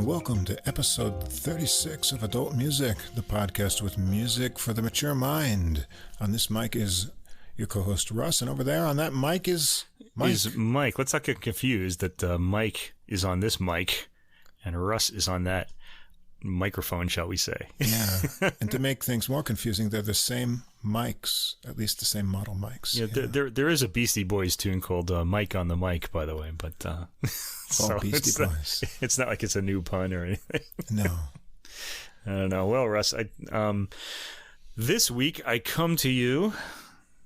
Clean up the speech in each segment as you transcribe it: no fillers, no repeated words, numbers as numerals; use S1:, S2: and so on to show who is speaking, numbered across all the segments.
S1: and welcome to episode 36 of Adult Music, the podcast with music for the mature mind. On this mic is your co-host Russ, and over there on that mic is Mike.
S2: Let's not get confused that Mike is on this mic and Russ is on that microphone, shall we say.
S1: Yeah, and to make things more confusing, they're the same mics, at least the same model mics.
S2: Yeah, there is a Beastie Boys tune called Mike on the Mic, by the way, but so
S1: Beastie Boys.
S2: It's not like it's a new pun or anything.
S1: No.
S2: I don't know. Well, Russ, this week I come to you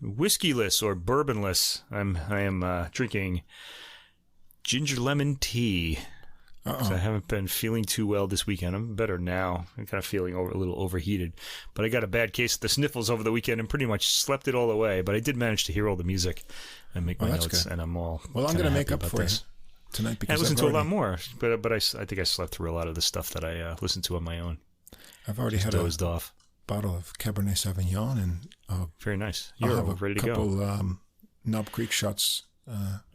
S2: whiskeyless or bourbonless. I am drinking ginger lemon tea. So I haven't been feeling too well this weekend. I'm better now. I'm kind of feeling a little overheated. But I got a bad case of the sniffles over the weekend and pretty much slept it all away. But I did manage to hear all the music and make my notes,
S1: good.
S2: And I'm all
S1: well. I'm going to make up for
S2: this.
S1: it tonight because
S2: I listened to a lot more. But I think I slept through a lot of the stuff that I listened to on my own.
S1: I've already had
S2: dozed off.
S1: Bottle of Cabernet Sauvignon and
S2: very nice.
S1: I'll
S2: You're
S1: have
S2: ready
S1: a
S2: to
S1: couple
S2: go.
S1: Knob Creek shots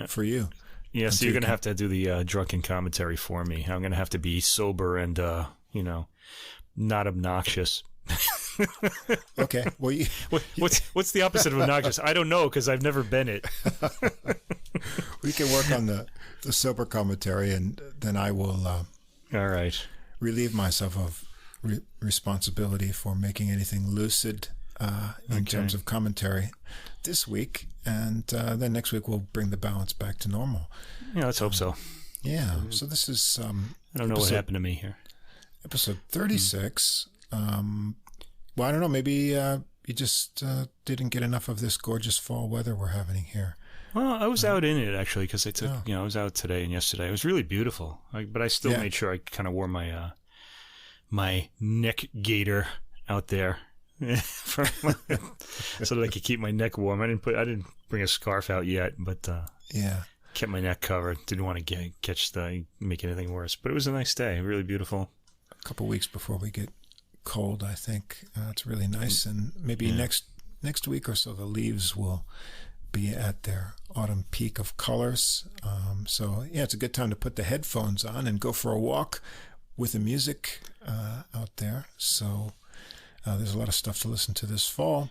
S1: for you.
S2: Yeah, so you're going to have to do the drunken commentary for me. I'm going to have to be sober and, not obnoxious.
S1: Okay. Well,
S2: what's the opposite of obnoxious? I don't know because I've never been it.
S1: We can work on the sober commentary, and then I will
S2: all right,
S1: relieve myself of responsibility for making anything lucid in terms of commentary this week, and then next week we'll bring the balance back to normal.
S2: Yeah, let's hope so.
S1: Yeah, so this is
S2: I don't know what happened to me here.
S1: Episode 36. Well, I don't know, maybe you just didn't get enough of this gorgeous fall weather we're having here.
S2: Well, I was out in it actually because I took I was out today and yesterday. It was really beautiful, but I still made sure I kind of wore my my neck gaiter out there so that I could keep my neck warm. I didn't bring a scarf out yet, but kept my neck covered. Didn't want to make anything worse. But it was a nice day, really beautiful.
S1: A couple weeks before we get cold, I think it's really nice, and maybe next week or so the leaves will be at their autumn peak of colors. So it's a good time to put the headphones on and go for a walk with the music out there. So there's a lot of stuff to listen to this fall.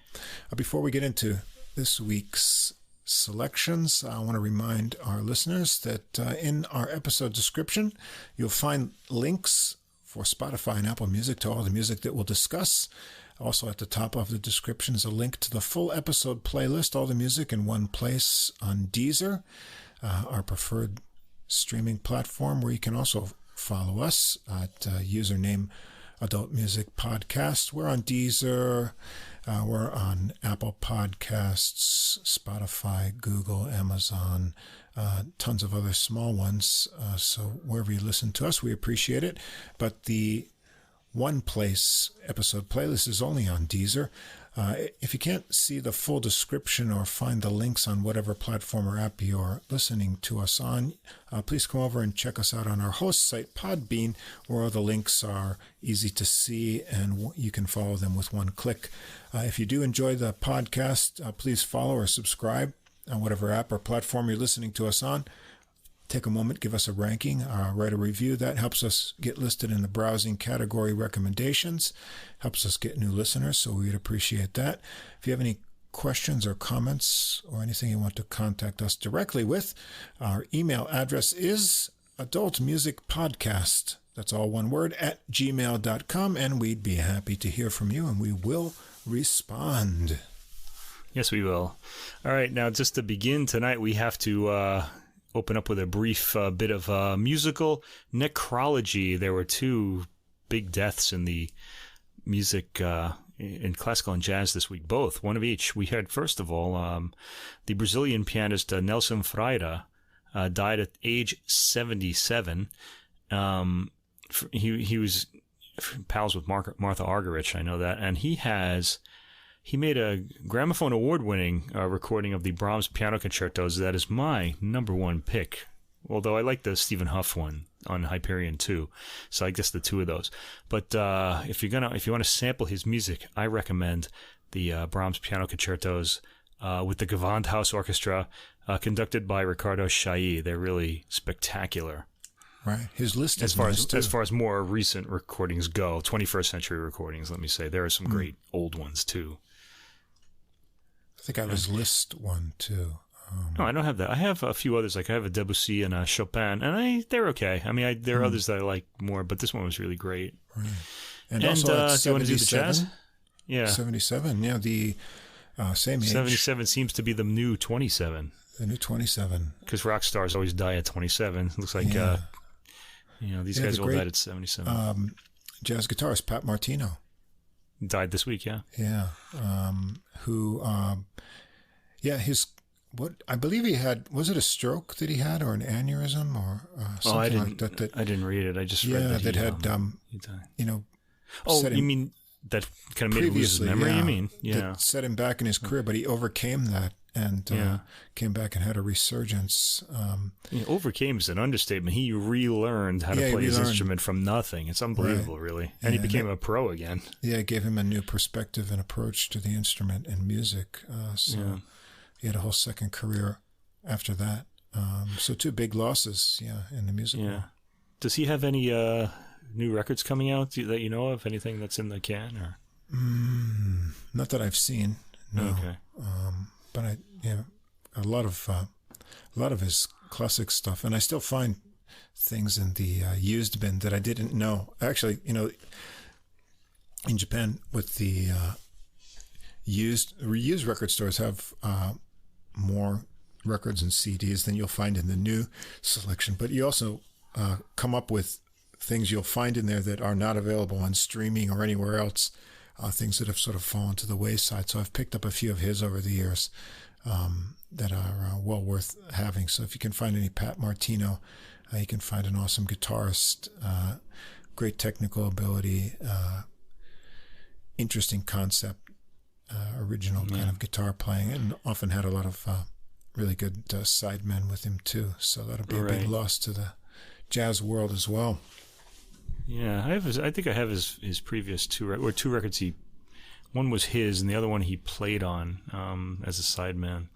S1: Before we get into this week's selections, I want to remind our listeners that in our episode description, you'll find links for Spotify and Apple Music to all the music that we'll discuss. Also at the top of the description is a link to the full episode playlist, all the music in one place on Deezer, our preferred streaming platform, where you can also follow us at username Adult Music Podcast. We're on Deezer, we're on Apple Podcasts, Spotify, Google, Amazon, tons of other small ones. So wherever you listen to us, we appreciate it. But the one place episode playlist is only on Deezer. If you can't see the full description or find the links on whatever platform or app you're listening to us on, please come over and check us out on our host site, Podbean, where all the links are easy to see and you can follow them with one click. If you do enjoy the podcast, please follow or subscribe on whatever app or platform you're listening to us on. Take a moment, give us a ranking, write a review. That helps us get listed in the browsing category recommendations, helps us get new listeners, so we'd appreciate that. If you have any questions or comments or anything you want to contact us directly with, our email address is adultmusicpodcast, that's all one word, at gmail.com, and we'd be happy to hear from you, and we will respond.
S2: Yes, we will. All right, now just to begin tonight, we have to open up with a brief bit of musical necrology. There were two big deaths in the music in classical and jazz this week, both, one of each. We had, first of all, the Brazilian pianist Nelson Freire died at age 77. He was pals with Martha Argerich, I know that, and he made a gramophone award-winning recording of the Brahms piano concertos. That is my number one pick, although I like the Stephen Huff one on Hyperion too. So I guess the two of those. But if you want to sample his music, I recommend the Brahms piano concertos with the Gewandhaus Orchestra, conducted by Ricardo Chailly. They're really spectacular.
S1: Right. His list
S2: as
S1: is
S2: far
S1: nice
S2: as
S1: too.
S2: as far as more recent recordings go, 21st century recordings. Let me say there are some great old ones too.
S1: I think I have his list one too.
S2: No, I don't have that. I have a few others. Like I have a Debussy and a Chopin, and they're okay. I mean, there are others that I like more, but this one was really great.
S1: Right. And also at
S2: do you want to do the jazz? Yeah,
S1: 77. Yeah, the same age.
S2: 77 seems to be the new 27.
S1: The new 27.
S2: Because rock stars always die at 27. It looks like these guys all died at 77.
S1: Jazz guitarist Pat Martino
S2: died this week. Yeah.
S1: Yeah. I believe he had, was it a stroke that he had or an aneurysm or something like that?
S2: I didn't read it. I just read that
S1: he
S2: had,
S1: he died.
S2: You mean that kind of made him lose his memory, you mean? Yeah.
S1: That set him back in his career, but he overcame that and came back and had a resurgence.
S2: Overcame is an understatement. He relearned how to play his instrument from nothing. It's unbelievable, really. And he became a pro again. Yeah,
S1: it gave him a new perspective and approach to the instrument and music. He had a whole second career after that. So two big losses, in the music world.
S2: Does he have any new records coming out that you know of? Anything that's in the can? Or
S1: not that I've seen, no.
S2: Okay.
S1: But a lot of his classic stuff, and I still find things in the used bin that I didn't know. Actually, in Japan, with the reused record stores have more records and CDs than you'll find in the new selection. But you also come up with things you'll find in there that are not available on streaming or anywhere else, things that have sort of fallen to the wayside. So I've picked up a few of his over the years that are well worth having. So if you can find any Pat Martino, you can find an awesome guitarist, great technical ability, interesting concept, original kind of guitar playing, and often had a lot of really good sidemen with him too. So that'll be a big loss to the jazz world as well.
S2: Yeah, I think I have his previous two records. One was his, and the other one he played on as a sideman.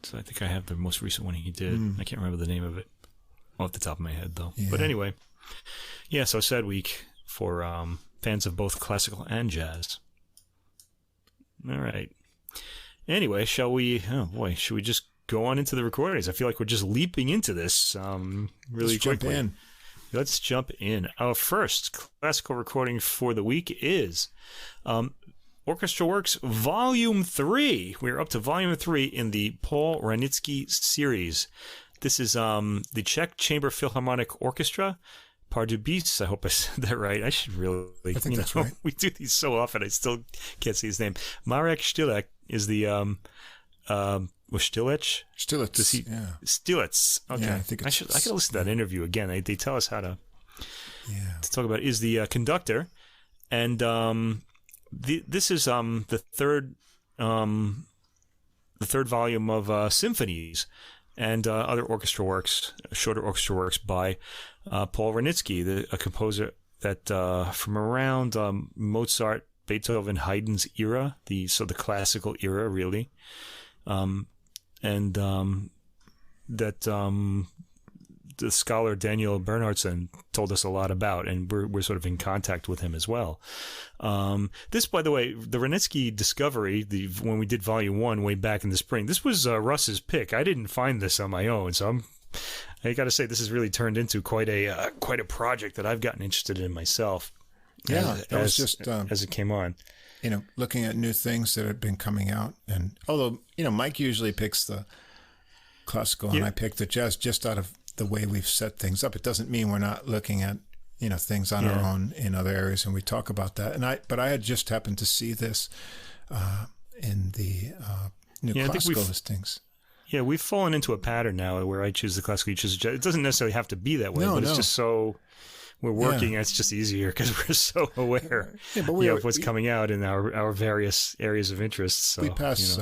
S2: So I think I have the most recent one he did. I can't remember the name of it off the top of my head, though. Yeah. But anyway, so sad week for fans of both classical and jazz. All right. Anyway, should we just go on into the recordings? I feel like we're just leaping into this really quickly. Let's jump in. Our first classical recording for the week is Orchestra Works Volume 3. We're up to Volume 3 in the Paul Wranitzky series. This is the Czech Chamber Philharmonic Orchestra. Pardubis, I hope I said that right. I should really.
S1: I think that's right.
S2: We do these so often, I still can't see his name. Marek Štilec is the Štilec?
S1: Štilec. Yeah.
S2: Štilec. Okay.
S1: Yeah, I think
S2: I gotta listen to that interview again. They tell us how to talk about it. Is the conductor, and this is the third volume of symphonies and other orchestra works, shorter orchestra works by Paul Wranitzky, a composer that from around Mozart, Beethoven, Haydn's era, the classical era, really, and that the scholar Daniel Bernhardsen told us a lot about, and we're sort of in contact with him as well. This, by the way, the Wranitzky discovery, when we did Volume 1 way back in the spring, this was Russ's pick. I didn't find this on my own, so I got to say this has really turned into quite a project that I've gotten interested in myself.
S1: Yeah, that was just
S2: as it came on.
S1: Looking at new things that have been coming out, and although Mike usually picks the classical and I pick the jazz just out of the way we've set things up. It doesn't mean we're not looking at things on our own in other areas, and we talk about that. But I had just happened to see this in the new classical listings.
S2: Yeah, we've fallen into a pattern now where I choose the classical, you choose the jazz. It doesn't necessarily have to be that way, but it's just so we're working. It's just easier because we're so aware of what's coming out in our various areas of interest. So,
S1: we pass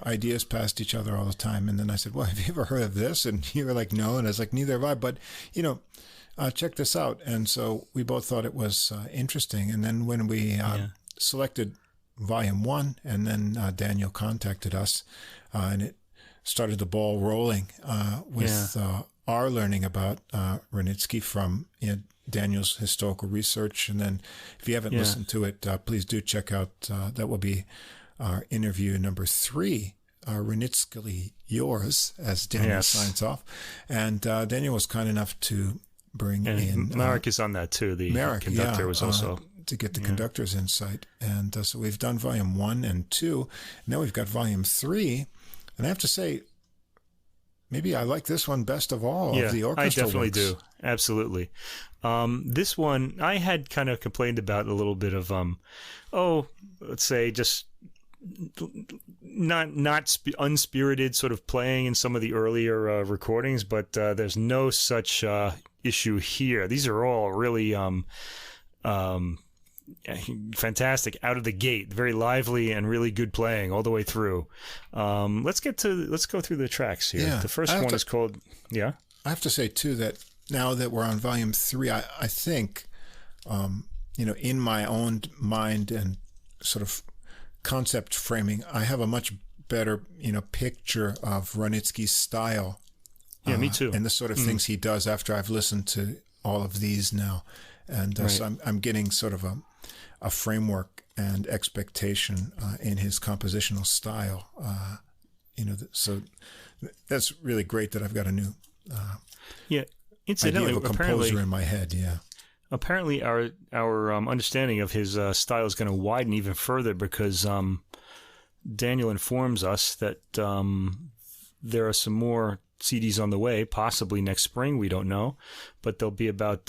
S1: ideas past each other all the time, and then I said, "Well, have you ever heard of this?" And you were like, "No," and I was like, "Neither have I." But check this out. And so we both thought it was interesting. And then when we selected Volume 1, and then Daniel contacted us, and it started the ball rolling with are learning about Wranitzky from Daniel's historical research. And then if you haven't listened to it, please do check out, that will be our interview number 3, Wranitzky Yours, as Daniel signs off. And Daniel was kind enough to bring in...
S2: Marek is on that too. The conductor was also...
S1: to get the conductor's insight. And so we've done volume 1 and 2. Now we've got volume 3. And I have to say, maybe I like this one best of all of the orchestral
S2: I definitely
S1: works.
S2: do. Absolutely. This one, I had kind of complained about a little bit of, let's say just not unspirited sort of playing in some of the earlier recordings, but there's no such issue here. These are all really fantastic out of the gate, very lively and really good playing all the way through. Let's go through the tracks here. The first one is called I
S1: have to say too that now that we're on volume 3, I think in my own mind and sort of concept framing, I have a much better picture of Wranitzky's style.
S2: Me too.
S1: And the sort of things he does after I've listened to all of these now. And so I'm getting sort of a framework and expectation in his compositional style. So that's really great that I've got a new
S2: incidentally,
S1: idea of a composer in my head.
S2: Apparently, our understanding of his style is going to widen even further because Daniel informs us that there are some more CDs on the way, possibly next spring, we don't know, but they'll be about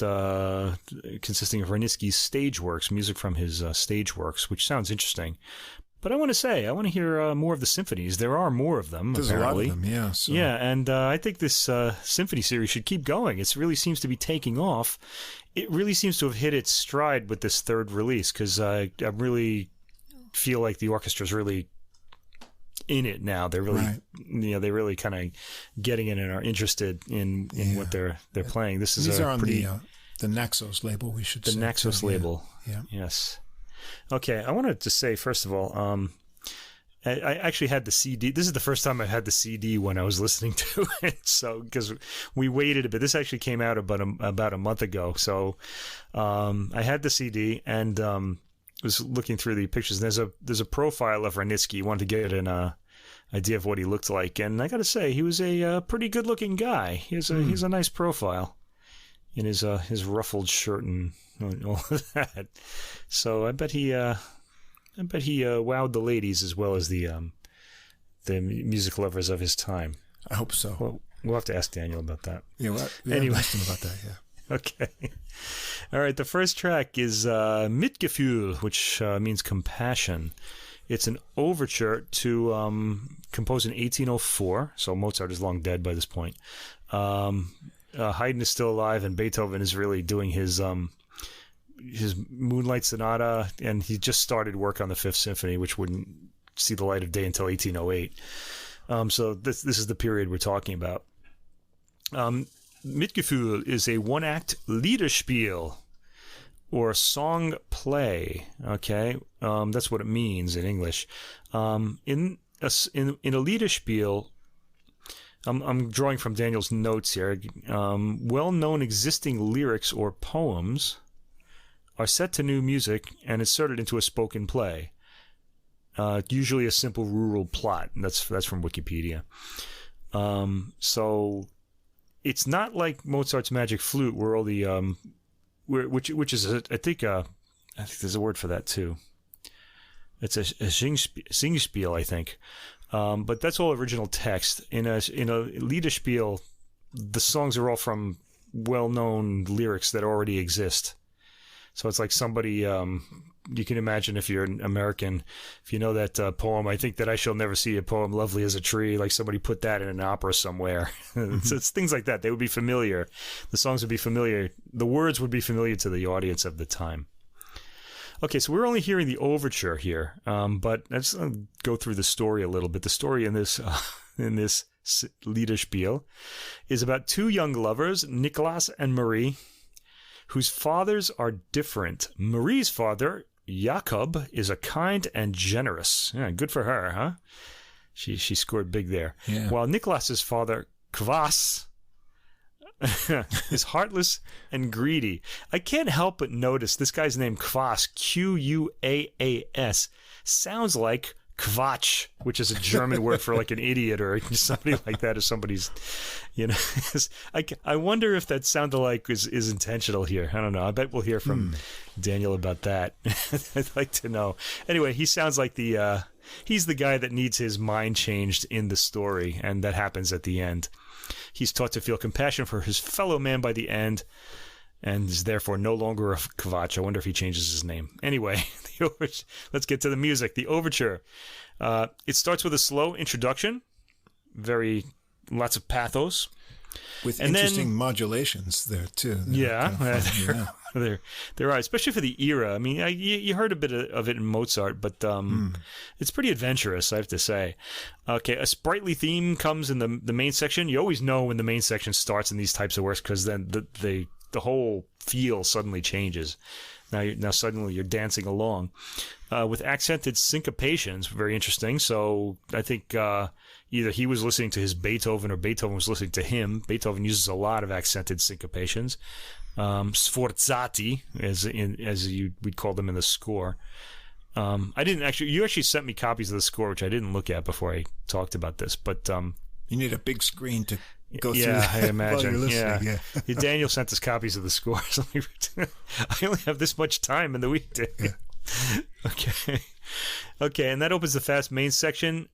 S2: consisting of Wranitzky's stage works, music from his stage works, which sounds interesting. But I want to hear more of the symphonies. There are more of them,
S1: There's
S2: apparently.
S1: a lot of them, yeah. So.
S2: Yeah, and I think this symphony series should keep going. It really seems to be taking off. It really seems to have hit its stride with this third release, because I really feel like the orchestra's really in it now. They're really, they're really kind of getting in and are interested in what they're playing.
S1: These are on the Naxos label, we should say.
S2: The Naxos label.
S1: Yeah.
S2: Yes. Okay, I wanted to say, first of all, I actually had the CD. This is the first time I had the CD when I was listening to it. So, because we waited a bit. This actually came out about a month ago. So, I had the CD and was looking through the pictures. And there's a profile of Wranitzky. Wanted to get an idea of what he looked like, and I got to say, he was a pretty good-looking guy. He's a nice profile in his ruffled shirt and all of that. So I bet he wowed the ladies as well as the music lovers of his time.
S1: I hope so.
S2: Well, we'll have to ask Daniel about that.
S1: Anyway, ask him about that. Yeah.
S2: Okay. All right. The first track is Mitgefühl, which means compassion. It's an overture to composed in 1804. So Mozart is long dead by this point. Haydn is still alive, and Beethoven is really doing his Moonlight Sonata, and he just started work on the Fifth Symphony, which wouldn't see the light of day until 1808. So this is the period we're talking about. Mitgefühl is a one-act Liederspiel, or song play. Okay, that's what it means in English. In a Liederspiel, I'm drawing from Daniel's notes here. Well-known existing lyrics or poems are set to new music and inserted into a spoken play. Usually a simple rural plot. That's from Wikipedia. So it's not like Mozart's Magic Flute, where all the which is I think there's a word for that too. It's a Singspiel, I think. But that's all original text. In a Liederspiel, the songs are all from well-known lyrics that already exist. So it's like somebody, you can imagine if you're an American, if you know that poem, I think that I shall never see a poem lovely as a tree, like somebody put that in an opera somewhere. It's things like that. They would be familiar. The songs would be familiar. The words would be familiar to the audience of the time. Okay, so we're only hearing the overture here, but let's go through the story a little bit. The story in this Liederspiel is about two young lovers, Nicolas and Marie, whose fathers are different. Marie's father, Jakob, is a kind and generous. Yeah, good for her, huh? She scored big there.
S1: Yeah.
S2: While Nicolas's father, Kvas, is heartless and greedy. I can't help but notice this guy's name, Quaas, Quaas, sounds like Quatsch, which is a German word for like an idiot or somebody like that, or somebody's, I wonder if that sound alike is intentional here. I don't know. I bet we'll hear from Daniel about that. I'd like to know. Anyway, he sounds like he's the guy that needs his mind changed in the story, and that happens at the end. He's taught to feel compassion for his fellow man by the end, and is therefore no longer a Quatsch. I wonder if he changes his name. Anyway, let's get to the music. The overture. It starts with a slow introduction, lots of pathos.
S1: With interesting modulations there, too.
S2: Yeah. There are, especially for the era. I mean, you heard a bit of it in Mozart, but it's pretty adventurous, I have to say. Okay, a sprightly theme comes in the main section. You always know when the main section starts in these types of works, because then the whole feel suddenly changes. Now suddenly you're dancing along. With accented syncopations, very interesting. So I think either he was listening to his Beethoven or Beethoven was listening to him. Beethoven uses a lot of accented syncopations. Sforzati, as we'd call them in the score. You actually sent me copies of the score, which I didn't look at before I talked about this, but
S1: you need a big screen to go through.
S2: Yeah, I imagine.
S1: Yeah.
S2: Daniel sent us copies of the score. I only have this much time in the weekday. Yeah. Okay, and that opens the fast main section.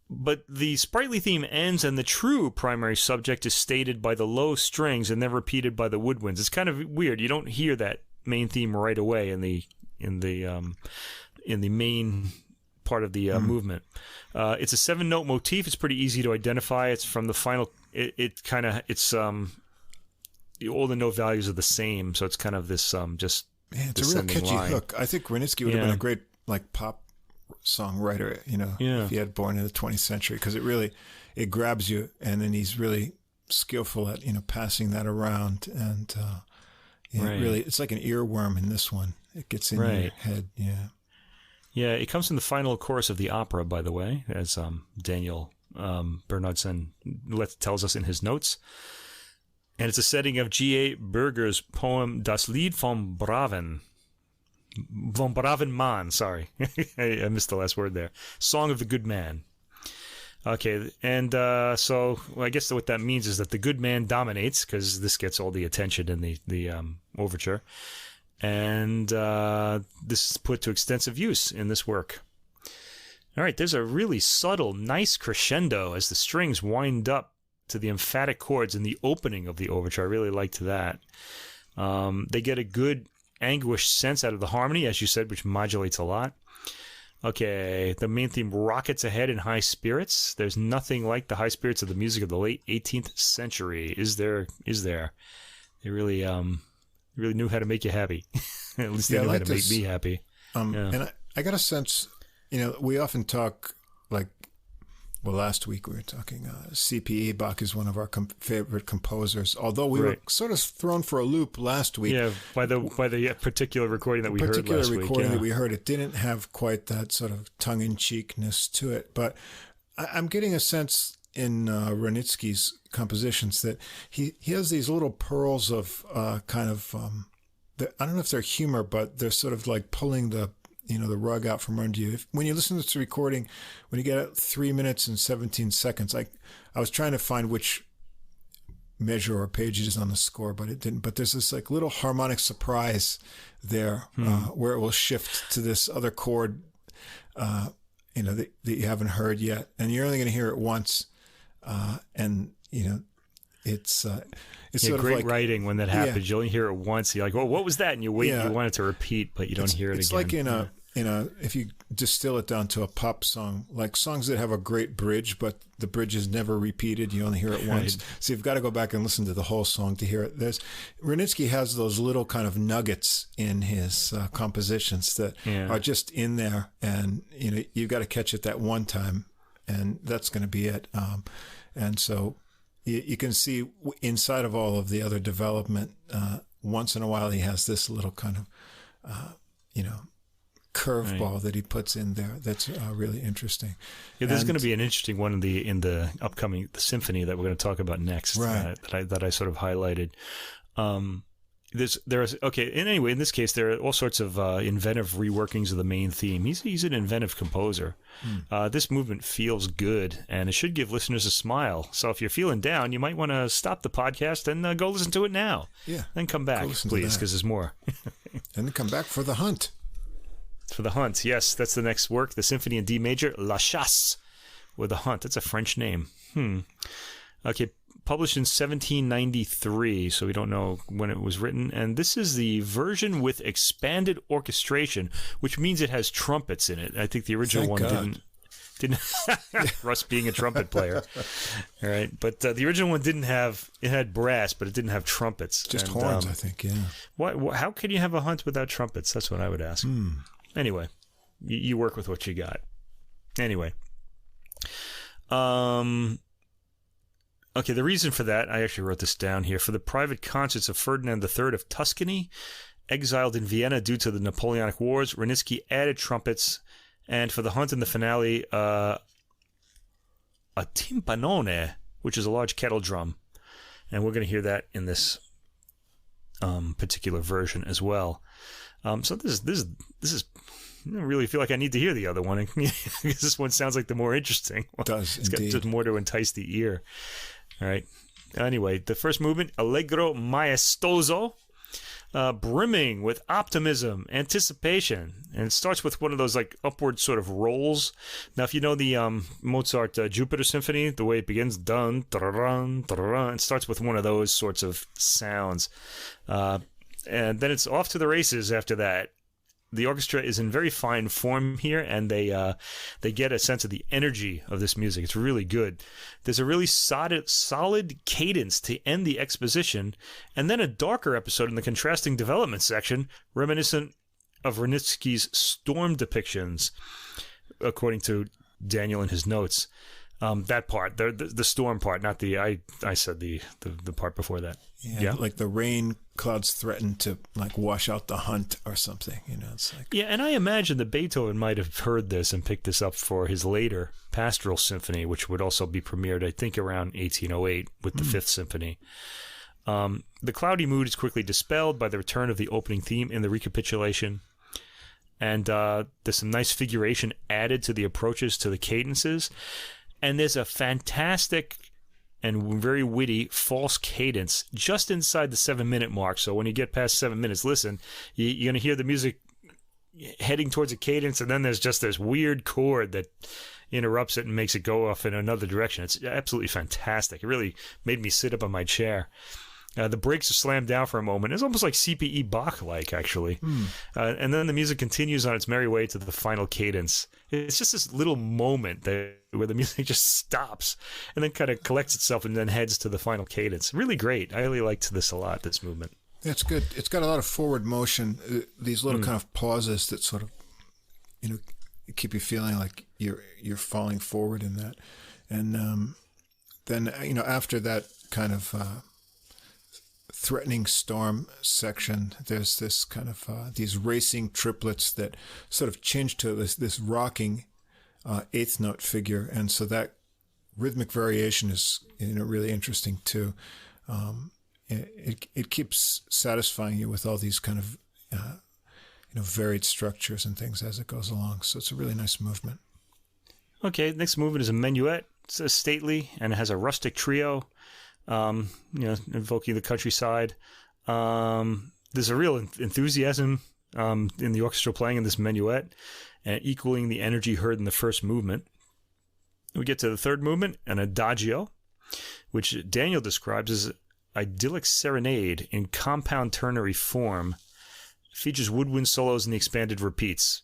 S2: But the sprightly theme ends, and the true primary subject is stated by the low strings and then repeated by the woodwinds. It's kind of weird. You don't hear that main theme right away in the main part of the movement. It's a 7-note motif. It's pretty easy to identify. It's from the final. All the note values are the same, so it's kind of this just.
S1: Man, it's a real catchy hook. I think Wranitzky would have been a great pop songwriter, if he had born in the 20th century, because it grabs you, and then he's really skillful at passing that around, and really it's like an earworm in this one. It gets in your head.
S2: Yeah, it comes from the final chorus of the opera, by the way, as Daniel Bernardson tells us in his notes. And it's a setting of G.A. Berger's poem Das Lied vom braven Mann, sorry. I missed the last word there. Song of the Good Man. Okay, and so I guess what that means is that the good man dominates, because this gets all the attention in the overture. And this is put to extensive use in this work. All right, there's a really subtle, nice crescendo as the strings wind up to the emphatic chords in the opening of the overture. I really liked that. They get a good anguished sense out of the harmony, as you said, which modulates a lot. Okay, the main theme rockets ahead in high spirits. There's nothing like the high spirits of the music of the late 18th century. Is there? They really knew how to make you happy. At least they knew how to make me happy.
S1: And I got a sense, we often talk last week we were talking C.P. Bach is one of our favorite composers, although we were sort of thrown for a loop last week.
S2: Yeah, by the particular recording that we heard last week. The particular recording
S1: that we heard, it didn't have quite that sort of tongue-in-cheekness to it. But I'm getting a sense in Wranitzky's compositions that he has these little pearls of I don't know if they're humor, but they're sort of like pulling the rug out from under you. When you listen to this recording, when you get at 3 minutes and 17 seconds, I was trying to find which measure or page it is on the score, but it didn't. But there's this little harmonic surprise there where it will shift to this other chord, that you haven't heard yet, and you're only going to hear it once, it's sort of
S2: great writing when that happens. You only hear it once. You're like, "Oh, what was that?" And you wait, you want it to repeat, but you don't hear it again. It's like
S1: if you distill it down to a pop song, like songs that have a great bridge, but the bridge is never repeated. You only hear it once. So you've got to go back and listen to the whole song to hear it. Wranitzky has those little kind of nuggets in his compositions that are just in there, and you've got to catch it that one time, and that's going to be it. And so you can see inside of all of the other development, once in a while he has this little kind of, curveball that he puts in there that's really interesting.
S2: Yeah, there's going to be an interesting one in the upcoming symphony that we're going to talk about next.
S1: Right.
S2: That I sort of highlighted. Anyway, in this case, there are all sorts of inventive reworkings of the main theme. He's an inventive composer. This movement feels good, and it should give listeners a smile. So if you're feeling down, you might want to stop the podcast and go listen to it now.
S1: Yeah.
S2: Then come back, please, because there's more.
S1: And then come back for the hunt.
S2: For the Hunt, yes, that's the next work, the Symphony in D major, La Chasse, with the Hunt. That's a French name. Okay, published in 1793, so we don't know when it was written. And this is the version with expanded orchestration, which means it has trumpets in it. I think the original one didn't. Russ being a trumpet player, all right. But the original one didn't have. It had brass, but it didn't have trumpets.
S1: Just horns, I think. Yeah.
S2: How can you have a Hunt without trumpets? That's what I would ask. Anyway, you work with what you got. Anyway. Okay, the reason for that, I actually wrote this down here. For the private concerts of Ferdinand III of Tuscany, exiled in Vienna due to the Napoleonic Wars, Wranitzky added trumpets. And for the Hunt in the finale, a timpanone, which is a large kettle drum. And we're going to hear that in this particular version as well. So this is. I don't really feel like I need to hear the other one because this one sounds like the more interesting one.
S1: It does,
S2: it's
S1: indeed.
S2: got just more to entice the ear. All right. Anyway, the first movement, Allegro Maestozo, brimming with optimism, anticipation, and it starts with one of those like upward sort of rolls. Now, if you know the Mozart Jupiter Symphony, the way it begins, dun, dun, dun, it starts with one of those sorts of sounds. And then it's off to the races after that. The orchestra is in very fine form here, and they get a sense of the energy of this music. It's really good. There's a really solid cadence to end the exposition, and then a darker episode in the contrasting development section, reminiscent of Wranitzky's storm depictions, according to Daniel in his notes. That part, the storm part, not the I said the part before that.
S1: Yeah, like the rain clouds threaten to like wash out the Hunt or something. It's like
S2: and I imagine that Beethoven might have heard this and picked this up for his later Pastoral Symphony, which would also be premiered, I think, around 1808 with the Fifth Symphony. The cloudy mood is quickly dispelled by the return of the opening theme in the recapitulation. And there's some nice figuration added to the approaches to the cadences. And there's a fantastic and very witty false cadence just inside the 7-minute mark. So when you get past 7 minutes, listen, you're going to hear the music heading towards a cadence, and then there's just this weird chord that interrupts it and makes it go off in another direction. It's absolutely fantastic. It really made me sit up on my chair. The brakes are slammed down for a moment. It's almost like CPE Bach-like, actually. And then the music continues on its merry way to the final cadence. It's just this little moment where the music just stops and then kind of collects itself and then heads to the final cadence. Really great. I really liked this a lot, this movement.
S1: Yeah, it's good. It's got a lot of forward motion, these little kind of pauses that sort of, keep you feeling like you're falling forward in that. And then, after that kind of threatening storm section, there's this kind of these racing triplets that sort of change to this rocking eighth note figure, and so that rhythmic variation is really interesting too. It keeps satisfying you with all these kind of varied structures and things as it goes along. So it's a really nice movement.
S2: Okay, next movement is a minuet. It's stately and it has a rustic trio. Invoking the countryside. There's a real enthusiasm in the orchestra playing in this minuet, and equaling the energy heard in the first movement. We get to the third movement, an adagio, which Daniel describes as idyllic serenade in compound ternary form. Features woodwind solos and the expanded repeats.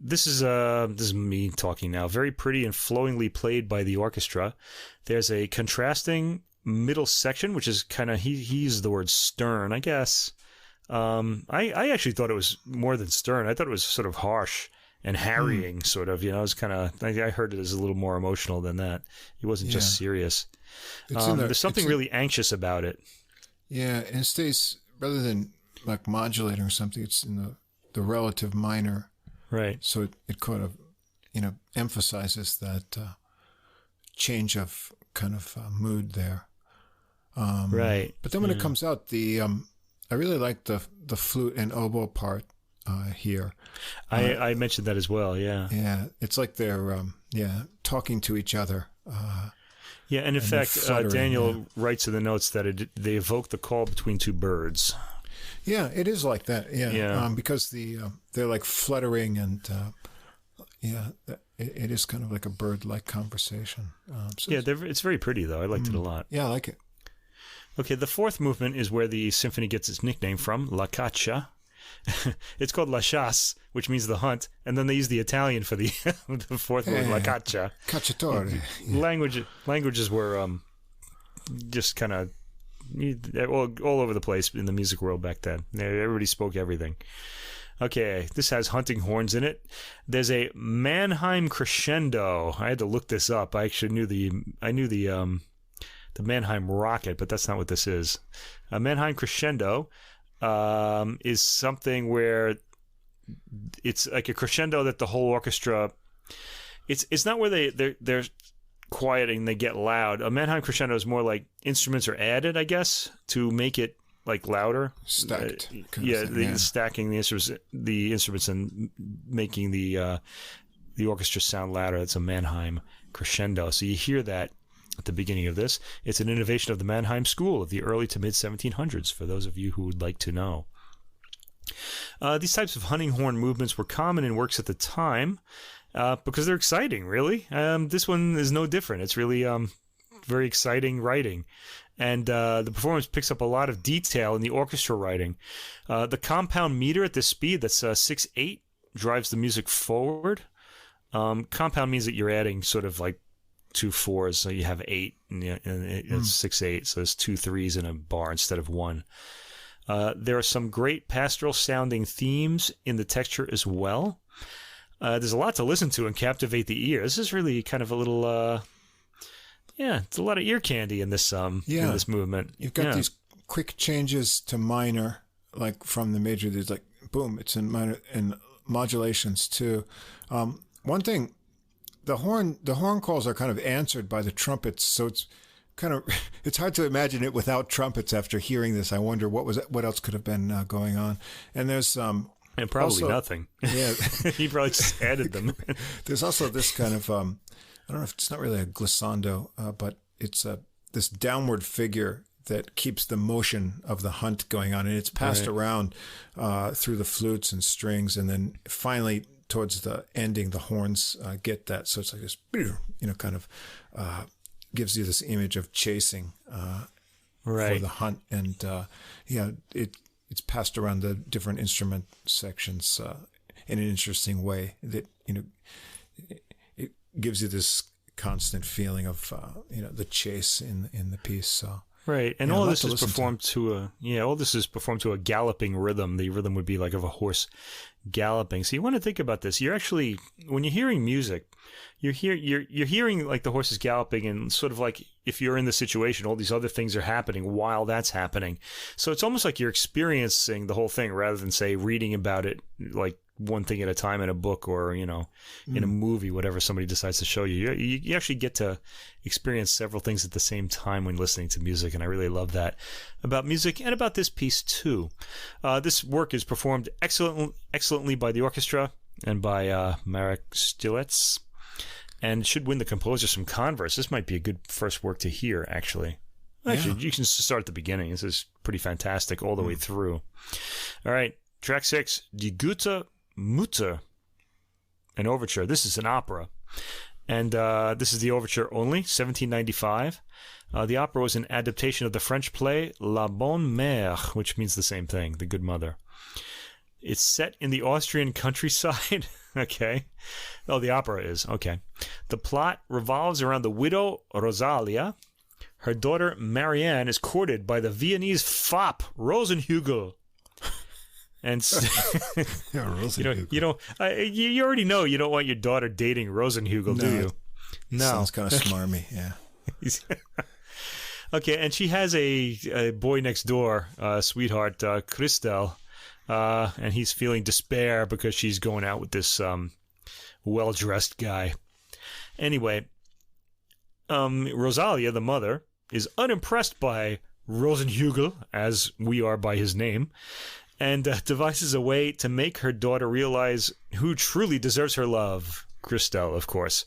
S2: This is me talking now. Very pretty and flowingly played by the orchestra. There's a contrasting middle section, which is kind of, he used the word stern, I guess. I actually thought it was more than stern. I thought it was sort of harsh and harrying, sort of. It was kind of, I heard it as a little more emotional than that. It wasn't just serious. There's something really anxious about it.
S1: Yeah, and it stays, rather than like modulating or something, it's in the the relative minor.
S2: Right.
S1: So it kind of, emphasizes that change of kind of mood there.
S2: Right.
S1: But then when it comes out, I really like the flute and oboe part here.
S2: I mentioned that as well. Yeah.
S1: Yeah, it's like they're talking to each other.
S2: Yeah, and in fact, Daniel writes in the notes that they evoke the call between two birds.
S1: Yeah, it is like that. Yeah. Because they're like fluttering and it is kind of like a bird-like conversation.
S2: It's very pretty though. I liked it a lot.
S1: Yeah, I like it.
S2: Okay, the fourth movement is where the symphony gets its nickname from, La Caccia. It's called La Chasse, which means the hunt, and then they use the Italian for the the fourth word, La Caccia.
S1: Cacciatore.
S2: Languages were just kind of all over the place in the music world back then. Everybody spoke everything. Okay, this has hunting horns in it. There's a Mannheim Crescendo. I had to look this up. I actually knew the Mannheim Rocket, but that's not what this is. A Mannheim Crescendo is something where it's like a crescendo that the whole orchestra. It's not where they're quiet and they get loud. A Mannheim Crescendo is more like instruments are added, I guess, to make it like louder.
S1: Stacked.
S2: Stacking the instruments and making the orchestra sound louder. That's a Mannheim Crescendo. So you hear that at the beginning of this. It's an innovation of the Mannheim School of the early to mid 1700s, for those of you who would like to know. These types of hunting horn movements were common in works at the time because they're exciting, really. This one is no different. It's really very exciting writing. And the performance picks up a lot of detail in the orchestra writing. The compound meter at this speed, that's 6/8, drives the music forward. Compound means that you're adding sort of like 2 4s, so you have 8, and it's 6/8, so there's 2 3s in a bar instead of 1. There are some great pastoral sounding themes in the texture as well. There's a lot to listen to and captivate the ear. This is really kind of a little, it's a lot of ear candy in this in this movement.
S1: You've got these quick changes to minor, like from the major. There's like boom, it's in minor, and modulations too. One thing. The horn calls are kind of answered by the trumpets, so it's hard to imagine it without trumpets. After hearing this, I wonder what else could have been going on. And there's
S2: and probably also, nothing.
S1: Yeah,
S2: he probably just added them.
S1: There's also this kind of I don't know if it's not really a glissando, but it's this downward figure that keeps the motion of the hunt going on, and it's passed around through the flutes and strings, and then finally, towards the ending, the horns get that. So it's like this, kind of gives you this image of chasing for the hunt. And it's passed around the different instrument sections in an interesting way that, it gives you this constant feeling of, the chase in the piece. So.
S2: Right, and all this is performed to a galloping rhythm. The rhythm would be like of a horse galloping. So you want to think about this. You're actually, when you're hearing music, you're hearing like the horse is galloping, and sort of like if you're in the situation, all these other things are happening while that's happening. So it's almost like you're experiencing the whole thing rather than, say, reading about it like one thing at a time in a book or, in a movie, whatever somebody decides to show you. You actually get to experience several things at the same time when listening to music, and I really love that about music and about this piece too. This work is performed excellently by the orchestra and by Marek Štilec, and should win the composer some converse. This might be a good first work to hear, actually. Actually, you can start at the beginning. This is pretty fantastic all the way through. All right, track 6, Die Gute Mutter, an overture. This is an opera, and this is the overture only, 1795. The opera was an adaptation of the French play La Bonne Mère, which means the same thing, the good mother. It's set in the Austrian countryside. Okay. Oh, the opera is. Okay. The plot revolves around the widow Rosalia. Her daughter Marianne is courted by the Viennese fop Rosenhügel. And you already know you don't want your daughter dating Rosenhügel, do you?
S1: No. Sounds kind of smarmy, yeah.
S2: Okay, and she has a boy next door, sweetheart, Christel, and he's feeling despair because she's going out with this well-dressed guy. Anyway, Rosalia, the mother, is unimpressed by Rosenhügel, as we are by his name, and devises a way to make her daughter realize who truly deserves her love. Christelle, of course.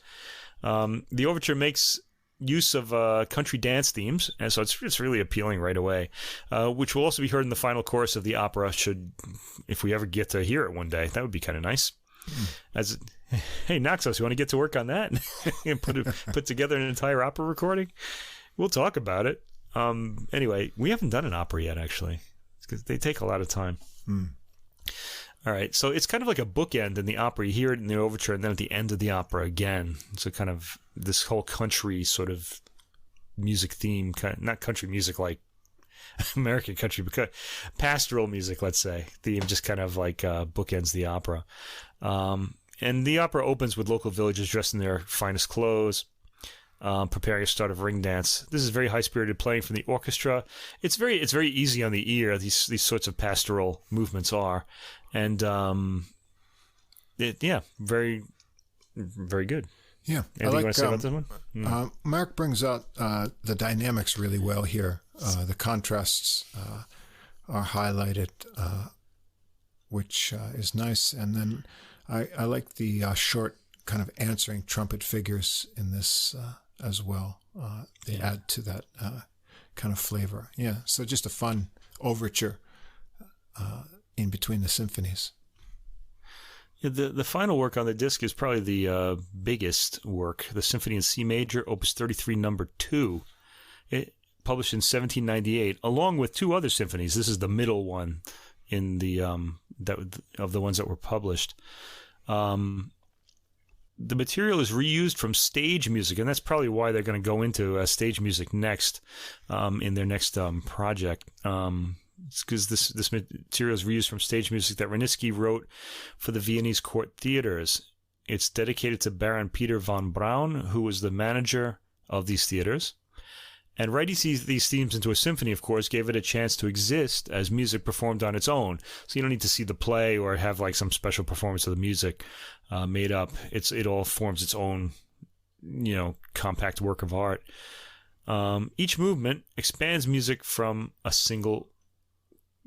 S2: The overture makes use of country dance themes, and so it's really appealing right away, which will also be heard in the final chorus of the opera, if we ever get to hear it one day. That would be kind of nice. Hey, Naxos, you want to get to work on that and put together an entire opera recording? We'll talk about it. Anyway, we haven't done an opera yet, actually, because they take a lot of time. All right, so it's kind of like a bookend in the opera. You hear it in the overture, and then at the end of the opera again. So kind of this whole country sort of music theme, not country music like American country, but pastoral music, let's say. Theme just kind of like bookends the opera. And the opera opens with local villagers dressed in their finest clothes, preparing a start of ring dance. This is very high-spirited playing from the orchestra. It's very easy on the ear, these sorts of pastoral movements are. And, very, very good.
S1: Yeah.
S2: Anything you want to say about this one?
S1: Mark brings out the dynamics really well here. The contrasts are highlighted, which is nice. And then I like the short kind of answering trumpet figures in this as well. They add to that kind of flavor. Yeah, so just a fun overture in between the symphonies.
S2: Yeah, the final work on the disc is probably the biggest work, the Symphony in C Major, Opus 33, Number 2. It published in 1798, along with two other symphonies. This is the middle one in the of the ones that were published. The material is reused from stage music, and that's probably why they're going to go into stage music next in their next project. It's because this material is reused from stage music that Wranitzky wrote for the Viennese court theaters. It's dedicated to Baron Peter von Braun, who was the manager of these theaters. And writing these themes into a symphony, of course, gave it a chance to exist as music performed on its own. So you don't need to see the play or have like some special performance of the music made up. It all forms its own, compact work of art. Each movement expands music from a single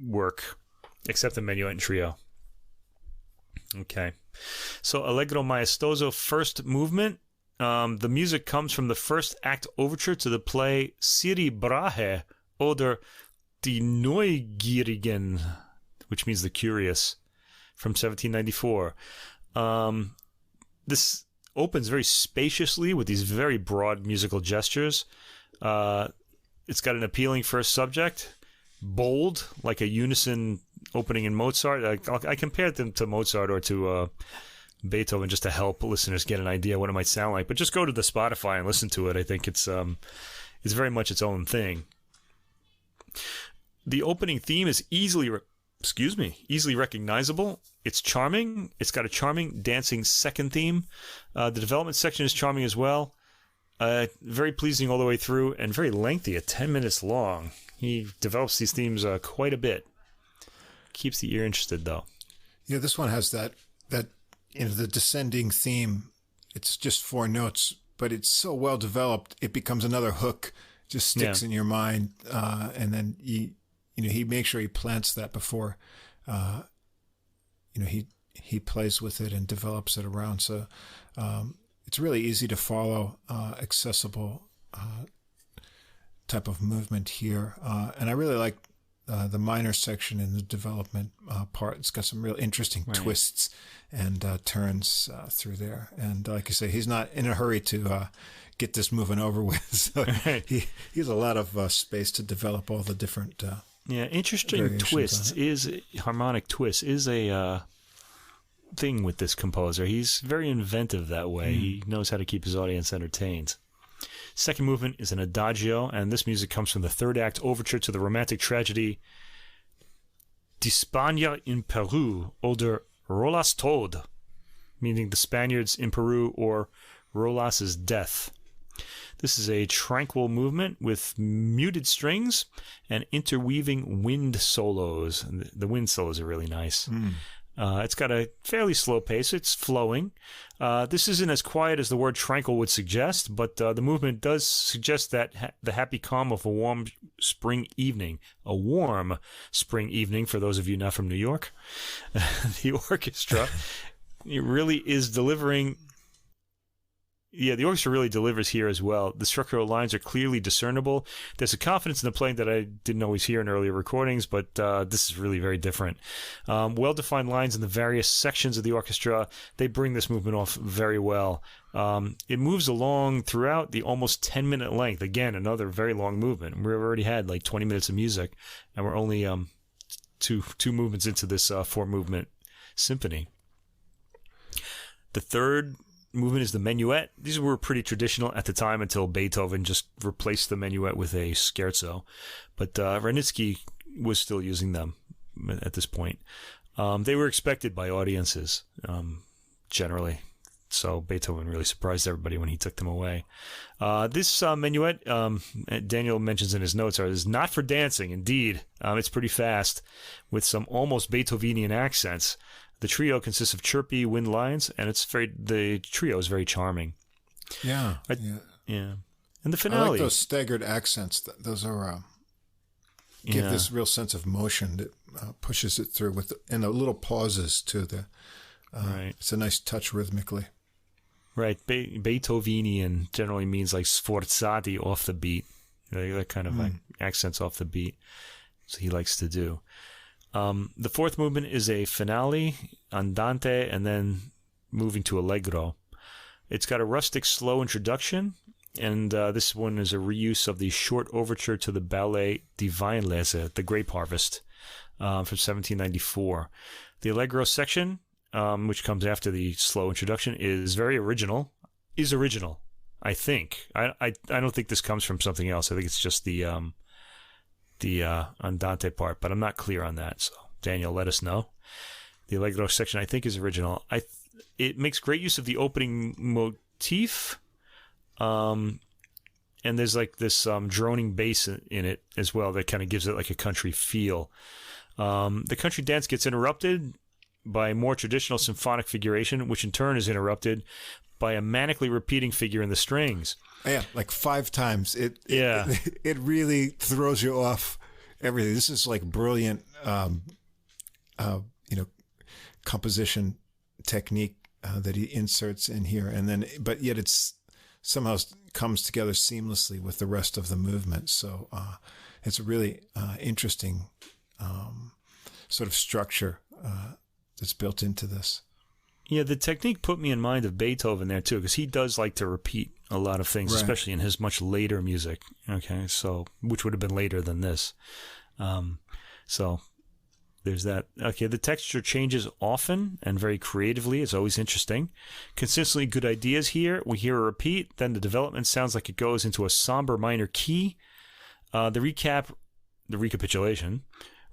S2: work, except the minuet and trio. Okay. So Allegro Maestozo, first movement. The music comes from the first act overture to the play Siri Brahe oder Die Neugierigen, which means the curious, from 1794. This opens very spaciously with these very broad musical gestures. It's got an appealing first subject, bold, like a unison opening in Mozart. I compared them to Mozart or to Beethoven just to help listeners get an idea what it might sound like. But just go to the Spotify and listen to it. I think it's very much its own thing. The opening theme is easily recognizable. It's charming. It's got a charming dancing second theme. The development section is charming as well. Very pleasing all the way through and very lengthy, at 10 minutes long. He develops these themes quite a bit. Keeps the ear interested, though.
S1: Yeah, this one has that the descending theme. It's just 4 notes, but it's so well developed. It becomes another hook, just sticks in your mind, and then he makes sure he plants that before, he plays with it and develops it around. So it's really easy to follow, accessible type of movement here, and I really like the minor section in the development part. It's got some real interesting twists and turns through there. And like you say, he's not in a hurry to get this moving over with. So he has a lot of space to develop all the different
S2: interesting twists harmonic twists is a thing with this composer. He's very inventive that way. He knows how to keep his audience entertained. Second movement is an adagio, and this music comes from the third act overture to the romantic tragedy Die Spanier in Peru oder Rolas Tod, meaning the Spaniards in Peru or Rolas's death. This is a tranquil movement with muted strings and interweaving wind solos. The wind solos are really nice. It's got a fairly slow pace. It's flowing. This isn't as quiet as the word tranquil would suggest, but the movement does suggest that the happy calm of a warm spring evening. A warm spring evening, for those of you not from New York. The orchestra, it really is delivering... Yeah, the orchestra really delivers here as well. The structural lines are clearly discernible. There's a confidence in the playing that I didn't always hear in earlier recordings, but this is really very different. Well-defined lines in the various sections of the orchestra. They bring this movement off very well. It moves along throughout the almost 10-minute length. Again, another very long movement. We've already had like 20 minutes of music, and we're only two movements into this 4-movement symphony. The third movement is the minuet. These were pretty traditional at the time until Beethoven just replaced the minuet with a scherzo. But Wranitzky was still using them at this point. They were expected by audiences, generally. So Beethoven really surprised everybody when he took them away. This minuet, Daniel mentions in his notes, is not for dancing. Indeed, it's pretty fast with some almost Beethovenian accents. The trio consists of chirpy wind lines, and the trio is very charming.
S1: Yeah.
S2: And the finale.
S1: I like those staggered accents. Those are give this real sense of motion that pushes it through and the little pauses to the.
S2: Right.
S1: It's a nice touch rhythmically.
S2: Right. Beethovenian generally means like sforzati, off the beat. That kind of like accents off the beat. So he likes to do. The fourth movement is a finale, andante, and then moving to allegro. It's got a rustic, slow introduction, and this one is a reuse of the short overture to the ballet Die Weinlese, The Grape Harvest, from 1794. The Allegro section, which comes after the slow introduction, is original, I think. I don't think this comes from something else. I think it's just the andante part, but I'm not clear on that. So Daniel, let us know. The Allegro section, I think, is original. It makes great use of the opening motif, and there's like this droning bass in it as well that kind of gives it like a country feel. The country dance gets interrupted by a more traditional symphonic figuration, which in turn is interrupted by a manically repeating figure in the strings.
S1: Yeah, like 5 times. It really throws you off everything. This is like brilliant, composition technique that he inserts in here, but yet it's somehow comes together seamlessly with the rest of the movement. So it's a really interesting sort of structure that's built into this.
S2: Yeah, the technique put me in mind of Beethoven there, too, because he does like to repeat a lot of things, right, especially in his much later music, okay, so which would have been later than this. So there's that. Okay, the texture changes often and very creatively. It's always interesting. Consistently good ideas here. We hear a repeat, then the development sounds like it goes into a somber minor key. The recapitulation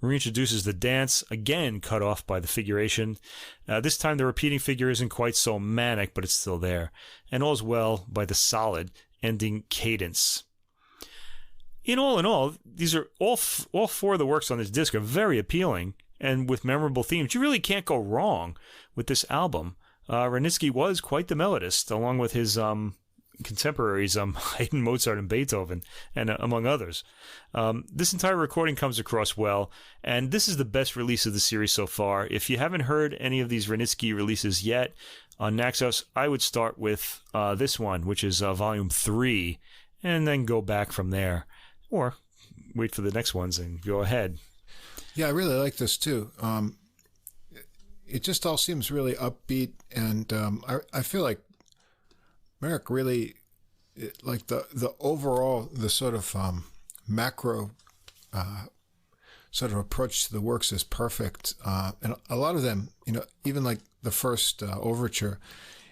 S2: reintroduces the dance, again cut off by the figuration. This time the repeating figure isn't quite so manic, but it's still there. And all's well by the solid ending cadence. In all, these are all 4 of the works on this disc are very appealing and with memorable themes. You really can't go wrong with this album. Wranitzky was quite the melodist, along with his contemporaries, Haydn, Mozart, and Beethoven, and among others. This entire recording comes across well, and this is the best release of the series so far. If you haven't heard any of these Wranitzky releases yet on Naxos, I would start with this one, which is Volume 3, and then go back from there. Or wait for the next ones and go ahead.
S1: Yeah, I really like this too. It just all seems really upbeat, and I feel like Merrick really, like the overall, the sort of macro sort of approach to the works is perfect. And a lot of them, even like the first overture,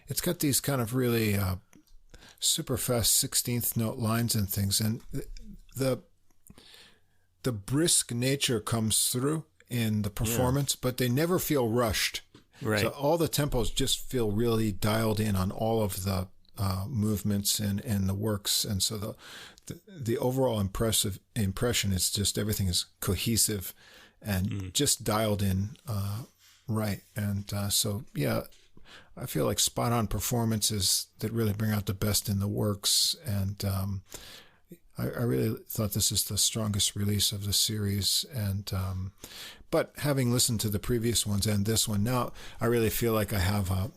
S1: it's got these kind of really super fast 16th note lines and things. And the brisk nature comes through in the performance, but they never feel rushed.
S2: Right.
S1: So all the tempos just feel really dialed in on all of the movements in the works, and so the overall impression is just everything is cohesive and just dialed in right. And so yeah, I feel like spot on performances that really bring out the best in the works, and I really thought this is the strongest release of the series. And but having listened to the previous ones and this one, now I really feel like I have a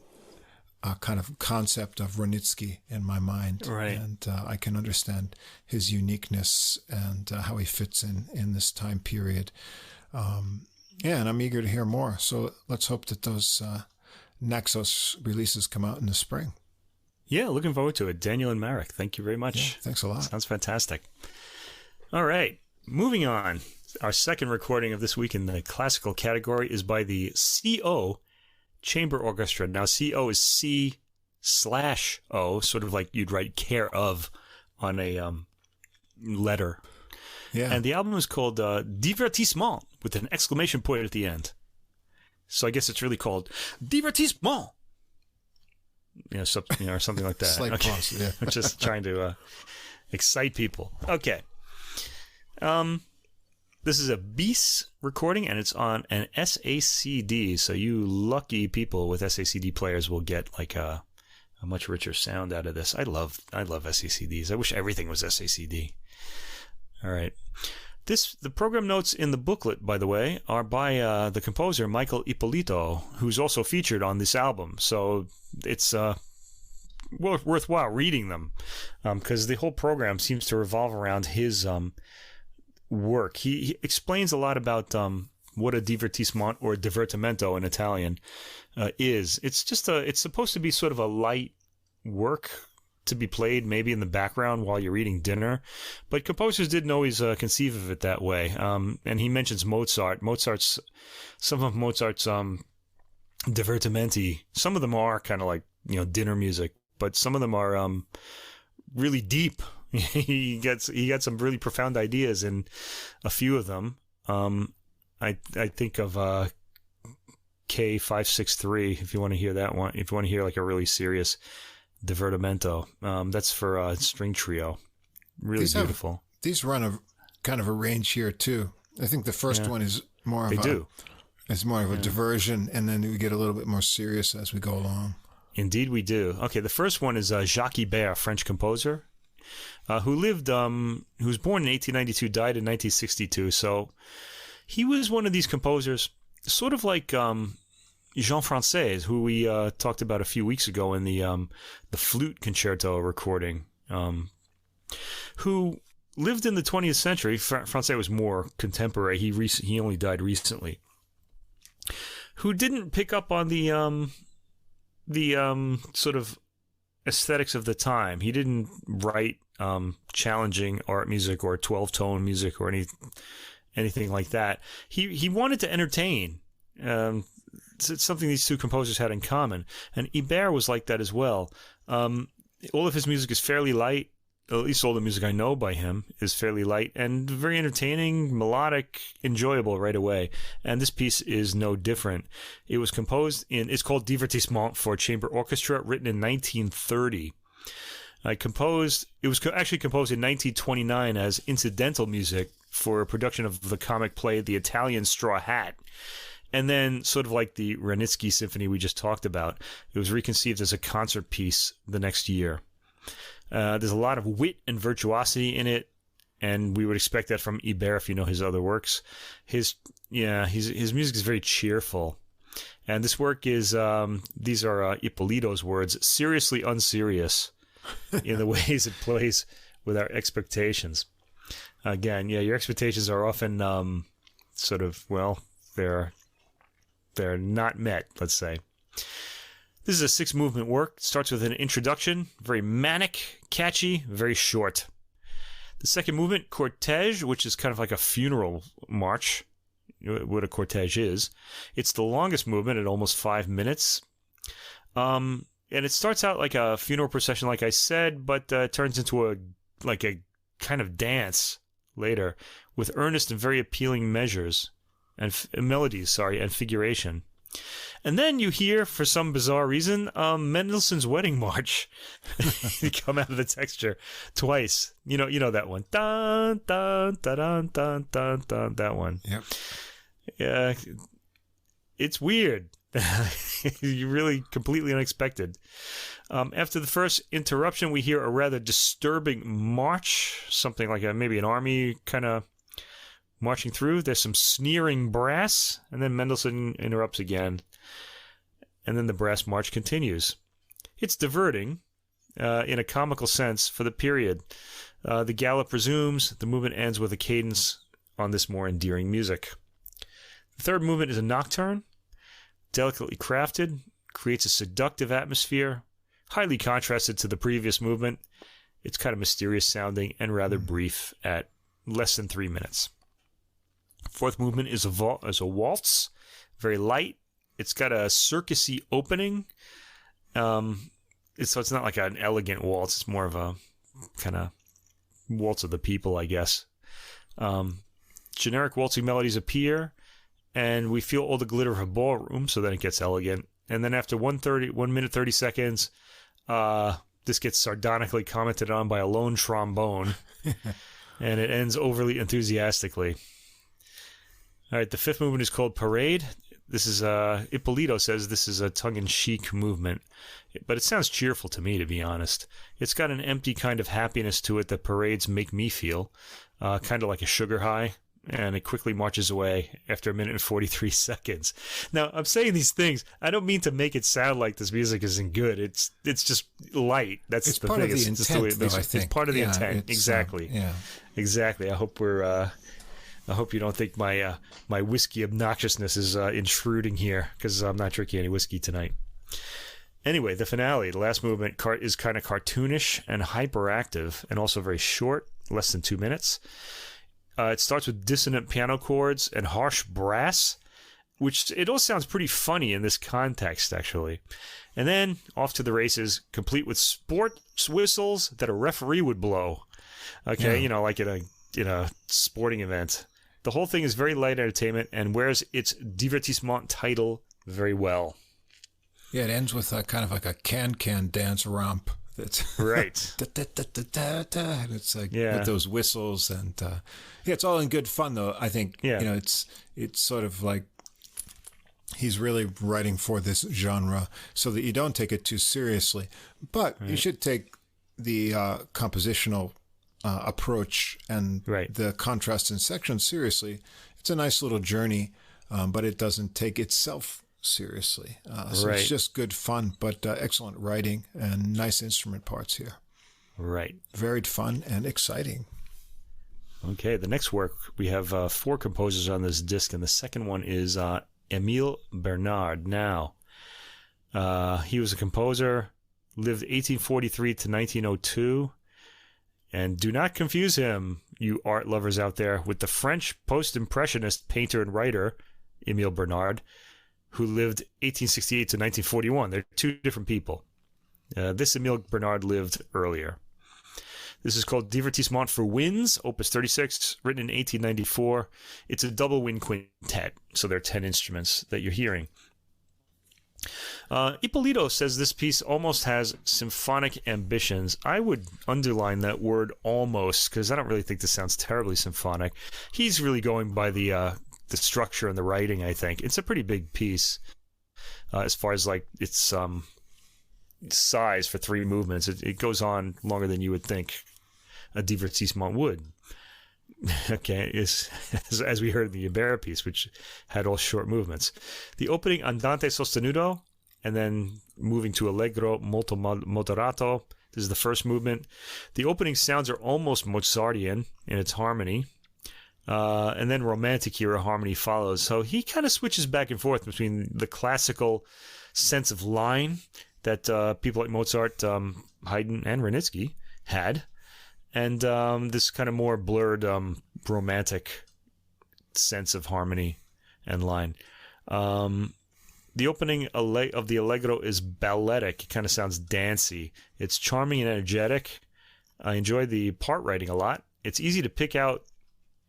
S1: kind of concept of Wranitzky in my mind,
S2: right?
S1: And I can understand his uniqueness and how he fits in this time period. Yeah, and I'm eager to hear more. So let's hope that those Naxos releases come out in the spring.
S2: Yeah, looking forward to it. Daniel and Marek, thank you very much.
S1: Yeah, thanks a lot.
S2: Sounds fantastic. All right, moving on. Our second recording of this week in the classical category is by the CO Chamber Orchestra. Now, CO is C/O, sort of like you'd write care of on a letter.
S1: Yeah.
S2: And the album is called Divertissement, with an exclamation point at the end. So I guess it's really called Divertissement. Or something like that.
S1: Slight pause, yeah.
S2: I'm just trying to excite people. Okay. This is a bis recording, and it's on an SACD. So you lucky people with SACD players will get like a much richer sound out of this. I love SACDs. I wish everything was SACD. All right. The program notes in the booklet, by the way, are by the composer Michael Ippolito, who's also featured on this album. So it's worthwhile reading them, because the whole program seems to revolve around his work. He explains a lot about what a divertissement or divertimento in Italian is. It's just it's supposed to be sort of a light work to be played maybe in the background while you're eating dinner, but composers didn't always conceive of it that way. And he mentions Mozart. Some of Mozart's divertimenti, some of them are kind of like dinner music, but some of them are really deep. He gets some really profound ideas in a few of them. I think of K563, if you want to hear that one. If you want to hear like a really serious divertimento, that's for string trio. Really beautiful.
S1: These run a kind of a range here too. I think the first one is more of a diversion, and then we get a little bit more serious as we go along.
S2: Indeed, we do. Okay, the first one is Jacqui Bear, French composer, who was born in 1892, died in 1962. So he was one of these composers, sort of like Jean Francaise, who we talked about a few weeks ago in the flute concerto recording, who lived in the 20th century. Francaise was more contemporary. He only died recently. Who didn't pick up on the sort of aesthetics of the time. He didn't write challenging art music or 12-tone music or anything like that. He wanted to entertain. It's something these two composers had in common, and Ibert was like that as well. All of his music is fairly light. At least all the music I know by him is fairly light and very entertaining, melodic, enjoyable right away. And this piece is no different. It was it's called Divertissement for Chamber Orchestra, written in 1930. It was actually composed in 1929 as incidental music for a production of the comic play The Italian Straw Hat. And then, sort of like the Wranitzky Symphony we just talked about, it was reconceived as a concert piece the next year. There's a lot of wit and virtuosity in it, and we would expect that from Ibert if you know his other works. His music is very cheerful, and this work is these are Ippolito's words, seriously unserious in the ways it plays with our expectations. Again, your expectations are often sort of they're not met, let's say. This is a 6-movement work. It starts with an introduction, very manic, catchy, very short. The second movement, cortege, which is kind of like a funeral march, what a cortege is. It's the longest movement at almost 5 minutes. And it starts out like a funeral procession, like I said, but turns into a kind of dance later with earnest and very appealing measures and melodies, and figuration. And then you hear, for some bizarre reason, Mendelssohn's Wedding March come out of the texture twice. You know that one. Dun, dun, dun, dun, dun, dun, dun, that one.
S1: Yep.
S2: Yeah, it's weird. You're really completely unexpected. After the first interruption, we hear a rather disturbing march, something like maybe an army kind of marching through. There's some sneering brass, and then Mendelssohn interrupts again. And then the brass march continues. It's diverting, in a comical sense, for the period. The gallop resumes. The movement ends with a cadence on this more endearing music. The third movement is a nocturne, delicately crafted, creates a seductive atmosphere, highly contrasted to the previous movement. It's kind of mysterious sounding and rather brief at less than 3 minutes. Fourth movement is a waltz, very light. It's got a circusy opening. So it's not like an elegant waltz. It's more of a kind of waltz of the people, I guess. Generic waltzing melodies appear, and we feel all the glitter of a ballroom, so then it gets elegant. And then after 1 minute 30 seconds, this gets sardonically commented on by a lone trombone, and it ends overly enthusiastically. All right, the fifth movement is called Parade. This is Ippolito says this is a tongue-in-cheek movement, but it sounds cheerful to me, to be honest. It's got an empty kind of happiness to it that parades make me feel, kind of like a sugar high, and it quickly marches away after 1 minute and 43 seconds. Now, I'm saying these things, I don't mean to make it sound like this music isn't good. It's just light. That's
S1: it's
S2: the
S1: part
S2: thing.
S1: Of the
S2: it's
S1: intent,
S2: just the way
S1: though, I think.
S2: It's part of the intent. Exactly. Exactly. I hope you don't think my whiskey obnoxiousness is intruding here, because I'm not drinking any whiskey tonight. Anyway, the finale, the last movement, is kind of cartoonish and hyperactive, and also very short, less than 2 minutes. It starts with dissonant piano chords and harsh brass, which it all sounds pretty funny in this context, actually. And then off to the races, complete with sports whistles that a referee would blow. Okay,
S1: Yeah.
S2: like in a sporting event. The whole thing is very light entertainment and wears its Divertissement title very well.
S1: Yeah, it ends with kind of like a can-can dance romp. That's
S2: right.
S1: And it's like with those whistles and it's all in good fun though. I think it's sort of like he's really writing for this genre so that you don't take it too seriously, but you should take the compositional approach and the contrast in sections seriously. It's a nice little journey, but it doesn't take itself seriously. So it's just good fun, but excellent writing and nice instrument parts here.
S2: Right.
S1: Varied fun and exciting.
S2: Okay, the next work, we have 4 composers on this disc, and the second one is Emil Bernard. Now, he was a composer, lived 1843 to 1902, and do not confuse him, you art lovers out there, with the French post-impressionist painter and writer, Emil Bernard, who lived 1868 to 1941. They're 2 different people. This Emil Bernard lived earlier. This is called Divertissement for Winds, Opus 36, written in 1894. It's a double wind quintet, so there are 10 instruments that you're hearing. Ippolito says this piece almost has symphonic ambitions. I would underline that word almost, because I don't really think this sounds terribly symphonic. He's really going by the structure and the writing, I think. It's a pretty big piece as far as like its size for 3 movements. It goes on longer than you would think a divertissement would. Okay, as we heard in the Ibarra piece, which had all short movements. The opening andante sostenuto, and then moving to Allegro molto moderato. This is the first movement. The opening sounds are almost Mozartian in its harmony. And then Romantic era harmony follows. So he kind of switches back and forth between the classical sense of line that people like Mozart, Haydn, and Wranitzky had, and this kind of more blurred romantic sense of harmony and line. The opening of the Allegro is balletic. It kind of sounds dancey. It's charming and energetic. I enjoy the part writing a lot. It's easy to pick out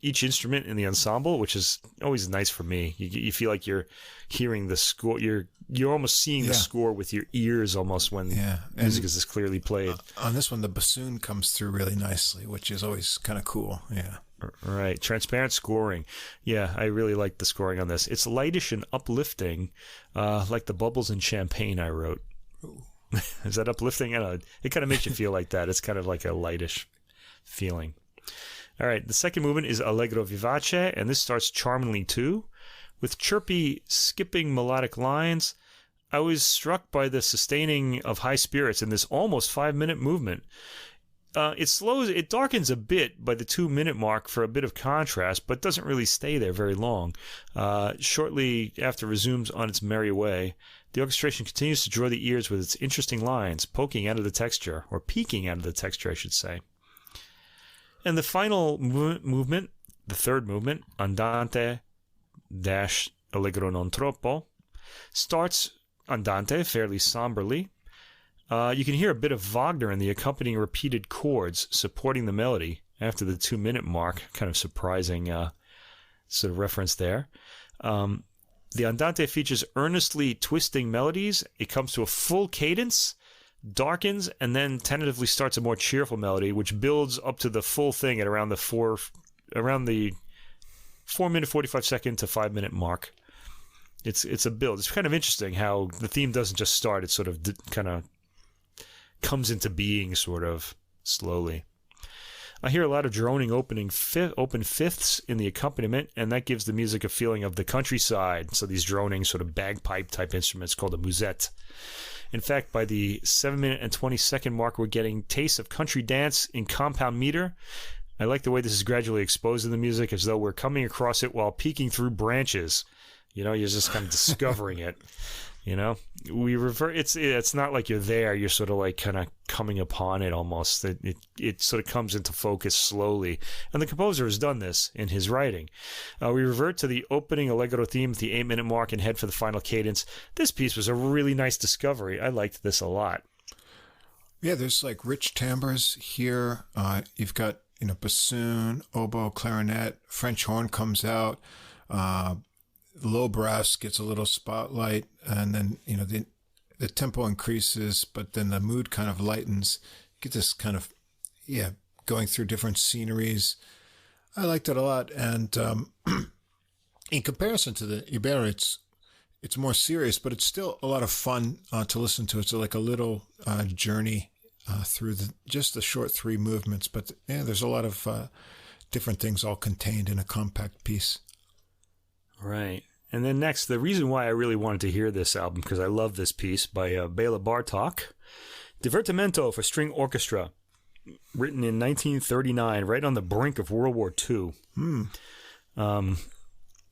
S2: each instrument in the ensemble, which is always nice for me. You feel like you're hearing the score. You're almost seeing the score with your ears almost when music is this clearly played.
S1: On this one, the bassoon comes through really nicely, which is always kind of cool. Yeah.
S2: Right. Transparent scoring. Yeah, I really like the scoring on this. It's lightish and uplifting, like the bubbles in champagne I wrote.
S1: Ooh.
S2: Is that uplifting? I don't know. It kind of makes you feel like that. It's kind of like a lightish feeling. All right. The second movement is Allegro Vivace, and this starts charmingly too, with chirpy, skipping melodic lines. I was struck by the sustaining of high spirits in this almost 5-minute movement. It darkens a bit by the 2-minute mark for a bit of contrast, but doesn't really stay there very long. Shortly after resumes on its merry way. The orchestration continues to draw the ears with its interesting lines, poking out of the texture, or peeking out of the texture, I should say. And the final movement, the third movement, Andante - Allegro Non Tropo, starts Andante fairly somberly. You can hear a bit of Wagner in the accompanying repeated chords supporting the melody after the 2-minute mark. Kind of surprising sort of reference there. The Andante features earnestly twisting melodies. It comes to a full cadence, darkens, and then tentatively starts a more cheerful melody, which builds up to the full thing at around the 4-minute 45-second to 5-minute mark. It's a build. It's kind of interesting how the theme doesn't just start; it sort of kind of comes into being sort of slowly. I hear a lot of droning open fifths in the accompaniment, and that gives the music a feeling of the countryside. So these droning sort of bagpipe type instruments called a musette. In fact, by the 7-minute and 20-second mark, we're getting tastes of country dance in compound meter. I like the way this is gradually exposed in the music, as though we're coming across it while peeking through branches. You're just kind of discovering it. We revert. It's not like you're there. You're sort of like kind of coming upon it almost. It sort of comes into focus slowly. And the composer has done this in his writing. We revert to the opening Allegro theme at the 8-minute mark and head for the final cadence. This piece was a really nice discovery. I liked this a lot.
S1: Yeah, there's like rich timbres here. You've got bassoon, oboe, clarinet, French horn comes out. Low brass gets a little spotlight, and then the tempo increases, but then the mood kind of lightens. You get this kind of going through different sceneries. I liked it a lot, and in comparison to the Ibero, it's more serious, but it's still a lot of fun to listen to. It's like a little journey through just the short 3 movements, but there's a lot of different things all contained in a compact piece.
S2: Right. And then next, the reason why I really wanted to hear this album, because I love this piece by Béla Bartók, Divertissement for String Orchestra, written in 1939, right on the brink of World War II.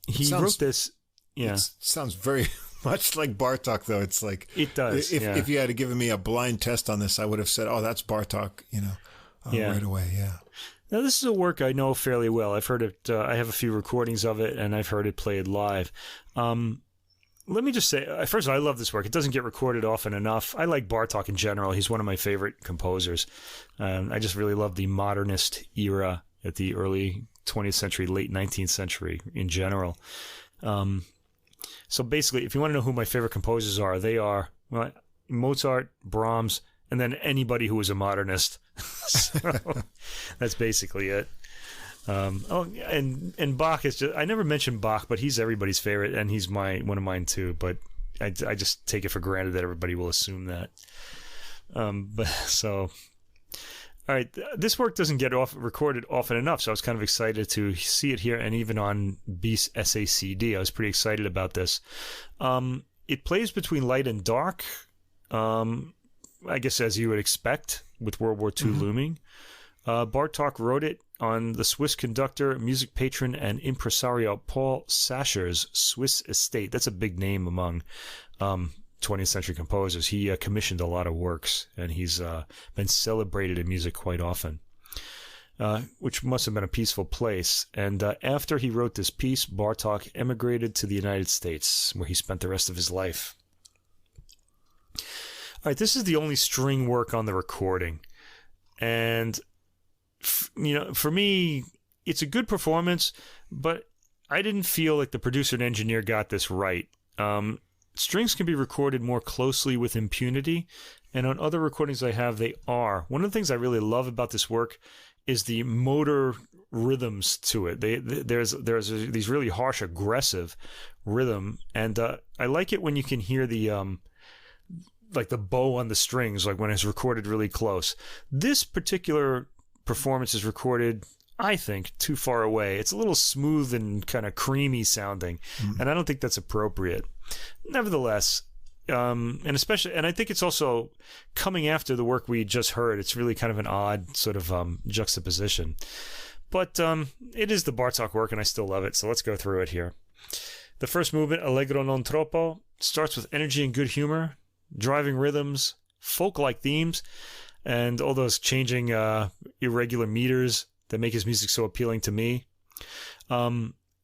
S2: He wrote this. Yeah.
S1: It sounds very much like Bartók, though. It's like...
S2: It does,
S1: If you had given me a blind test on this, I would have said, oh, that's Bartók, right away, yeah.
S2: Now, this is a work I know fairly well. I've heard it. I have a few recordings of it, and I've heard it played live. Let me just say, first of all, I love this work. It doesn't get recorded often enough. I like Bartók in general. He's one of my favorite composers. I just really love the modernist era at the early 20th century, late 19th century in general. So basically, if you want to know who my favorite composers are, they are Mozart, Brahms, and then anybody who was a modernist. So that's basically it. And Bach is just, I never mentioned Bach, but he's everybody's favorite, and he's one of mine too, but I just take it for granted that everybody will assume that. All right, this work doesn't get recorded often enough, so I was kind of excited to see it here, and even on Bis SACD, I was pretty excited about this. It plays between light and dark, I guess as you would expect, with World War II looming. Bartók wrote it on the Swiss conductor, music patron, and impresario Paul Sacher's Swiss estate. That's a big name among 20th century composers. He commissioned a lot of works, and he's been celebrated in music quite often, which must have been a peaceful place. And after he wrote this piece, Bartók emigrated to the United States, where he spent the rest of his life. All right, this is the only string work on the recording. And, for me, it's a good performance, but I didn't feel like the producer and engineer got this right. Strings can be recorded more closely with impunity, and on other recordings I have, they are. One of the things I really love about this work is the motor rhythms to it. There's these really harsh, aggressive rhythm, and I like it when you can hear the like the bow on the strings, like when it's recorded really close. This particular performance is recorded, I think, too far away. It's a little smooth and kind of creamy sounding, and I don't think that's appropriate. Nevertheless, and I think it's also coming after the work we just heard. It's really kind of an odd sort of juxtaposition. But it is the Bartók work, and I still love it, so let's go through it here. The first movement, Allegro Non Tropo, starts with energy and good humor, driving rhythms, folk-like themes, and all those changing irregular meters that make his music so appealing to me.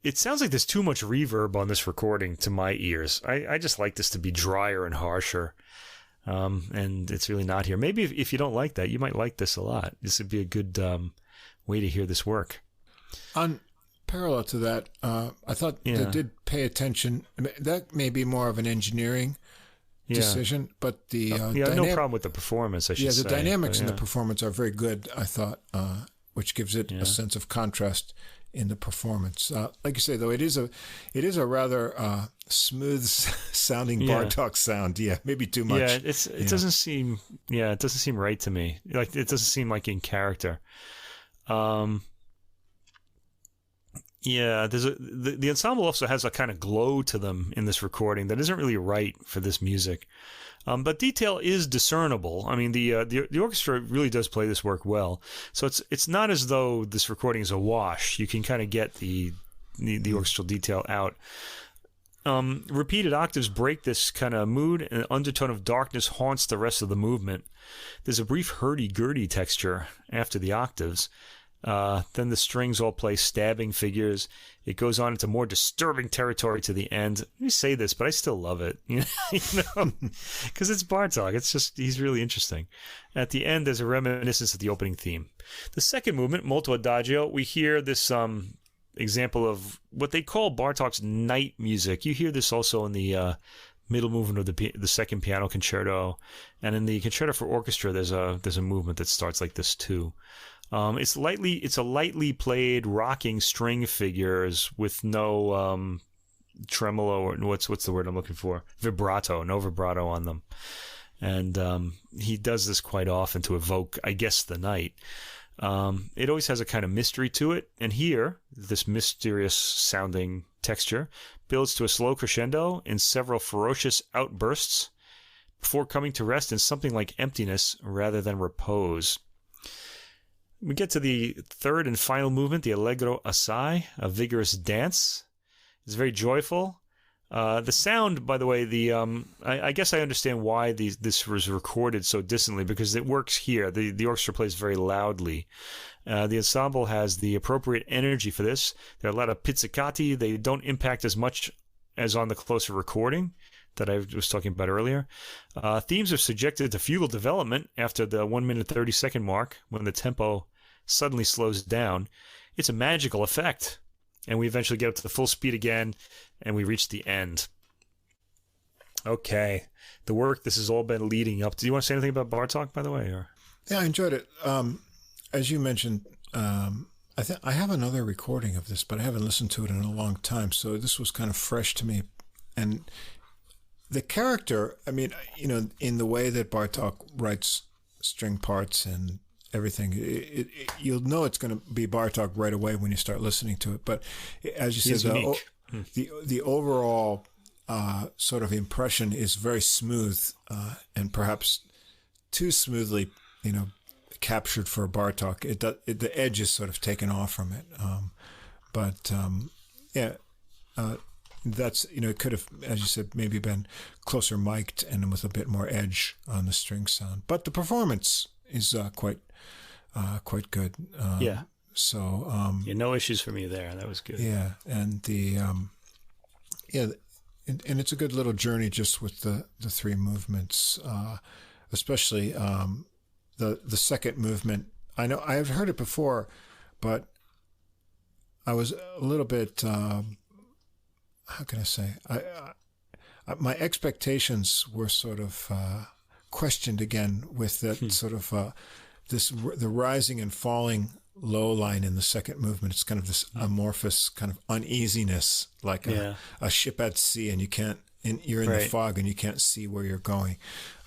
S2: It sounds like there's too much reverb on this recording to my ears. I just like this to be drier and harsher, and it's really not here. Maybe if you don't like that, you might like this a lot. This would be a good way to hear this work. On
S1: parallel to that, I thought they did pay attention. That may be more of an engineering decision, but the
S2: no problem with the performance, I should say.
S1: The dynamics in the performance are very good, I thought, which gives it a sense of contrast in the performance. Like you say, though, it is a rather smooth sounding Bartók sound. Yeah, maybe too much.
S2: Yeah, it doesn't seem right to me. Like it doesn't seem like in character. The ensemble also has a kind of glow to them in this recording that isn't really right for this music. But detail is discernible. I mean, the orchestra really does play this work well. So it's not as though this recording is a wash. You can kind of get the orchestral detail out. Repeated octaves break this kind of mood, and an undertone of darkness haunts the rest of the movement. There's a brief hurdy-gurdy texture after the octaves. Then the strings all play stabbing figures. It goes on into more disturbing territory to the end. Let me say this, but I still love it, because it's Bartók. It's just, he's really interesting. At the end, there's a reminiscence of the opening theme. The second movement, Molto Adagio, we hear this example of what they call Bartók's night music. You hear this also in the middle movement of the second piano concerto, and in the concerto for orchestra, there's a movement that starts like this too. It's a lightly played rocking string figures with no tremolo, or what's the word I'm looking for? Vibrato, no vibrato on them. And he does this quite often to evoke, I guess, the night. It always has a kind of mystery to it, and here, this mysterious sounding texture builds to a slow crescendo in several ferocious outbursts before coming to rest in something like emptiness rather than repose. We get to the third and final movement, the Allegro Assai, a vigorous dance. It's very joyful. The sound, by the way, I guess I understand why this was recorded so distantly, because it works here. The orchestra plays very loudly. The ensemble has the appropriate energy for this. There are a lot of pizzicati. They don't impact as much as on the closer recording that I was talking about earlier. Themes are subjected to fugal development after the 1 minute 30 second mark, when the tempo suddenly slows down. It's a magical effect, and we eventually get up to the full speed again, and we reach the end. Okay, the work this has all been leading up to. Do you want to say anything about Bartók, by the way? Or?
S1: Yeah, I enjoyed it. As you mentioned, I have another recording of this, but I haven't listened to it in a long time, so this was kind of fresh to me. And the character, I mean, in the way that Bartók writes string parts and everything, you'll know it's going to be Bartók right away when you start listening to it. But as you said, the overall sort of impression is very smooth, and perhaps too smoothly, captured for Bartók. The edge is sort of taken off from it. That's, it could have, as you said, maybe been closer mic'd and with a bit more edge on the string sound. But the performance is quite good. So
S2: no issues for me there. That was good.
S1: Yeah, and and it's a good little journey just with the three movements, especially the second movement. I know I've heard it before, but I was a little bit, how can I say? My expectations were sort of questioned again with that sort of the rising and falling low line in the second movement. It's kind of this amorphous kind of uneasiness, like a ship at sea, and you're in the fog and you can't see where you're going,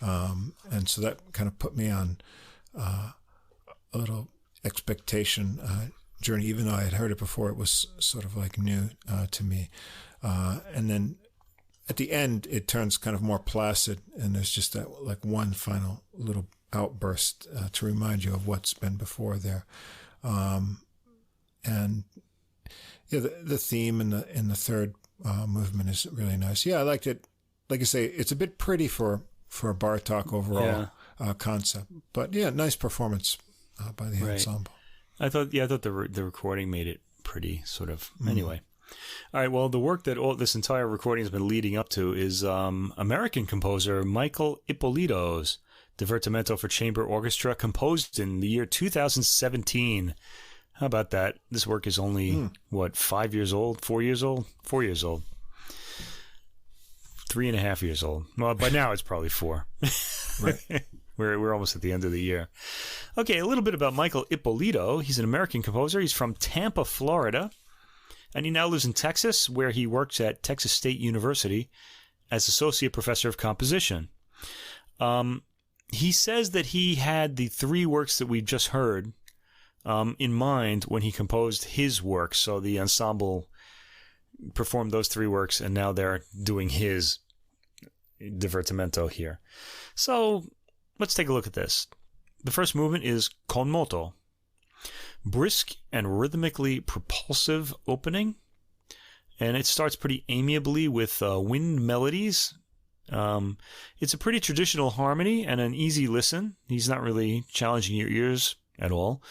S1: and so that kind of put me on a little expectation journey. Even though I had heard it before, it was sort of like new to me, and then at the end it turns kind of more placid, and there's just that like one final little outburst to remind you of what's been before there. And the theme in the third movement is really nice. Yeah, I liked it. Like I say, it's a bit pretty for a Bartók overall concept, but yeah, nice performance by the ensemble.
S2: I thought the recording made it pretty, sort of. Anyway, all right. Well, the work that this entire recording has been leading up to is American composer Michael Ippolito's Divertimento for Chamber Orchestra, composed in the year 2017. How about that? This work is only, 5 years old? 4 years old? 4 years old. 3.5 years old. Well, by now it's probably 4.
S1: Right.
S2: We're almost at the end of the year. Okay, a little bit about Michael Ippolito. He's an American composer. He's from Tampa, Florida, and he now lives in Texas, where he works at Texas State University as associate professor of composition. He says that he had the 3 works that we just heard in mind when he composed his work. So the ensemble performed those 3 works, and now they're doing his Divertimento here. So let's take a look at this. The first movement is con moto. Brisk and rhythmically propulsive opening. And it starts pretty amiably with wind melodies. It's a pretty traditional harmony and an easy listen. He's not really challenging your ears at all.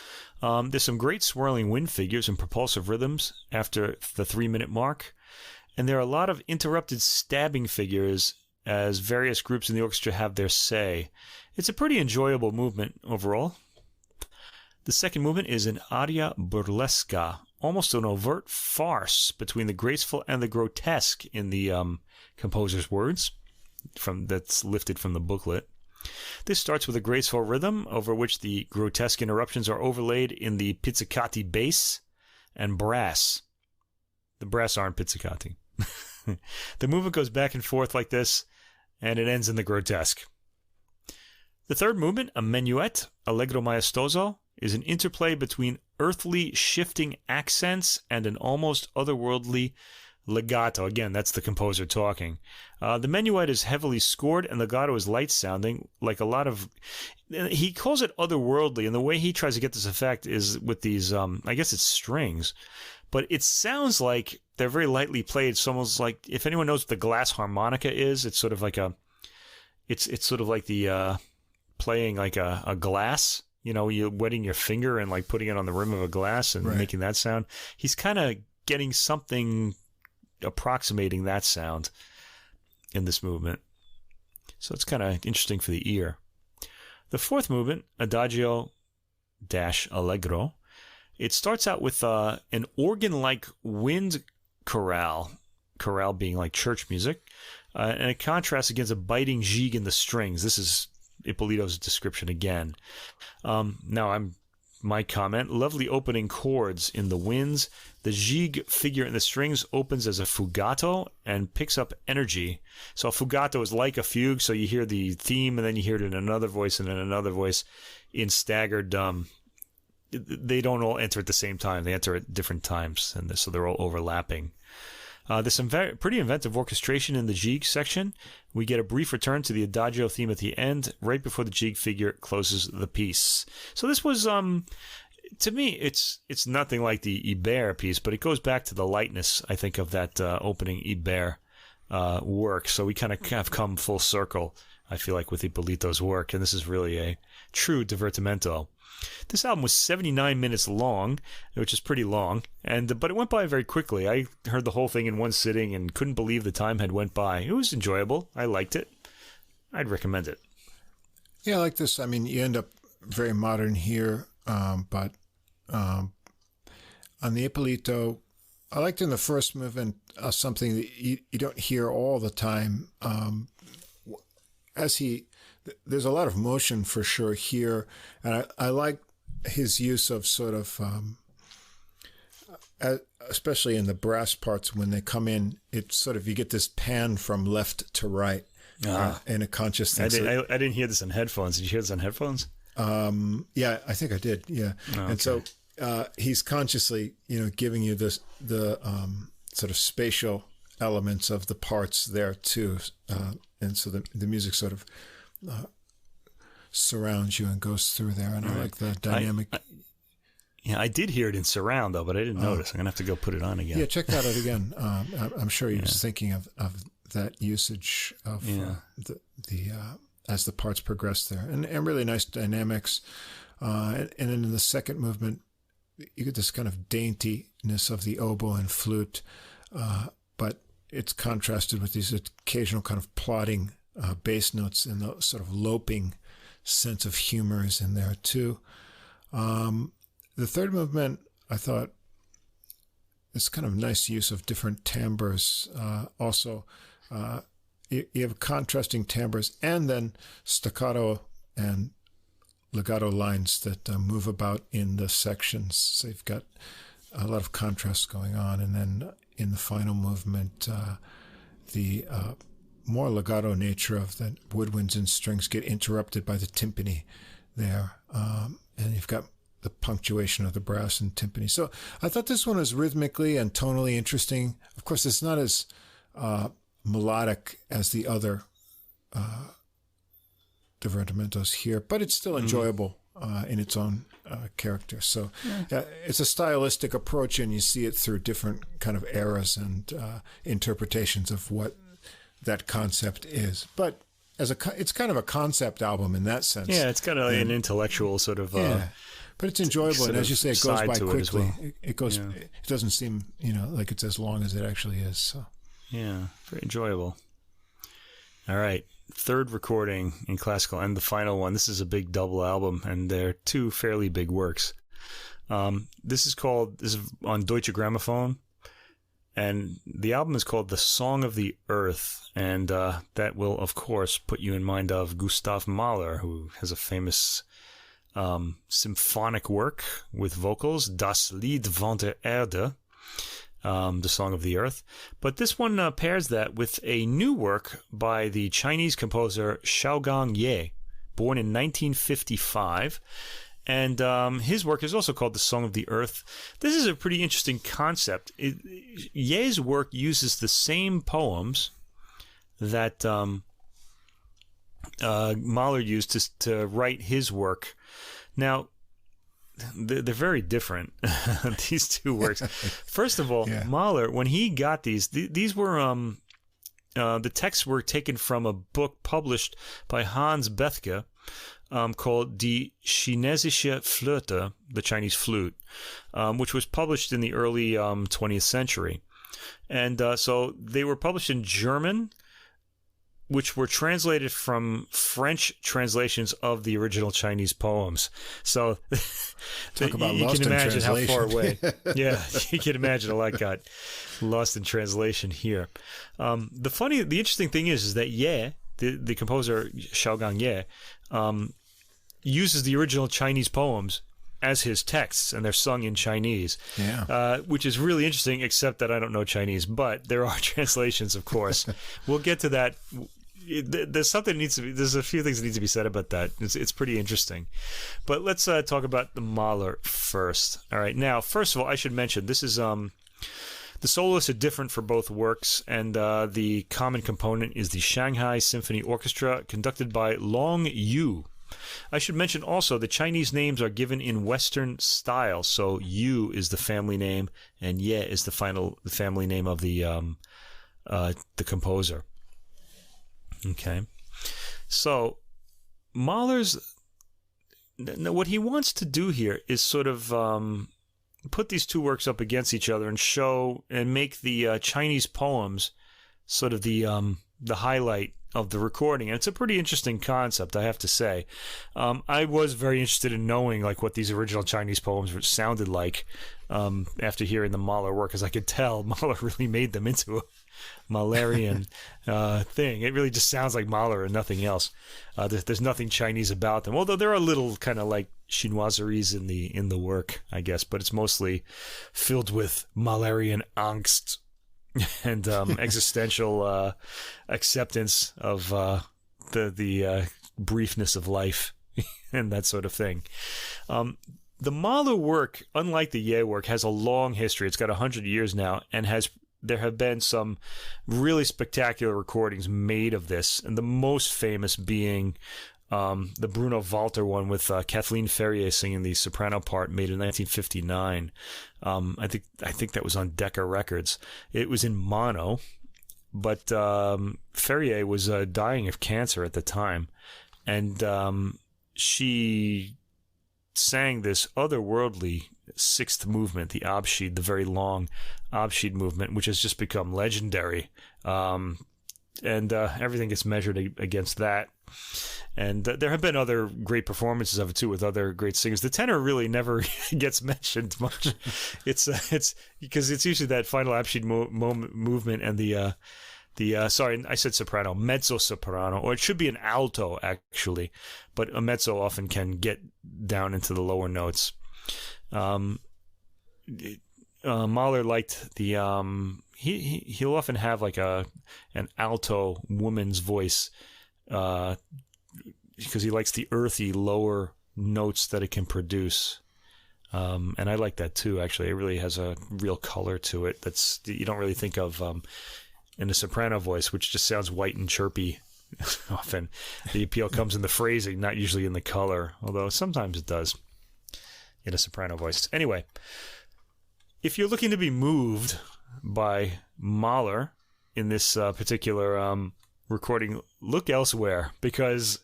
S2: There's some great swirling wind figures and propulsive rhythms after the 3-minute mark. And there are a lot of interrupted stabbing figures as various groups in the orchestra have their say. It's a pretty enjoyable movement overall. The second movement is an Aria Burlesque, almost an overt farce between the graceful and the grotesque in the composer's words. That's lifted from the booklet. This starts with a graceful rhythm over which the grotesque interruptions are overlaid in the pizzicati bass and brass. The brass aren't pizzicati. The movement goes back and forth like this, and it ends in the grotesque. The third movement, a menuet, Allegro Maestozo, is an interplay between earthly shifting accents and an almost otherworldly legato. Again, that's the composer talking. The menuet is heavily scored, and the legato is light sounding, like a lot of... He calls it otherworldly, and the way he tries to get this effect is with these, I guess it's strings, but it sounds like they're very lightly played. It's almost like, if anyone knows what the glass harmonica is, it's sort of like it's sort of like the playing like a glass. You know, you're wetting your finger and like putting it on the rim of a glass and making that sound. He's kind of getting something approximating that sound in this movement. So it's kind of interesting for the ear. The fourth movement, Adagio - Allegro, it starts out with an organ-like wind chorale being like church music, and it contrasts against a biting jig in the strings. This is Ippolito's description again. My comment, lovely opening chords in the winds. The jig figure in the strings opens as a fugato and picks up energy. So a fugato is like a fugue, so you hear the theme and then you hear it in another voice and then another voice in staggered. They don't all enter at the same time. They enter at different times, and so they're all overlapping. There's some pretty inventive orchestration in the jig section. We get a brief return to the Adagio theme at the end, right before the jig figure closes the piece. So this was, to me, it's nothing like the Iber piece, but it goes back to the lightness, I think, of that opening Iber work. So we kind of have come full circle, I feel like, with Ippolito's work, and this is really a true divertimento. This album was 79 minutes long, which is pretty long, but it went by very quickly. I heard the whole thing in one sitting and couldn't believe the time had went by. It was enjoyable. I liked it. I'd recommend it.
S1: Yeah, I like this. I mean, you end up very modern here, but on the Ippolito, I liked in the first movement something that you don't hear all the time. There's a lot of motion for sure here, and I like his use of sort of, especially in the brass parts when they come in, it's sort of, you get this pan from left to right in a conscious thing.
S2: I didn't hear this on headphones. Did you hear this on headphones?
S1: Yeah, I think I did. Yeah, and so he's consciously, giving you the sort of spatial elements of the parts there too, and so the music sort of surrounds you and goes through there, and I like the dynamic.
S2: I did hear it in surround though, but I didn't notice. I'm gonna have to go put it on again.
S1: Yeah, check that out again. I'm sure he was thinking of that usage of the as the parts progress there, and really nice dynamics. And then in the second movement, you get this kind of daintiness of the oboe and flute, but it's contrasted with these occasional kind of plodding bass notes, and the sort of loping sense of humor is in there too. The third movement, I thought, it's kind of nice use of different timbres. Also, you have contrasting timbres and then staccato and legato lines that move about in the sections. So you've got a lot of contrast going on. And then in the final movement, the more legato nature of the woodwinds and strings get interrupted by the timpani there. And you've got the punctuation of the brass and timpani. So I thought this one was rhythmically and tonally interesting. Of course, it's not as melodic as the other divertimentos here, but it's still enjoyable in its own character. So it's a stylistic approach, and you see it through different kind of eras and interpretations of what that concept is. But it's kind of a concept album in that sense.
S2: Yeah, it's kind of an intellectual sort of...
S1: but it's enjoyable, and as you say, it goes by quickly. It goes.
S2: Yeah.
S1: It doesn't seem, like it's as long as it actually is. So.
S2: Yeah, very enjoyable. All right, third recording in classical, and the final one. This is a big double album, and they're two fairly big works. This is on Deutsche Grammophon, and the album is called The Song of the Earth, and that will, of course, put you in mind of Gustav Mahler, who has a famous symphonic work with vocals, Das Lied von der Erde, The Song of the Earth. But this one pairs that with a new work by the Chinese composer Xiaogang Yay, born in 1955. And his work is also called The Song of the Earth. This is a pretty interesting concept. Yay's work uses the same poems that Mahler used to write his work. Now, they're very different, these two works. First of all, Mahler, when he got these were, the texts were taken from a book published by Hans Bethge called Die Chinesische Flöte, the Chinese flute, which was published in the early 20th century. And so they were published in German, which were translated from French translations of the original Chinese poems. So you can imagine how far away. Yeah, you can imagine a lot got lost in translation here. The interesting thing is that Ye, the composer Xiaogang Yay, uses the original Chinese poems as his texts, and they're sung in Chinese, which is really interesting, except that I don't know Chinese, but there are translations, of course. We'll get to that. There's a few things that need to be said about that. It's pretty interesting. But let's talk about the Mahler first. All right. Now, first of all, I should mention, this is, the soloists are different for both works, and the common component is the Shanghai Symphony Orchestra, conducted by Long Yu. I should mention also the Chinese names are given in Western style. So Yu is the family name, and Ye is the family name of the composer. Okay, so Mahler's what he wants to do here is sort of put these two works up against each other and show and make the Chinese poems sort of the the highlight of the recording. And it's a pretty interesting concept, I have to say. I was very interested in knowing like what these original Chinese poems sounded like after hearing the Mahler work, because I could tell Mahler really made them into a Mahlerian thing. It really just sounds like Mahler and nothing else. There's nothing Chinese about them, although there are little kind of like chinoiseries in the work, I guess, but it's mostly filled with Mahlerian angst and existential acceptance of the briefness of life and that sort of thing. The Mahler work, unlike the Yay work, has a long history. It's got 100 years now, and there have been some really spectacular recordings made of this, and the most famous being the Bruno Walter one with Kathleen Ferrier singing the soprano part, made in 1959. I think that was on Decca Records. It was in mono, but Ferrier was dying of cancer at the time, and she sang this otherworldly sixth movement, the Abschied, the very long Abschied movement, which has just become legendary. And everything gets measured against that. And there have been other great performances of it too, with other great singers. The tenor really never gets mentioned much. It's because it's usually that final Abschied movement and the sorry, I said soprano, mezzo-soprano, or it should be an alto actually, but a mezzo often can get down into the lower notes. Mahler liked the he'll often have like an alto woman's voice because he likes the earthy lower notes that it can produce. And I like that too, actually. It really has a real color to it that's you don't really think of in a soprano voice, which just sounds white and chirpy. Often the appeal comes in the phrasing, not usually in the color, although sometimes it does in a soprano voice. Anyway, if you're looking to be moved by Mahler in this particular recording, look elsewhere, because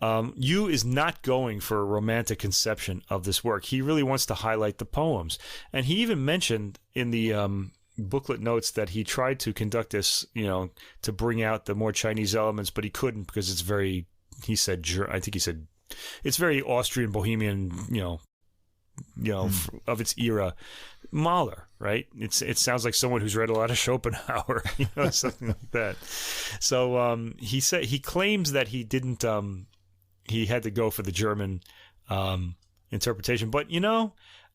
S2: Yu is not going for a romantic conception of this work. He really wants to highlight the poems. And he even mentioned in the booklet notes that he tried to conduct this, to bring out the more Chinese elements, but he couldn't because it's very, I think he said, it's very Austrian, Bohemian, of its era. Mahler, right? It sounds like someone who's read a lot of Schopenhauer, something like that. So he claims that he didn't, he had to go for the German interpretation, but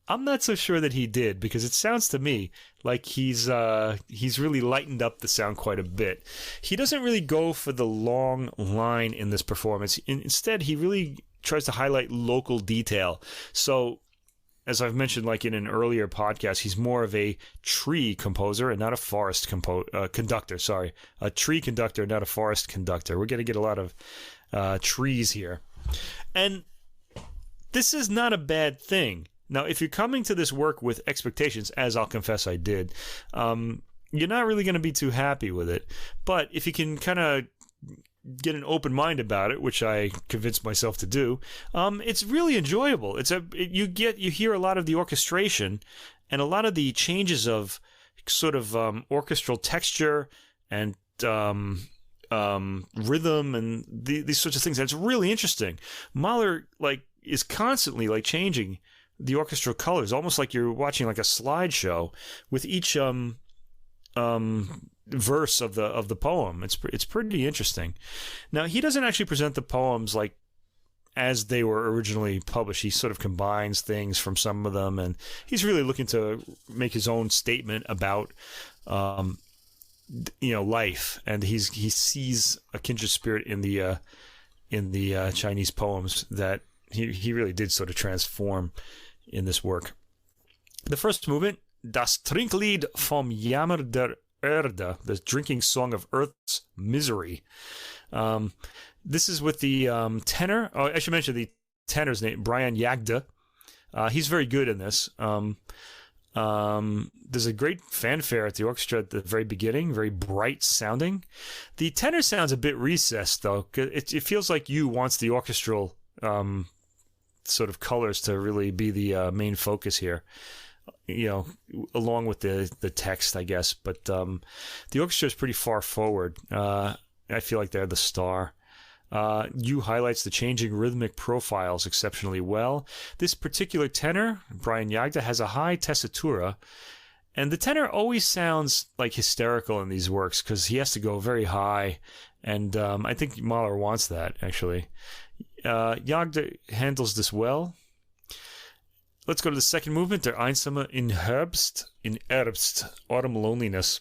S2: I'm not so sure that he did, because it sounds to me like he's really lightened up the sound quite a bit. He doesn't really go for the long line in this performance. Instead, he really tries to highlight local detail. So, as I've mentioned, like in an earlier podcast, he's more of a tree composer and not a forest conductor. Sorry, a tree conductor, not a forest conductor. We're going to get a lot of trees here. And this is not a bad thing. Now, if you're coming to this work with expectations, as I'll confess I did, you're not really going to be too happy with it. But if you can kind of get an open mind about it, which I convinced myself to do, it's really enjoyable. You hear a lot of the orchestration and a lot of the changes of sort of orchestral texture and rhythm and these sorts of things. And it's really interesting. Mahler is constantly changing the orchestral colors, almost like you're watching like a slideshow with each verse of the poem. It's pretty interesting. Now, he doesn't actually present the poems like as they were originally published. He sort of combines things from some of them, and he's really looking to make his own statement about life, and he sees a kindred spirit in the Chinese poems that he really did sort of transform in this work. The first movement, Das Trinklied vom Jammer der Erde, the drinking song of Earth's misery. This is with the tenor. Oh, I should mention the tenor's name, Brian Jagde. He's very good in this. There's a great fanfare at the orchestra at the very beginning, very bright sounding. The tenor sounds a bit recessed, though. It feels like Yu wants the orchestral sort of colors to really be the main focus here. along with the text, I guess. But the orchestra is pretty far forward. I feel like they're the star. Yu highlights the changing rhythmic profiles exceptionally well. This particular tenor, Brian Jagde, has a high tessitura, and the tenor always sounds like hysterical in these works because he has to go very high, and I think Mahler wants that, actually. Jagde handles this well. Let's go to the second movement, Der Einsame in Herbst, Autumn Loneliness.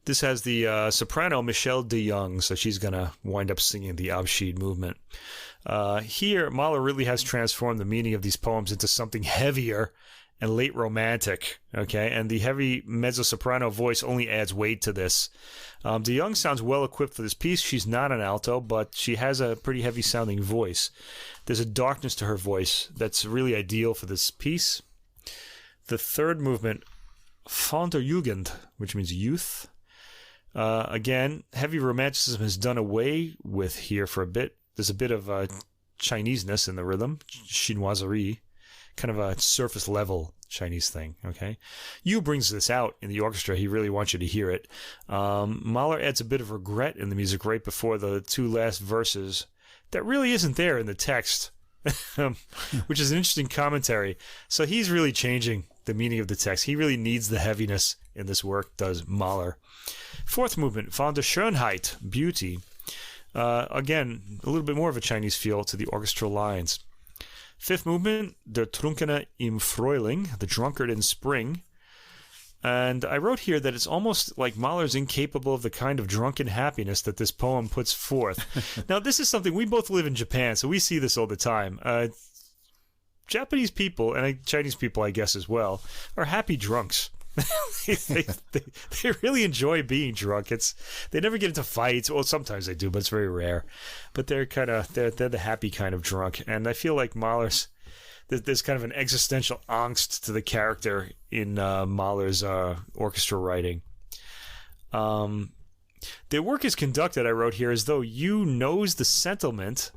S2: This has the soprano Michelle DeYoung, so she's going to wind up singing the Abschied movement. Here, Mahler really has transformed the meaning of these poems into something heavier and late romantic, okay? And the heavy mezzo-soprano voice only adds weight to this. DeYoung sounds well-equipped for this piece. She's not an alto, but she has a pretty heavy-sounding voice. There's a darkness to her voice that's really ideal for this piece. The third movement, Von der Jugend, which means youth. Again, heavy romanticism is done away with here for a bit. There's a bit of Chineseness in the rhythm, chinoiserie, kind of a surface level Chinese thing, okay? Yu brings this out in the orchestra. He really wants you to hear it. Mahler adds a bit of regret in the music right before the two last verses that really isn't there in the text, which is an interesting commentary. So he's really changing the meaning of the text. He really needs the heaviness in this work, does Mahler. Fourth movement, Von der Schönheit, beauty. Again, a little bit more of a Chinese feel to the orchestral lines. Fifth movement, Der Trunkene im Frühling, the drunkard in spring. And I wrote here that it's almost like Mahler's incapable of the kind of drunken happiness that this poem puts forth. Now, this is something, we both live in Japan, so we see this all the time. Japanese people, and Chinese people, I guess, as well, are happy drunks. they really enjoy being drunk. They never get into fights. Well, sometimes they do, but it's very rare. But they're the happy kind of drunk. And I feel like there's kind of an existential angst to the character in Mahler's orchestra writing. Their work is conducted, I wrote here, as though Yu knows the sentiment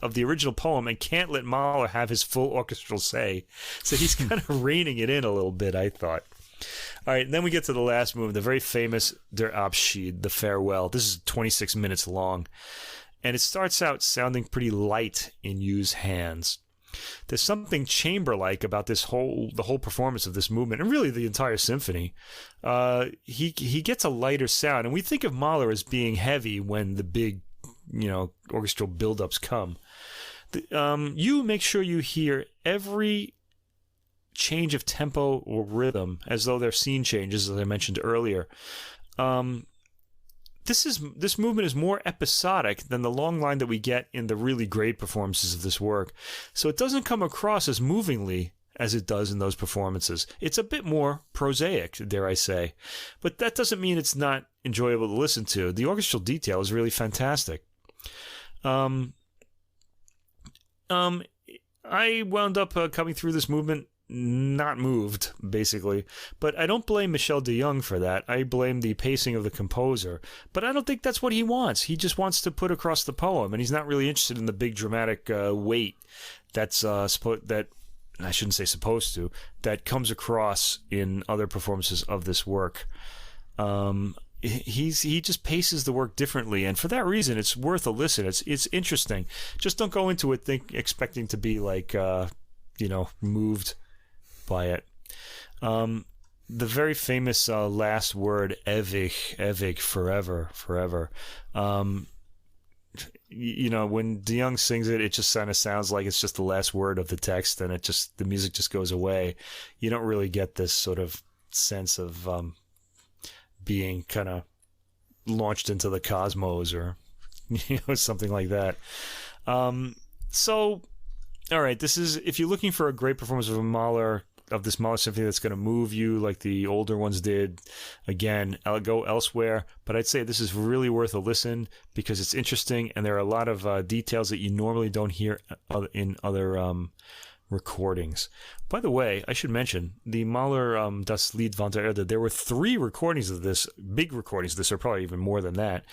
S2: of the original poem and can't let Mahler have his full orchestral say. So he's kind of reining it in a little bit, I thought. All right, and then we get to the last movement, the very famous Der Abschied, the farewell. This is 26 minutes long. And it starts out sounding pretty light in Yu's hands. There's something chamber-like about the whole performance of this movement, and really the entire symphony. He gets a lighter sound, and we think of Mahler as being heavy when the big orchestral build-ups come. You make sure you hear every change of tempo or rhythm as though they're scene changes, as I mentioned earlier. This movement is more episodic than the long line that we get in the really great performances of this work. So it doesn't come across as movingly as it does in those performances. It's a bit more prosaic, dare I say. But that doesn't mean it's not enjoyable to listen to. The orchestral detail is really fantastic. I wound up coming through this movement not moved, basically. But I don't blame Michelle DeYoung for that. I blame the pacing of the composer. But I don't think that's what he wants. He just wants to put across the poem, and he's not really interested in the big dramatic weight that's that I shouldn't say supposed to, that comes across in other performances of this work. He just paces the work differently, and for that reason, it's worth a listen. It's interesting. Just don't go into it expecting to be like moved by it. The very famous last word, ewig, forever. When DeYoung sings it, it just kind of sounds like it's just the last word of the text, and the music just goes away. You don't really get this sort of sense of being kind of launched into the cosmos or something like that. So, all right, this is, if you're looking for a great performance of this Mahler symphony that's going to move you like the older ones did, again, I'll go elsewhere. But I'd say this is really worth a listen because it's interesting, and there are a lot of details that you normally don't hear in other recordings. By the way, I should mention the Mahler Das Lied von der Erde. There were 3 recordings of this, big recordings of this, or probably even more than that,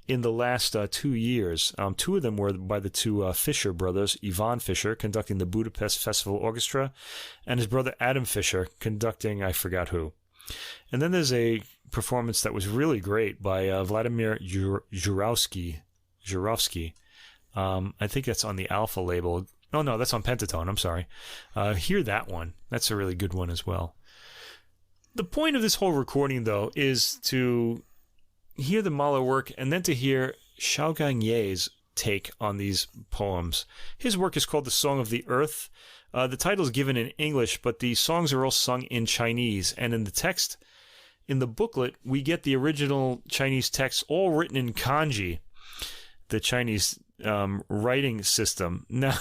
S2: in the last 2 years. 2 of them were by the 2 Fischer brothers, Ivan Fischer conducting the Budapest Festival Orchestra, and his brother Adam Fischer conducting I forgot who. And then there's a performance that was really great by Vladimir Jurovsky. I think that's on the Alpha label. Oh, no, that's on Pentatone. I'm sorry. Hear that one. That's a really good one as well. The point of this whole recording, though, is to hear the Mahler work and then to hear Xiaogang Yay's take on these poems. His work is called The Song of the Earth. The title is given in English, but the songs are all sung in Chinese. And in the text, in the booklet, we get the original Chinese text all written in kanji, the Chinese writing system. Now,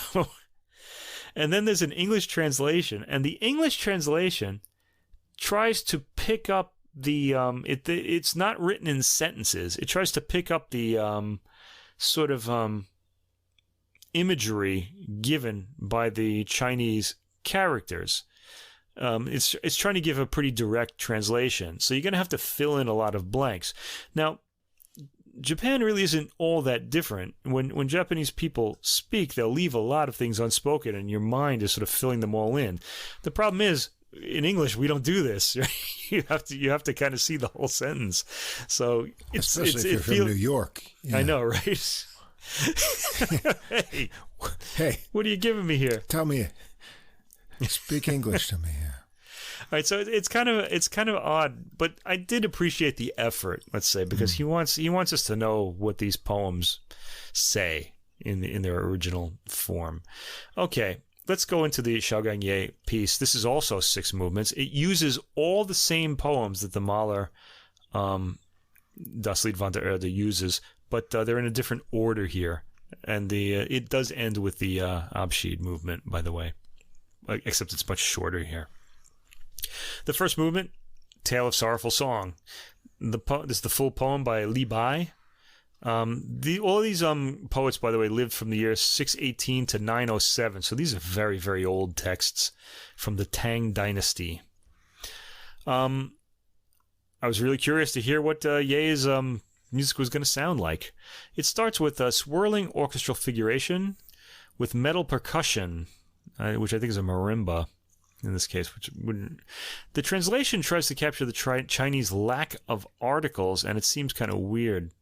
S2: and then there's an English translation, and the English translation tries to pick up the it's not written in sentences. It tries to pick up the sort of imagery given by the Chinese characters. It's trying to give a pretty direct translation, so you're going to have to fill in a lot of blanks. Now, Japan really isn't all that different. When Japanese people speak, they'll leave a lot of things unspoken, and your mind is sort of filling them all in. The problem is, in English, we don't do this. You have to kind of see the whole sentence. So
S1: especially if you're from New York. Yeah.
S2: I know, right? Hey, what are you giving me here?
S1: Tell me, speak English to me here.
S2: All right, so it's kind of odd, but I did appreciate the effort, let's say, because he wants us to know what these poems say in their original form. Okay, let's go into the Xiaogang Yay piece. This is also 6 movements. It uses all the same poems that the Mahler Das Lied von der Erde uses, but they're in a different order here. And it does end with the Abschied movement, by the way, except it's much shorter here. The first movement, Tale of Sorrowful Song. This is the full poem by Li Bai. All these poets, by the way, lived from the year 618 to 907. So these are very, very old texts from the Tang Dynasty. I was really curious to hear what Yay's music was going to sound like. It starts with a swirling orchestral figuration with metal percussion, which I think is a marimba in this case. Which wouldn't. The translation tries to capture the Chinese lack of articles, and it seems kind of weird.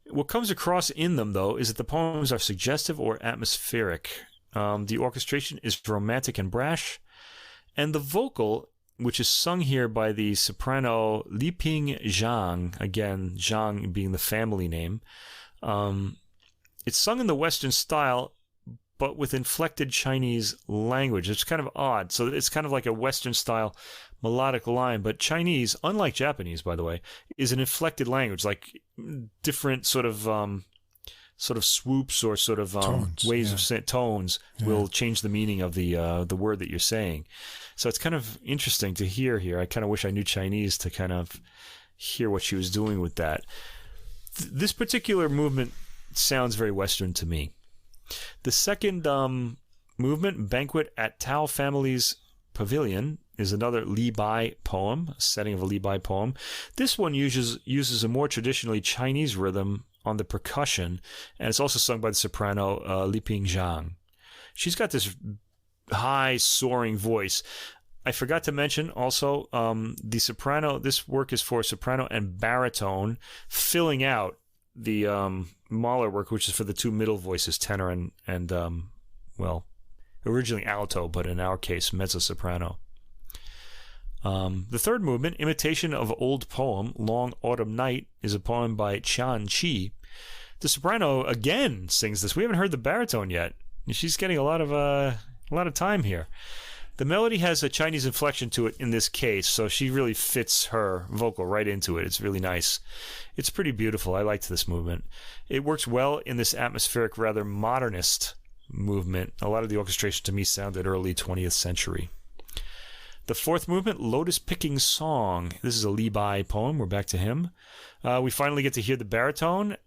S2: What comes across in them, though, is that the poems are suggestive or atmospheric. The orchestration is romantic and brash, and the vocal, which is sung here by the soprano Liping Zhang, again, Zhang being the family name. It's sung in the Western style, but with inflected Chinese language. It's kind of odd. So it's kind of like a Western style melodic line, but Chinese, unlike Japanese, by the way, is an inflected language, like different sort of swoops or sort of
S1: tones,
S2: ways of saying tones will change the meaning of the word that you're saying. So it's kind of interesting to hear here. I kind of wish I knew Chinese to kind of hear what she was doing with that. This particular movement sounds very Western to me. The second movement, Banquet at Tao Family's Pavilion, is another Li Bai poem, a setting of a Li Bai poem. This one uses a more traditionally Chinese rhythm on the percussion, and it's also sung by the soprano Liping Zhang. She's got this high, soaring voice. I forgot to mention also the soprano. This work is for soprano and baritone, filling out the Mahler work, which is for the 2 middle voices, tenor and originally alto, but in our case, mezzo-soprano. The third movement, Imitation of Old Poem, Long Autumn Night, is a poem by Qian Qi. The soprano again sings this. We haven't heard the baritone yet. She's getting a lot of time here. The melody has a Chinese inflection to it in this case, so she really fits her vocal right into it. It's really nice. It's pretty beautiful. I liked this movement. It works well in this atmospheric, rather modernist movement. A lot of the orchestration to me sounded early 20th century. The fourth movement, Lotus Picking Song. This is a Li Bai poem. We're back to him. We finally get to hear the baritone,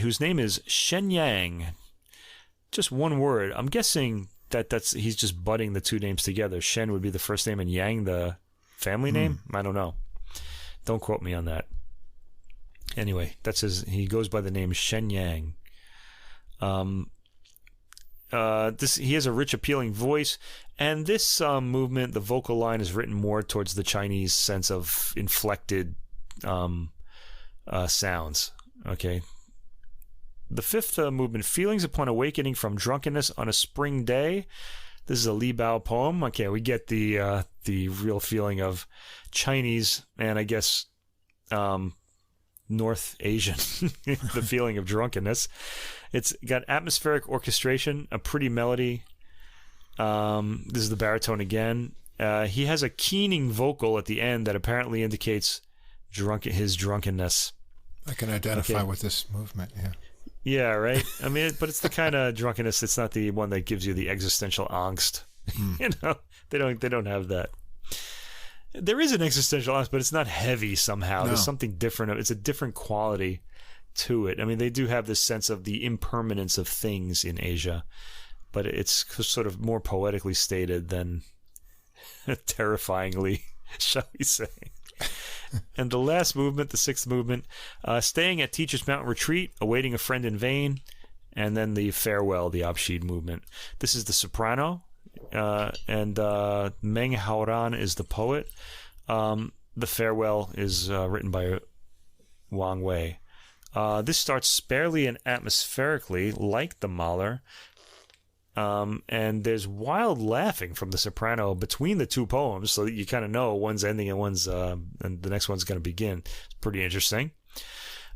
S2: whose name is Shenyang. Just one word. I'm guessing that's he's just butting the two names together. Shen would be the first name and Yang the family name. I don't know. Don't quote me on that. Anyway, that's he goes by the name Shenyang. He has a rich, appealing voice, and this movement, the vocal line, is written more towards the Chinese sense of inflected sounds. Okay. The fifth movement, Feelings Upon Awakening from Drunkenness on a Spring Day. This is a Li Bao poem. Okay, we get the real feeling of Chinese and I guess North Asian, the feeling of drunkenness. It's got atmospheric orchestration, a pretty melody. This is the baritone again. He has a keening vocal at the end that apparently indicates his drunkenness.
S1: I can identify with this movement, yeah.
S2: Yeah, right? I mean, but it's the kind of drunkenness, it's not the one that gives you the existential angst. You know, they don't have that. There is an existential angst, but it's not heavy somehow. No. There's something different. It's a different quality to it. I mean, they do have this sense of the impermanence of things in Asia, but it's sort of more poetically stated than terrifyingly, shall we say. And the last movement, the sixth movement, Staying at Teacher's Mountain Retreat, Awaiting a Friend in Vain, and then the Farewell, the Abschied movement. This is the soprano, and Meng Haoran is the poet. The Farewell is written by Wang Wei. This starts sparely and atmospherically, like the Mahler, and there's wild laughing from the soprano between the two poems, so that you kind of know one's ending and and the next one's going to begin. It's pretty interesting.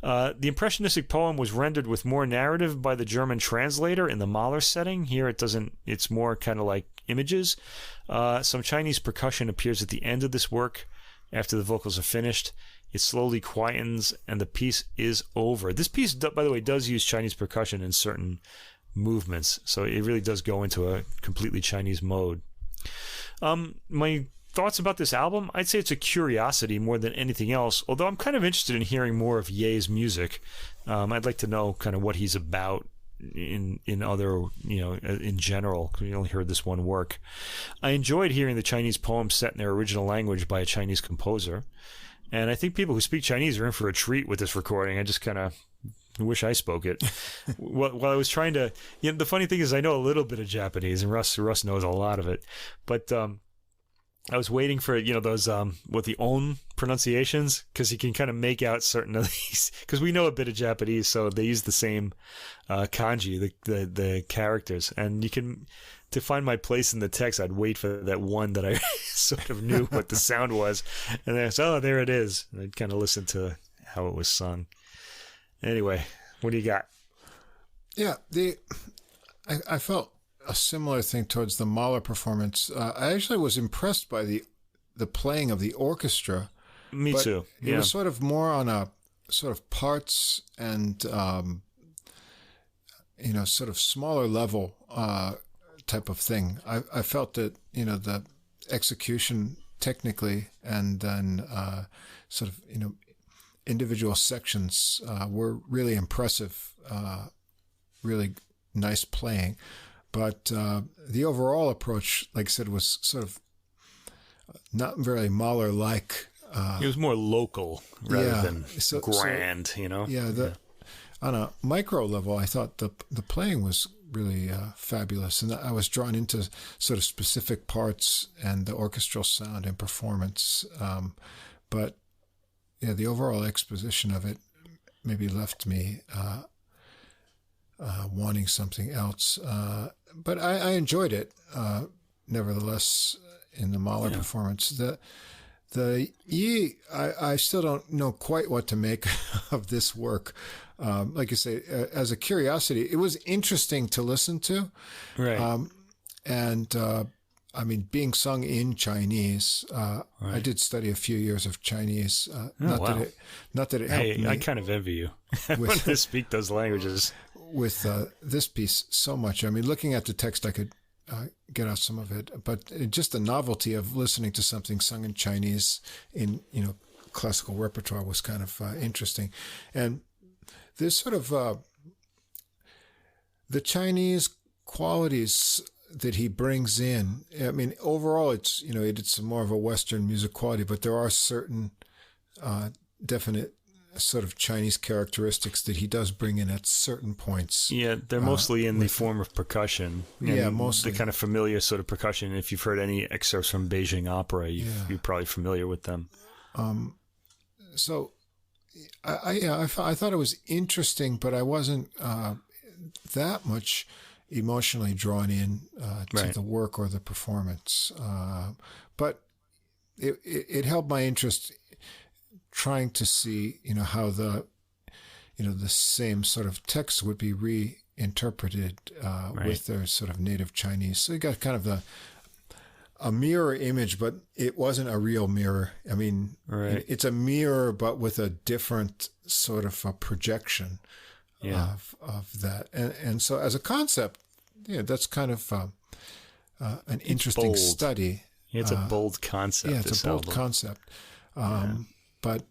S2: The impressionistic poem was rendered with more narrative by the German translator in the Mahler setting. Here it doesn't. It's more kind of like images. Some Chinese percussion appears at the end of this work after the vocals are finished. It slowly quietens and the piece is over. This piece, by the way, does use Chinese percussion in certain movements, so it really does go into a completely Chinese mode. My thoughts about this album, I'd say it's a curiosity more than anything else, although I'm kind of interested in hearing more of Yay's music. I'd like to know kind of what he's about in other, in general, because we only heard this one work. I enjoyed hearing the Chinese poems set in their original language by a Chinese composer, and I think people who speak Chinese are in for a treat with this recording. I just kind of wish I spoke it. While I was trying to, the funny thing is I know a little bit of Japanese, and Russ knows a lot of it, but I was waiting for those the on pronunciations, because he can kind of make out certain of these, because we know a bit of Japanese, so they use the same kanji, the characters, and you can, to find my place in the text, I'd wait for that one that I sort of knew what the sound was, and then there it is, and I'd kind of listen to how it was sung. Anyway, what do you got?
S1: Yeah, I felt a similar thing towards the Mahler performance. I actually was impressed by the playing of the orchestra.
S2: Me too. Yeah.
S1: It was sort of more on a sort of parts and sort of smaller level type of thing. I felt that the execution technically, and then sort of individual sections were really impressive, really nice playing. But the overall approach, like I said, was sort of not very Mahler-like.
S2: It was more local rather than grand,
S1: Yeah, on a micro level, I thought the playing was really fabulous. And I was drawn into sort of specific parts and the orchestral sound and performance. But yeah, the overall exposition of it maybe left me wanting something else. But I enjoyed it, nevertheless, in the Mahler performance. The Yi, I still don't know quite what to make of this work. Like you say, as a curiosity, it was interesting to listen to.
S2: Right.
S1: I mean, being sung in Chinese, right. I did study a few years of Chinese. Not that it helped me.
S2: I kind of envy you. I want to speak those languages.
S1: With this piece so much. I mean, looking at the text, I could get out some of it, but just the novelty of listening to something sung in Chinese in classical repertoire was kind of interesting. And there's sort of the Chinese qualities that he brings in, I mean, overall, it's, it's more of a Western music quality, but there are certain definite sort of Chinese characteristics that he does bring in at certain points.
S2: Yeah, they're mostly in the form of percussion.
S1: Yeah, mostly.
S2: The kind of familiar sort of percussion. If you've heard any excerpts from Beijing opera, you're probably familiar with them.
S1: So I thought it was interesting, but I wasn't that much emotionally drawn in to the work or the performance. But it held my interest trying to see, how the same sort of text would be reinterpreted with their sort of native Chinese. So you got kind of a mirror image, but it wasn't a real mirror. I mean, it's a mirror, but with a different sort of a projection of that. And so as a concept, that's kind of an interesting study.
S2: Yeah, it's a bold concept.
S1: Yeah, it's a bold concept. But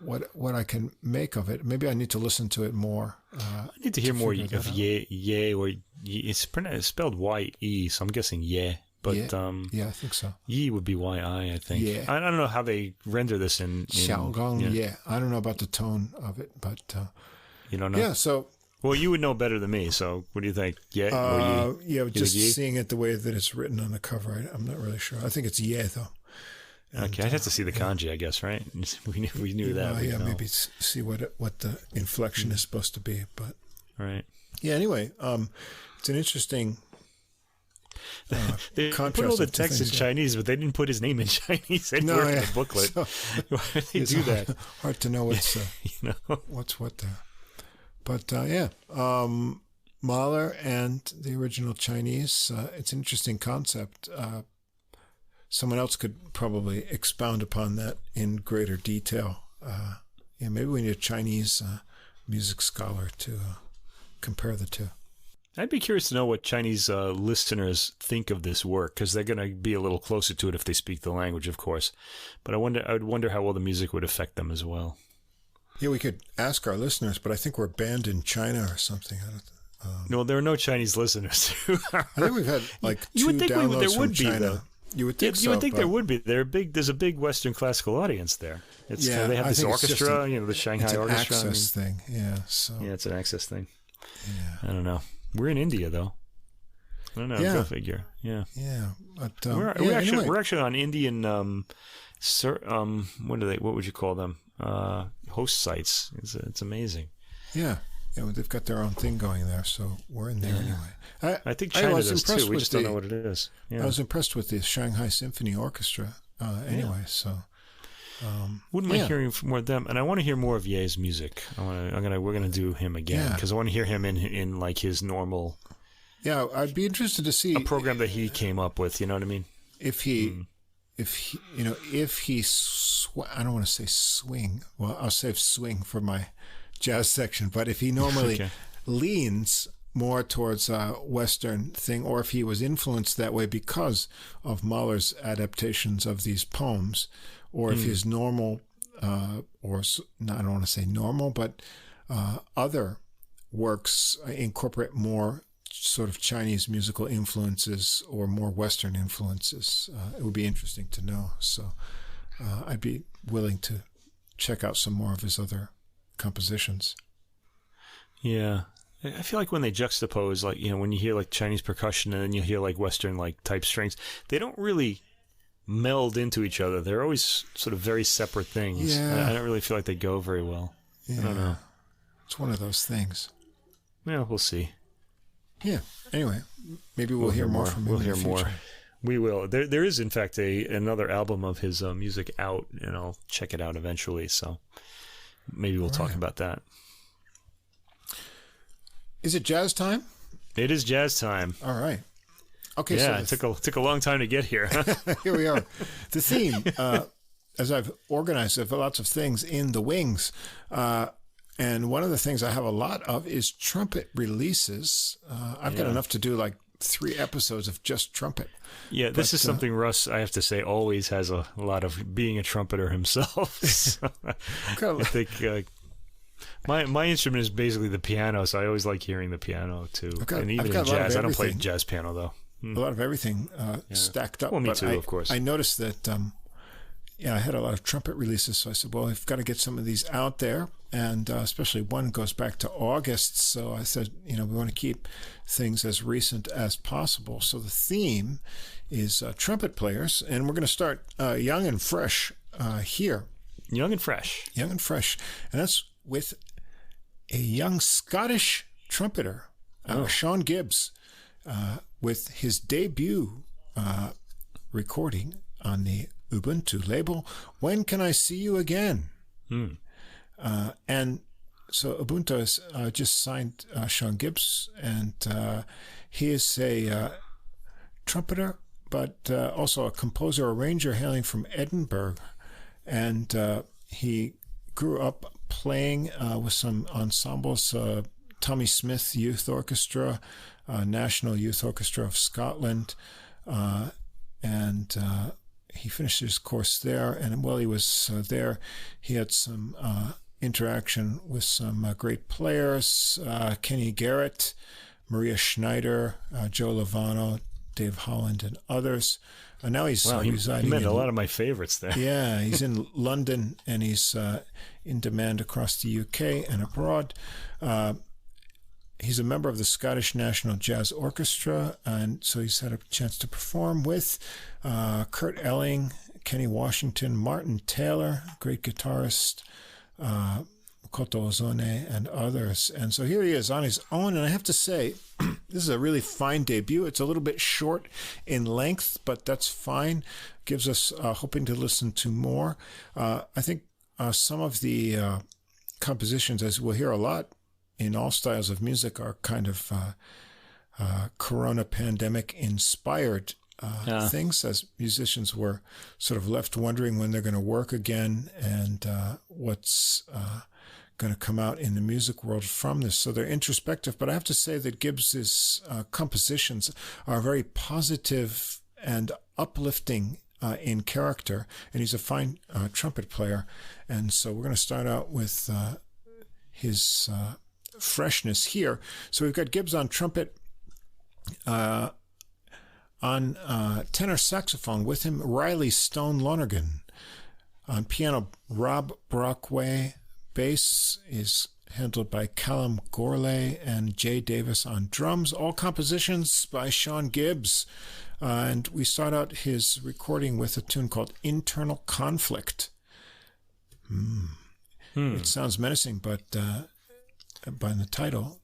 S1: what I can make of it, maybe I need to listen to it more.
S2: I need to hear more of Yay, or it's spelled Y-E, so I'm guessing Yay. But
S1: yeah, I think so.
S2: Yi would be Y-I, I think. Yeah. I don't know how they render this in
S1: Xiaogang Yay. I don't know about the tone of it, but
S2: you don't know.
S1: Yeah, so.
S2: Well, you would know better than me, so what do you think? Yay or Yi?
S1: Yeah, just seeing it the way that it's written on the cover, I'm not really sure. I think it's Yay, though.
S2: And, okay, I'd have to see the kanji, I guess, right? We knew that.
S1: Maybe see what the inflection is supposed to be, but
S2: right.
S1: Yeah. Anyway, it's an interesting.
S2: They put all the text in Chinese, but they didn't put his name in Chinese anywhere in the booklet. So, why did they do that?
S1: Hard to know what's what's what there. But Mahler and the original Chinese. It's an interesting concept. Someone else could probably expound upon that in greater detail. Maybe we need a Chinese music scholar to compare the two.
S2: I'd be curious to know what Chinese listeners think of this work, because they're going to be a little closer to it if they speak the language, of course. But I would wonder how well the music would affect them as well.
S1: Yeah, we could ask our listeners, but I think we're banned in China or something.
S2: No, there are no Chinese listeners.
S1: I think we've had two downloads from China.
S2: Though.
S1: You would think so.
S2: You would think there would be. There's a big Western classical audience there. They have this orchestra, the Shanghai Orchestra.
S1: It's an access thing, yeah. So.
S2: Yeah, it's an access thing.
S1: Yeah.
S2: I don't know. We're in India, though. I don't know.
S1: Yeah.
S2: Go figure. Yeah.
S1: Yeah. But,
S2: we're actually on Indian, what would you call them? Host sites. It's amazing.
S1: Yeah. Yeah, they've got their own thing going there, so we're in there anyway.
S2: I think China does too. We just don't know what it is. Yeah.
S1: I was impressed with the Shanghai Symphony Orchestra. So
S2: wouldn't mind hearing more of them, and I want to hear more of Ye's music. We're gonna do him again because I want to hear him in like his normal.
S1: Yeah, I'd be interested to see
S2: a program that he came up with. You know what I mean?
S1: If he, I don't want to say swing. Well, I'll save swing for my jazz section, but if he normally leans more towards a Western thing, or if he was influenced that way because of Mahler's adaptations of these poems, or if his normal, I don't want to say normal, but other works incorporate more sort of Chinese musical influences or more Western influences, it would be interesting to know. So I'd be willing to check out some more of his other compositions.
S2: Yeah. I feel like when they juxtapose, like, when you hear like Chinese percussion and then you hear like Western like type strings, they don't really meld into each other. They're always sort of very separate things.
S1: Yeah.
S2: I don't really feel like they go very well.
S1: Yeah.
S2: I don't know.
S1: It's one of those things.
S2: Yeah, we'll see.
S1: Yeah. Anyway, maybe we'll hear more from him.
S2: We'll hear more. We will. There is, in fact, another album of his music out, and I'll check it out eventually. So maybe we'll talk about that.
S1: Is it jazz time?
S2: It is jazz time.
S1: All right. Okay.
S2: Yeah, so it took a long time to get here.
S1: Here we are. The theme, as I've organized, I've lots of things in the wings. And one of the things I have a lot of is trumpet releases. I've got enough to do like 3 episodes of just trumpet.
S2: Yeah, this is something Russ, I have to say, always has a lot of, being a trumpeter himself. So I think My instrument is basically the piano, so I always like hearing the piano too. And even in jazz, I don't play jazz piano though.
S1: A lot of everything stacked up.
S2: Well, me too, of course.
S1: I noticed that. I had a lot of trumpet releases, so I said, well, I've got to get some of these out there, and especially one goes back to August, so I said, we want to keep things as recent as possible. So the theme is trumpet players, and we're going to start young and fresh here.
S2: Young and fresh.
S1: Young and fresh. And that's with a young Scottish trumpeter, Sean Gibbs, with his debut recording on the Ubuntu label, When Can I See You Again? And so Ubuntu has just signed Sean Gibbs, and he is a trumpeter, but also a composer, arranger hailing from Edinburgh. And he grew up playing with some ensembles, Tommy Smith Youth Orchestra, National Youth Orchestra of Scotland, and he finished his course there, and while he was there, he had some interaction with some great players, Kenny Garrett, Maria Schneider, Joe Lovano, Dave Holland, and others. And now he's residing.
S2: He met a lot of my favorites there.
S1: Yeah, he's in London, and he's in demand across the UK and abroad. He's a member of the Scottish National Jazz Orchestra, and so he's had a chance to perform with Kurt Elling, Kenny Washington, Martin Taylor, great guitarist, Koto Ozone, and others. And so here he is on his own, and I have to say, this is a really fine debut. It's a little bit short in length, but that's fine. Gives us hoping to listen to more. I think some of the compositions, as we'll hear a lot, in all styles of music, are kind of corona pandemic inspired things, as musicians were sort of left wondering when they're going to work again and what's going to come out in the music world from this. So they're introspective, but I have to say that Gibbs's compositions are very positive and uplifting in character, and he's a fine trumpet player. And so we're going to start out with his freshness here. So we've got Gibbs on trumpet, on tenor saxophone with him, Riley Stone Lonergan. On piano, Rob Brockway. Bass is handled by Callum Gourlay, and Jay Davis on drums. All compositions by Sean Gibbs. And we start out his recording with a tune called Internal Conflict. It sounds menacing, but by the title.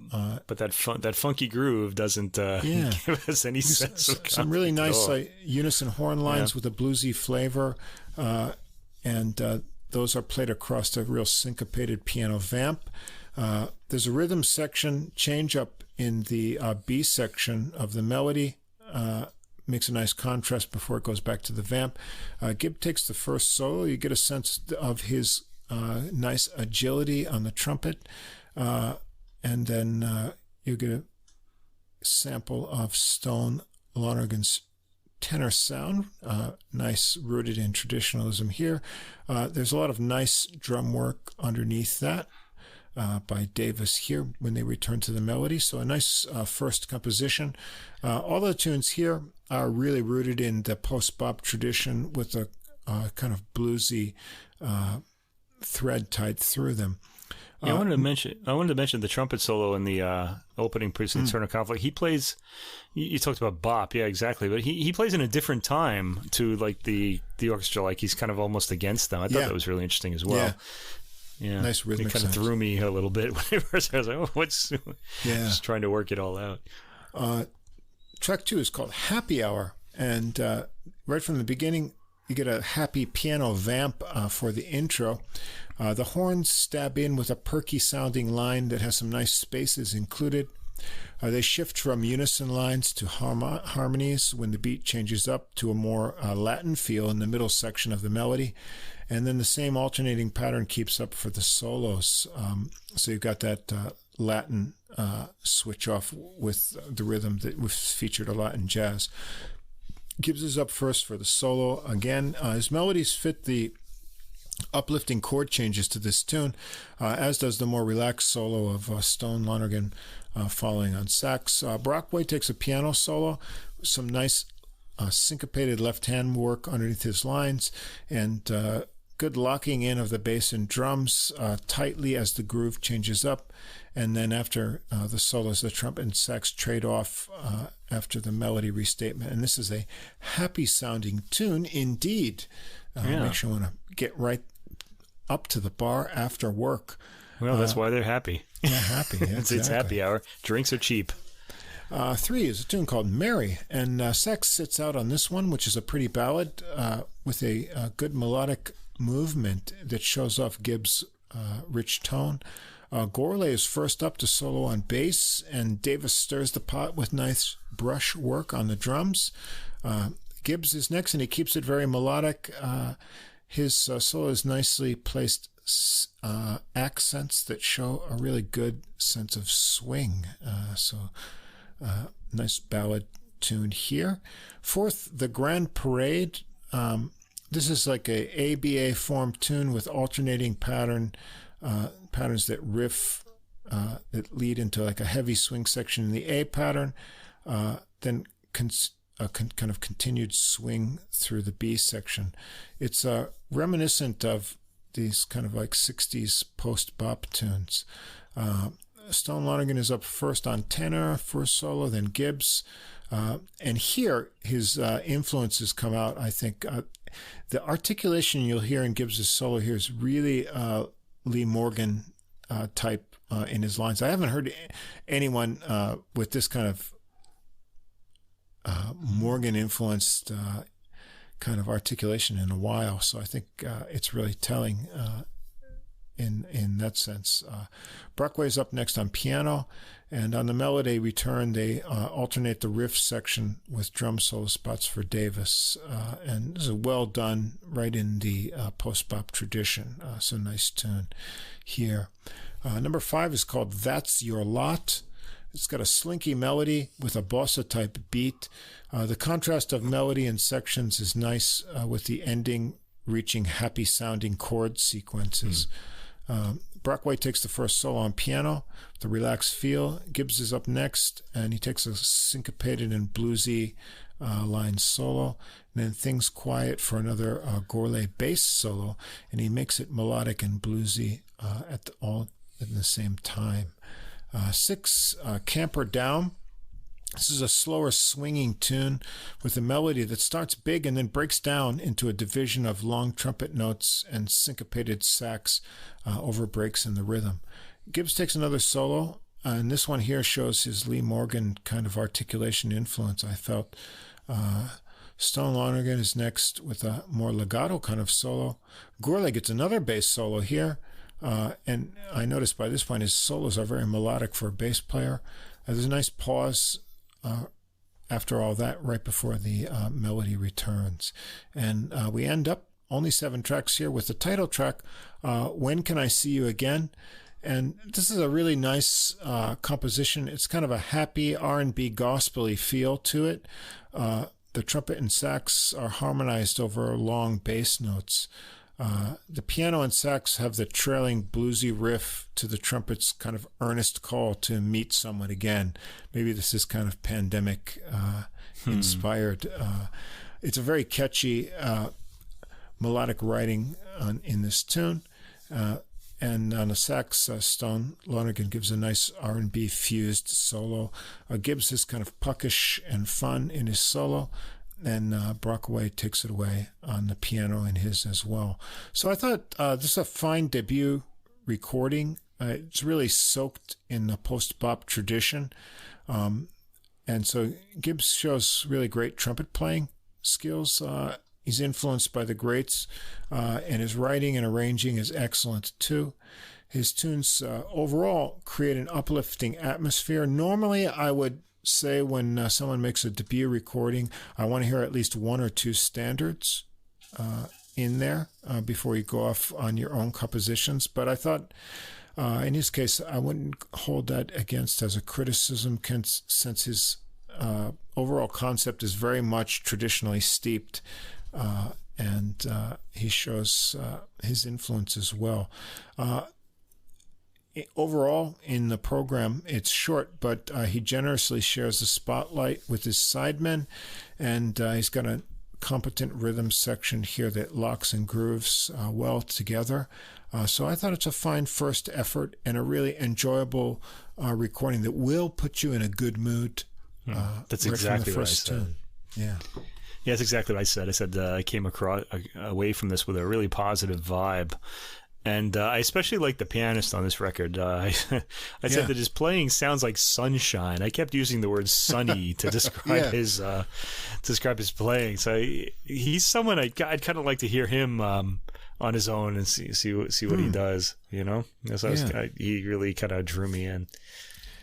S2: But that funky groove doesn't give us any sense of
S1: some really nice unison horn lines with a bluesy flavor, and those are played across a real syncopated piano vamp. There's a rhythm section change up in the B section of the melody. Makes a nice contrast before it goes back to the vamp. Gibb takes the first solo. You get a sense of his nice agility on the trumpet. And then you get a sample of Stone Lonergan's tenor sound, nice rooted in traditionalism here. There's a lot of nice drum work underneath that by Davis here when they return to the melody. So a nice first composition. All the tunes here are really rooted in the post-bop tradition with a kind of bluesy thread tied through them.
S2: Yeah, I wanted to mention the trumpet solo in the opening piece of Internal Conflict. He plays. You talked about bop, yeah, exactly. But he plays in a different time to like the orchestra, like he's kind of almost against them. I thought that was really interesting as well. Yeah,
S1: nice rhythmic.
S2: It kind of threw me a little bit when I first. I was like, "Oh, what's?" Just trying to work it all out.
S1: Track 2 is called Happy Hour, and right from the beginning, you get a happy piano vamp for the intro. The horns stab in with a perky sounding line that has some nice spaces included. They shift from unison lines to harmonies when the beat changes up to a more Latin feel in the middle section of the melody. And then the same alternating pattern keeps up for the solos. So you've got that Latin switch off with the rhythm that was featured a lot in jazz. Gibbs is up first for the solo. Again, his melodies fit the uplifting chord changes to this tune, as does the more relaxed solo of Stone Lonergan following on sax. Brockway takes a piano solo, some nice syncopated left-hand work underneath his lines, and good locking in of the bass and drums tightly as the groove changes up. And then after the solos, the trumpet and sax trade off after the melody restatement. And this is a happy-sounding tune indeed. Makes you want to get right up to the bar after work.
S2: Well, that's why they're happy.
S1: Yeah, happy. Yeah, exactly.
S2: It's happy hour. Drinks are cheap.
S1: 3 is a tune called Mary, and sax sits out on this one, which is a pretty ballad with a good melodic movement that shows off Gibbs' rich tone. Gourlay is first up to solo on bass, and Davis stirs the pot with nice brush work on the drums. Gibbs is next, and he keeps it very melodic. His solo is nicely placed accents that show a really good sense of swing. Nice ballad tune here. 4th, the Grand Parade. This is like a ABA form tune with alternating patterns that riff, that lead into like a heavy swing section in the A pattern, then kind of continued swing through the B section. It's reminiscent of these kind of like 60s post-bop tunes. Stone Lonergan is up first on tenor, first solo, then Gibbs. And here his influences come out, I think. The articulation you'll hear in Gibbs' solo here is really Lee Morgan type in his lines. I haven't heard anyone with this kind of Morgan-influenced kind of articulation in a while, so I think it's really telling in that sense. Brockway's up next on piano, and on the melody return, they alternate the riff section with drum solo spots for Davis, and this is well done, right in the post-bop tradition. So nice tune here. Number 5 is called That's Your Lot. It's got a slinky melody with a bossa-type beat. The contrast of melody and sections is nice with the ending reaching happy-sounding chord sequences. Brockway takes the first solo on piano, the relaxed feel. Gibbs is up next, and he takes a syncopated and bluesy line solo. And then things quiet for another Gourlay bass solo, and he makes it melodic and bluesy all at the same time. 6, Camper Down. This is a slower swinging tune with a melody that starts big and then breaks down into a division of long trumpet notes and syncopated sax over breaks in the rhythm. Gibbs takes another solo, and this one here shows his Lee Morgan kind of articulation influence, I felt. Stone Lonergan is next with a more legato kind of solo. Gourlay gets another bass solo here, and I noticed by this point his solos are very melodic for a bass player. There's a nice pause after all that, right before the melody returns. And we end up only 7 tracks here with the title track, When Can I See You Again? And this is a really nice composition. It's kind of a happy R&B gospel-y feel to it. The trumpet and sax are harmonized over long bass notes. The piano and sax have the trailing bluesy riff to the trumpet's kind of earnest call to meet someone again. Maybe this is kind of pandemic inspired. It's a very catchy melodic writing in this tune. And on the sax, Stone Lonergan gives a nice R&B fused solo. Gibbs is kind of puckish and fun in his solo. And Brockway takes it away on the piano in his as well. So I thought this is a fine debut recording. It's really soaked in the post-bop tradition. And so Gibbs shows really great trumpet playing skills. He's influenced by the greats, and his writing and arranging is excellent too. His tunes overall create an uplifting atmosphere. Normally, I would say when someone makes a debut recording, I want to hear at least 1 or 2 standards in there before you go off on your own compositions. But I thought, in his case, I wouldn't hold that against as a criticism, since his overall concept is very much traditionally steeped, and he shows his influence as well. Overall, in the program, it's short, but he generously shares the spotlight with his sidemen, and he's got a competent rhythm section here that locks and grooves well together. So I thought it's a fine first effort and a really enjoyable recording that will put you in a good mood.
S2: That's
S1: right
S2: exactly
S1: from the
S2: what I
S1: first
S2: said.
S1: tune. Yeah.
S2: Yeah, that's exactly what I said. I said I came away from this with a really positive vibe. And I especially like the pianist on this record. I said that his playing sounds like sunshine. I kept using the word sunny to describe his playing. So he's someone I'd kind of like to hear him on his own and see what he does. You know, so he really kind of drew me in.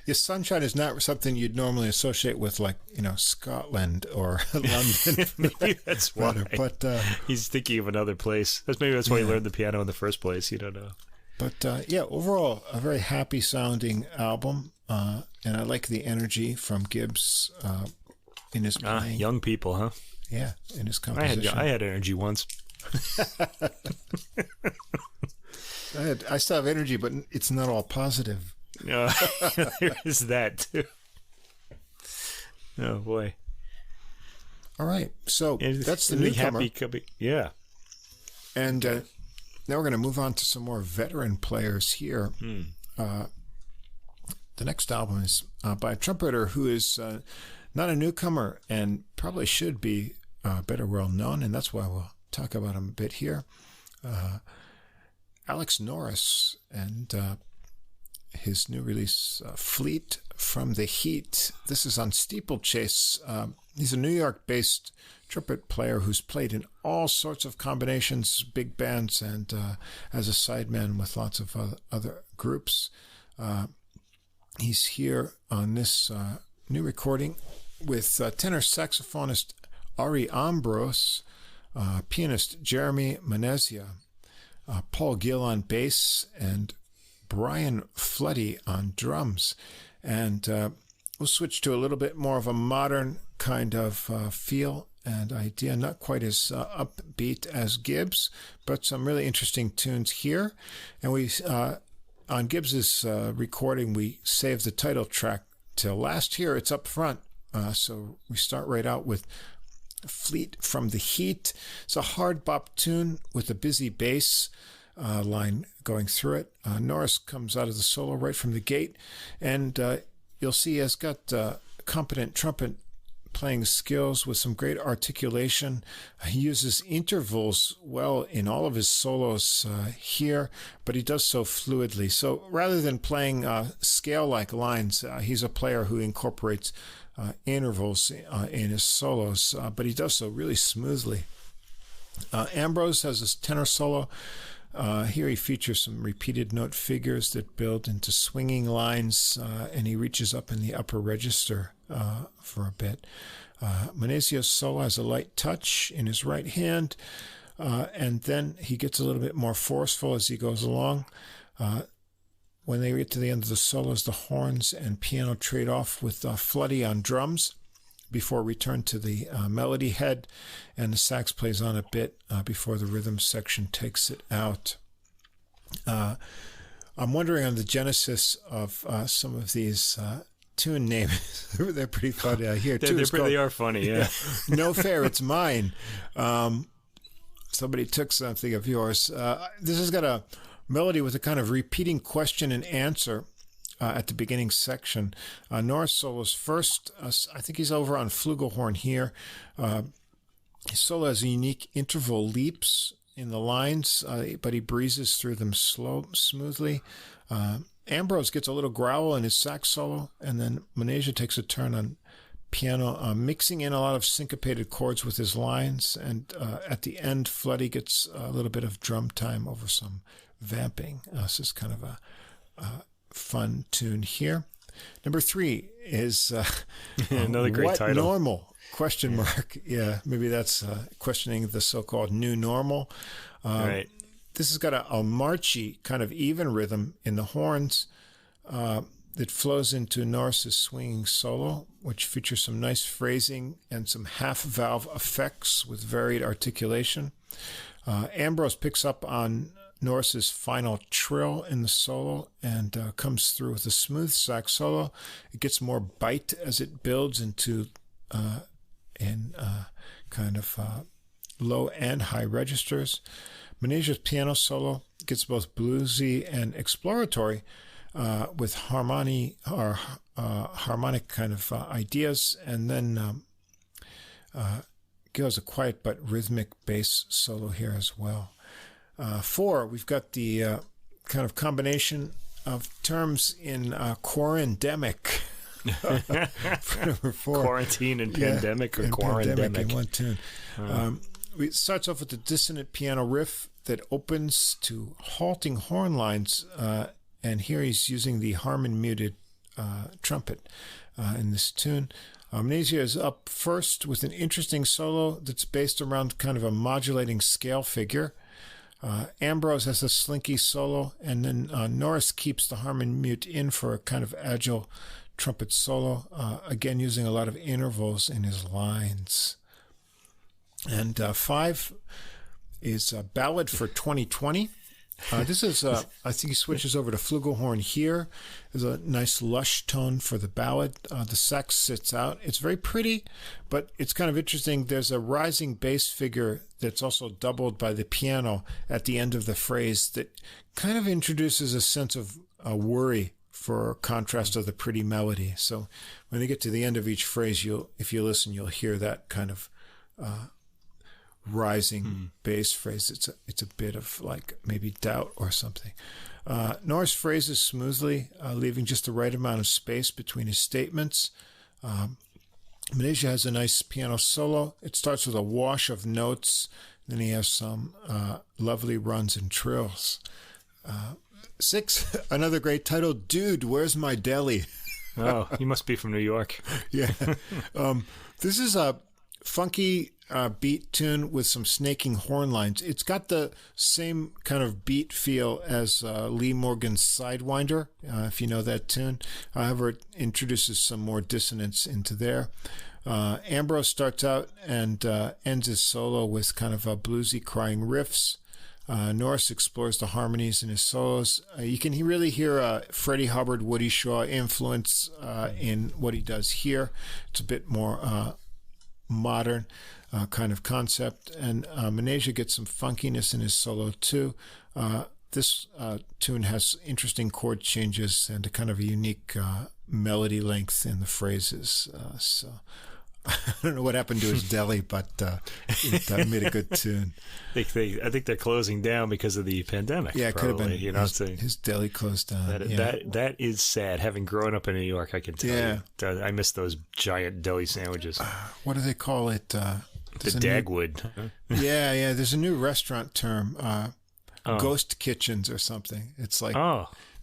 S1: Yeah, sunshine is not something you'd normally associate with, like, Scotland or London.
S2: Maybe that's why.
S1: But
S2: he's thinking of another place. That's why he learned the piano in the first place. You don't know.
S1: But overall, a very happy sounding album, and I like the energy from Gibbs in his playing.
S2: Young people, huh?
S1: Yeah, in his composition.
S2: I had energy once.
S1: I still have energy, but it's not all positive.
S2: There is that too. Oh boy!
S1: All right, so that's the newcomer.
S2: Yeah.
S1: And now we're going to move on to some more veteran players here. The next album is by a trumpeter who is not a newcomer and probably should be better well known, and that's why we'll talk about him a bit here. Alex Norris and his new release, Fleet from the Heat. This is on Steeplechase. He's a New York-based trumpet player who's played in all sorts of combinations, big bands, and as a sideman with lots of other groups. He's here on this new recording with tenor saxophonist Ari Ambrose, pianist Jeremy Manezia, Paul Gill on bass, and Brian Floody on drums. And we'll switch to a little bit more of a modern kind of feel and idea, not quite as upbeat as Gibbs, but some really interesting tunes here. And we on Gibbs's recording, we saved the title track till last. Here it's up front, so we start right out with Fleet from the Heat. It's a hard bop tune with a busy bass line going through it. Norris comes out of the solo right from the gate, and you'll see he has got competent trumpet playing skills with some great articulation. He uses intervals well in all of his solos here, but he does so fluidly. So rather than playing scale-like lines, he's a player who incorporates intervals in his solos, but he does so really smoothly. Ambrose has this tenor solo. Here he features some repeated note figures that build into swinging lines, and he reaches up in the upper register for a bit. Manesio's solo has a light touch in his right hand, and then he gets a little bit more forceful as he goes along. When they get to the end of the solos, the horns and piano trade off with Floody on drums before return to the melody head, and the sax plays on a bit before the rhythm section takes it out. I'm wondering on the genesis of some of these tune names. They're pretty funny. Here too.
S2: They are funny, yeah.
S1: No Fair, It's Mine. Somebody took something of yours. This has got a melody with a kind of repeating question and answer at the beginning section. Norris solos first. I think he's over on flugelhorn here. His solo has unique interval leaps in the lines, but he breezes through them smoothly. Ambrose gets a little growl in his sax solo, and then Manesia takes a turn on piano, mixing in a lot of syncopated chords with his lines, and at the end, Floody gets a little bit of drum time over some vamping. This is kind of a fun tune here. Number 3 is
S2: another great
S1: What
S2: title.
S1: Normal? Question mark. Yeah, maybe that's questioning the so-called new normal. This has got a marchy kind of even rhythm in the horns. that flows into Norris's swinging solo, which features some nice phrasing and some half-valve effects with varied articulation. Ambrose picks up on Norris's final trill in the solo and comes through with a smooth sax solo. It gets more bite as it builds into kind of low and high registers. Menegia's piano solo gets both bluesy and exploratory with harmonic kind of ideas, and then goes a quiet but rhythmic bass solo here as well. 4, we've got the kind of combination of terms in quarantemic. For number 4.
S2: Quarantine and pandemic, or quarantemic
S1: in one tune. It starts off with a dissonant piano riff that opens to halting horn lines, and here he's using the Harmon muted trumpet in this tune. Menegia is up first with an interesting solo that's based around kind of a modulating scale figure. Ambrose has a slinky solo, and then Norris keeps the Harmon mute in for a kind of agile trumpet solo, again using a lot of intervals in his lines. And 5 is a Ballad for 2020. This is, I think he switches over to flugelhorn here. There's a nice lush tone for the ballad. The sax sits out. It's very pretty, but it's kind of interesting. There's a rising bass figure that's also doubled by the piano at the end of the phrase that kind of introduces a sense of worry for contrast of the pretty melody. So when they get to the end of each phrase, if you listen, you'll hear that kind of rising bass phrase. It's a bit of like maybe doubt or something. Norris phrases smoothly, leaving just the right amount of space between his statements. Menegia has a nice piano solo. It starts with a wash of notes. Then he has some lovely runs and trills. 6, another great title, Dude, Where's My Deli?
S2: Oh, you must be from New York.
S1: Yeah. This is a funky beat tune with some snaking horn lines. It's got the same kind of beat feel as Lee Morgan's Sidewinder, if you know that tune. However, it introduces some more dissonance into there. Ambrose starts out and ends his solo with kind of a bluesy crying riffs. Norris explores the harmonies in his solos. You can really hear Freddie Hubbard, Woody Shaw influence in what he does here. It's a bit more modern kind of concept. And Menegia gets some funkiness in his solo too. This tune has interesting chord changes and a kind of a unique melody length in the phrases. So I don't know what happened to his deli, but it made a good tune.
S2: I think they're closing down because of the pandemic.
S1: Yeah, it
S2: probably.
S1: could have been.
S2: You know,
S1: his deli closed down.
S2: That is sad. Having grown up in New York, I can tell you. I miss those giant deli sandwiches.
S1: What do they call it?
S2: The Dagwood.
S1: Yeah. There's a new restaurant term, ghost kitchens or something. It's like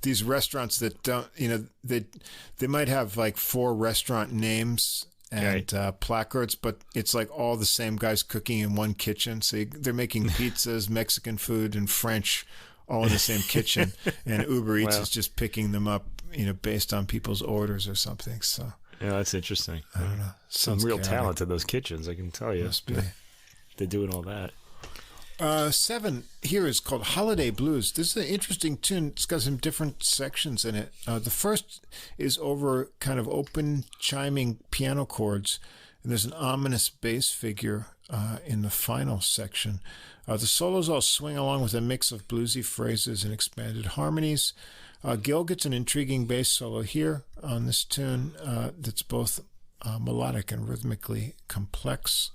S1: these restaurants that don't, they might have like 4 restaurant names and placards, but it's like all the same guys cooking in one kitchen. So they're making pizzas, Mexican food, and French all in the same kitchen. And Uber Eats is just picking them up, based on people's orders or something. So
S2: yeah, that's interesting.
S1: I don't know.
S2: Some real talent in those kitchens, I can tell you.
S1: Must be.
S2: They're doing all that.
S1: 7 here is called Holiday Blues. This is an interesting tune. It's got some different sections in it. The first is over kind of open chiming piano chords, and there's an ominous bass figure in the final section. The solos all swing along with a mix of bluesy phrases and expanded harmonies. Gil gets an intriguing bass solo here on this tune that's both melodic and rhythmically complex.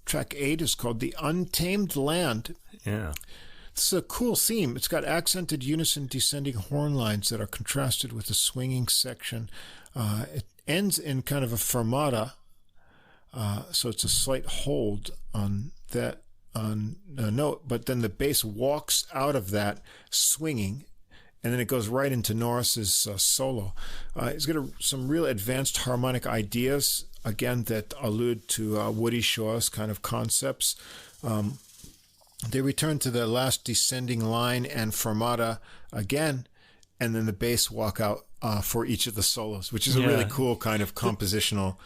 S1: Track 8 is called The Untamed Land.
S2: Yeah.
S1: This is a cool theme. It's got accented unison descending horn lines that are contrasted with the swinging section. It ends in kind of a fermata, so it's a slight hold on that note, but then the bass walks out of that swinging, and then it goes right into Norris's solo. He's got some real advanced harmonic ideas, again, that allude to Woody Shaw's kind of concepts. They return to the last descending line and fermata again, and then the bass walk out for each of the solos, which is a really cool kind of compositional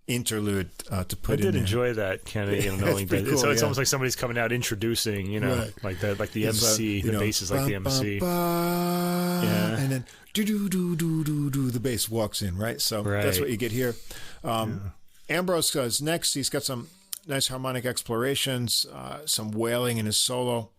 S1: interlude to put in.
S2: I did enjoy that kind of, knowing that. Cool, so it's almost like somebody's coming out introducing, like the MC. The bass is like the MC.
S1: And then do the bass walks in, right? So that's what you get here. Ambrose goes next. He's got some nice harmonic explorations, some wailing in his solo.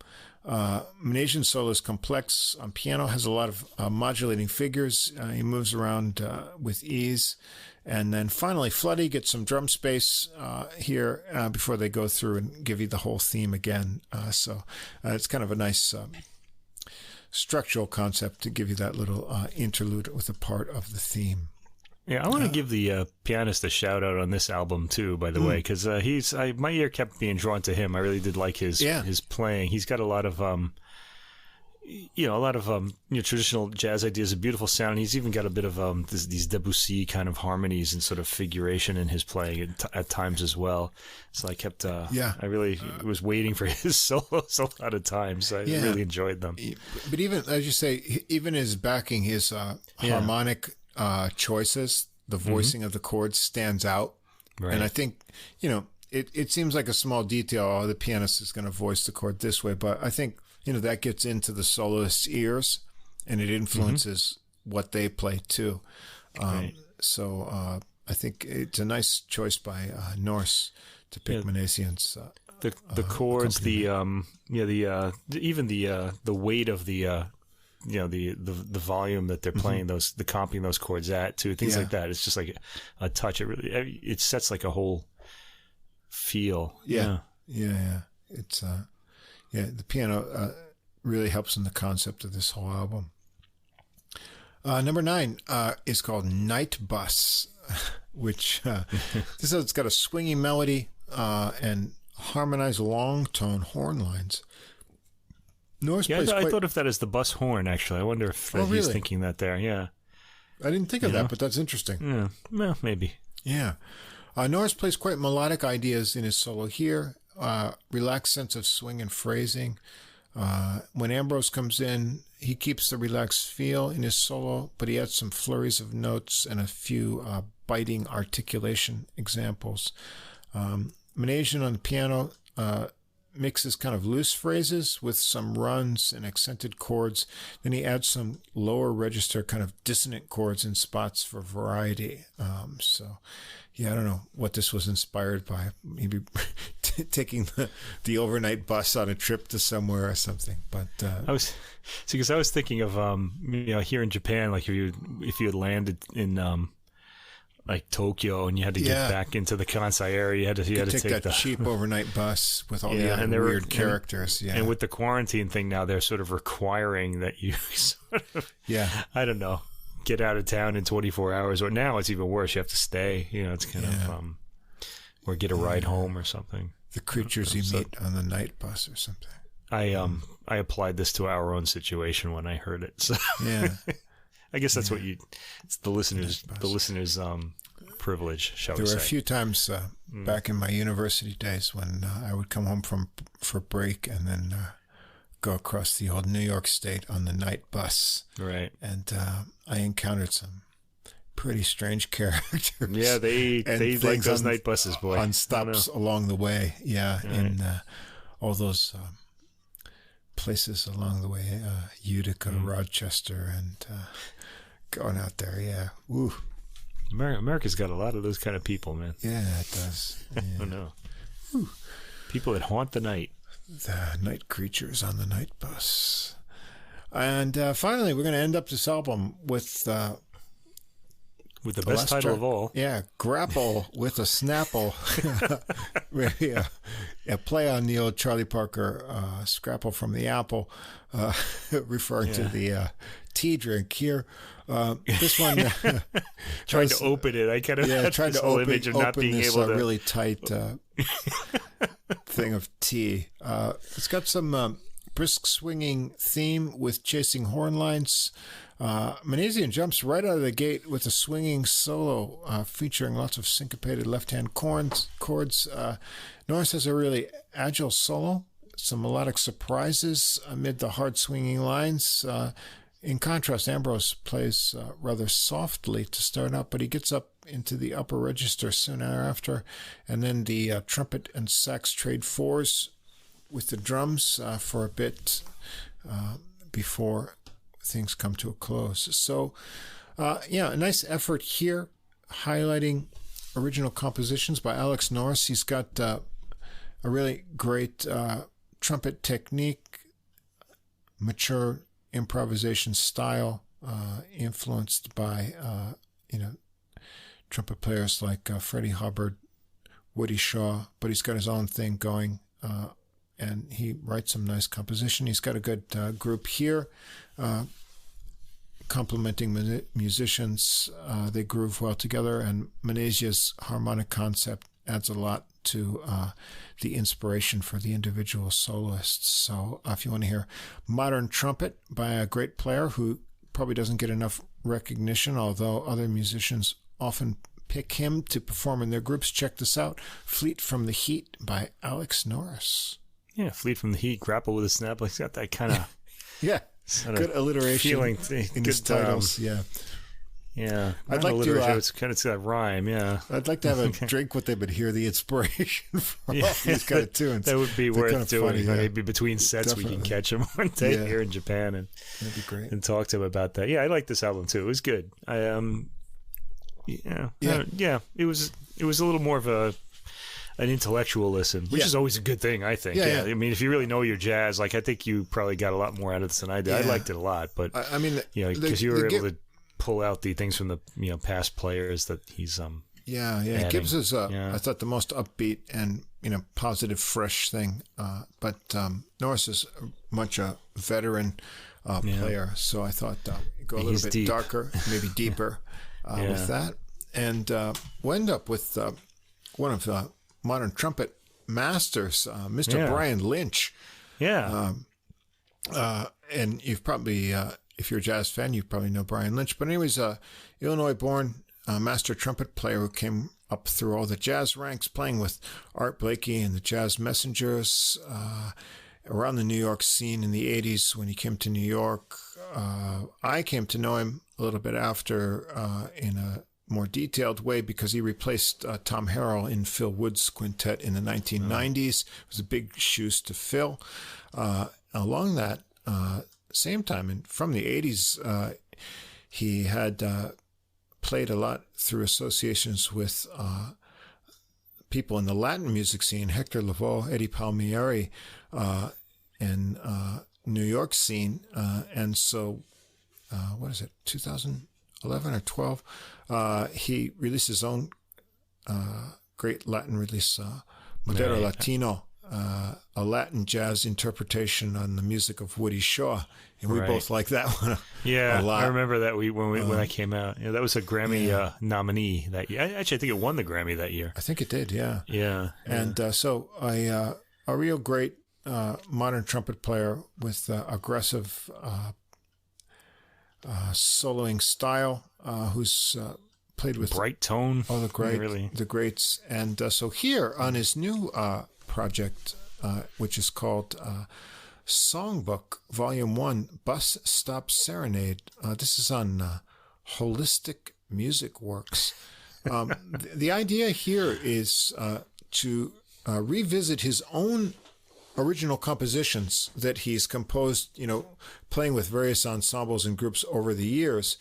S1: Mannheim solo is complex on piano, has a lot of modulating figures. He moves around with ease. And then finally, Floody gets some drum space here before they go through and give you the whole theme again. So it's kind of a nice structural concept to give you that little interlude with a part of the theme.
S2: Yeah, I want to give the pianist a shout out on this album too, by the way, because my ear kept being drawn to him. I really did like his playing. He's got a lot of traditional jazz ideas, a beautiful sound. He's even got a bit of these Debussy kind of harmonies and sort of figuration in his playing at times as well. So I kept, I really was waiting for his solos a lot of times. I really enjoyed them.
S1: But even, as you say, even his backing, his harmonic choices, the voicing of the chords stands out. Right. And I think, it seems like a small detail. Oh, the pianist is going to voice the chord this way. But I think, that gets into the soloist's ears and it influences what they play too. So I think it's a nice choice by Norris to pick Mannheim's.
S2: The chords, even the weight of the the volume that they're playing the comping those chords at too, things like that. It's just like a touch. It sets like a whole feel.
S1: It's the piano really helps in the concept of this whole album. Number 9 is called Night Bus, which it's got a swinging melody and harmonized long tone horn lines. Norris plays
S2: I thought of that as the bus horn, actually. I wonder if he's thinking that there. Yeah.
S1: I didn't think of that, but that's interesting.
S2: Yeah. Well, maybe.
S1: Yeah. Norris plays quite melodic ideas in his solo here. Relaxed sense of swing and phrasing. When Ambrose comes in, he keeps the relaxed feel in his solo, but he adds some flurries of notes and a few biting articulation examples. Mannheim on the piano mixes kind of loose phrases with some runs and accented chords. Then he adds some lower register kind of dissonant chords in spots for variety. I don't know what this was inspired by. Maybe taking the overnight bus on a trip to somewhere or something. But
S2: I was thinking of here in Japan, like if you had landed in like Tokyo and you had to get back into the Kansai area, you had to take
S1: that cheap overnight bus with all the other weird characters.
S2: And with the quarantine thing now, they're sort of requiring that you sort of I don't know, get out of town in 24 hours, or now it's even worse. You have to stay. It's kind of or get a ride home or something.
S1: The creatures you meet on the night bus or something.
S2: I applied this to our own situation when I heard it. So I guess that's what it's the listeners' privilege, shall we say.
S1: There were a few times back in my university days when I would come home for break and then go across the old New York State on the night bus. Right. And I encountered some pretty strange characters.
S2: Yeah, they like those night buses, boy.
S1: On stops along the way. Yeah, right. In all those places along the way, Utica, Rochester, and going out there. Yeah. Woo.
S2: America's got a lot of those kind of people, man.
S1: Yeah, it does. Yeah.
S2: I know. Whew. People that haunt the night.
S1: The night creatures on the night bus. And finally, we're going to end up this album with the
S2: best title of all.
S1: Yeah, Grapple with a Snapple. A play on the old Charlie Parker Scrapple from the Apple, referring to the tea drink here. This one
S2: trying to open it. I kind of had
S1: tried
S2: this
S1: to
S2: whole image of not being
S1: this,
S2: able to
S1: really tight thing of tea. It's got some brisk swinging theme with chasing horn lines. Mannheim jumps right out of the gate with a swinging solo featuring lots of syncopated left-hand chords. Norris has a really agile solo, some melodic surprises amid the hard swinging lines. In contrast, Ambrose plays rather softly to start out, but he gets up into the upper register soon thereafter, and then the trumpet and sax trade fours with the drums for a bit before things come to a close. So, a nice effort here, highlighting original compositions by Alex Norris. He's got a really great trumpet technique, mature improvisation style, influenced by trumpet players like Freddie Hubbard, Woody Shaw, but he's got his own thing going, and he writes some nice composition. He's got a good group here, complementing musicians. They groove well together, and Manesia's harmonic concept adds a lot to the inspiration for the individual soloists. So if you want to hear modern trumpet by a great player who probably doesn't get enough recognition, although other musicians often pick him to perform in their groups, check this out. Fleet from the Heat by Alex Norris.
S2: Yeah, Fleet from the Heat, Grapple with a Snap. It's got that kind of
S1: good alliteration
S2: feeling
S1: in his titles.
S2: Yeah,
S1: I'd like
S2: to. It's got rhyme. Yeah,
S1: I'd like to have a drink with him and hear the inspiration from all these kind of tunes.
S2: That would be worth doing. Funny, Maybe between sets
S1: Definitely.
S2: We can catch him one day here in Japan and
S1: that'd be great.
S2: And talk to him about that. Yeah, I like this album too. It was good. It was a little more of an intellectual listen, which is always a good thing, I think. Yeah. I mean, if you really know your jazz, like I think you probably got a lot more out of this than I did. I liked it a lot, but
S1: I mean,
S2: because you were able to pull out the things from the past players that he's adding.
S1: Gibbs is I thought the most upbeat and positive, fresh thing, but Norris is much a veteran player, so I thought go a little bit darker, maybe deeper with that, and we'll end up with one of the modern trumpet masters, Mr. Brian Lynch. And you've probably if you're a jazz fan, you probably know Brian Lynch. But anyways, Illinois-born master trumpet player who came up through all the jazz ranks, playing with Art Blakey and the Jazz Messengers around the New York scene in the 80s when he came to New York. I came to know him a little bit after in a more detailed way because he replaced Tom Harrell in Phil Wood's quintet in the 1990s. It was a big shoes to fill. Along that same time, and from the 80s, he had played a lot through associations with people in the Latin music scene, Hector Lavoe, Eddie Palmieri, and New York scene. And so, 2011 or 12, he released his own great Latin release, Modero Latino, a Latin jazz interpretation on the music of Woody Shaw, and we both like that one a lot.
S2: I remember that when that came out. Yeah, that was a Grammy nominee that year. Actually, I think it won the Grammy that year.
S1: I think it did, yeah.
S2: And
S1: so a real great modern trumpet player with aggressive soloing style, who's played with
S2: bright tone.
S1: Oh, the greats. And so here on his new project, which is called Songbook Volume 1, Bus Stop Serenade. This is on Holistic Music Works. The idea here is to revisit his own original compositions that he's composed, playing with various ensembles and groups over the years.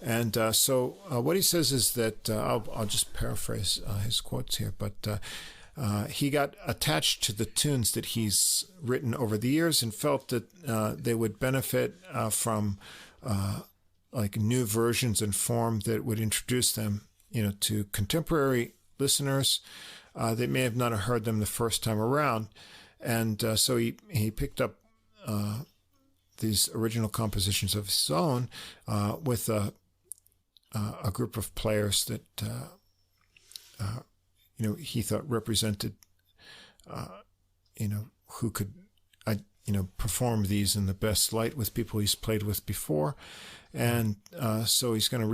S1: And so what he says is that, I'll just paraphrase his quotes here, but he got attached to the tunes that he's written over the years and felt that they would benefit from like new versions and form that would introduce them, to contemporary listeners. They may have not heard them the first time around. And so he picked up these original compositions of his own with a group of players that he thought represented who could perform these in the best light with people he's played with before, and so he's going to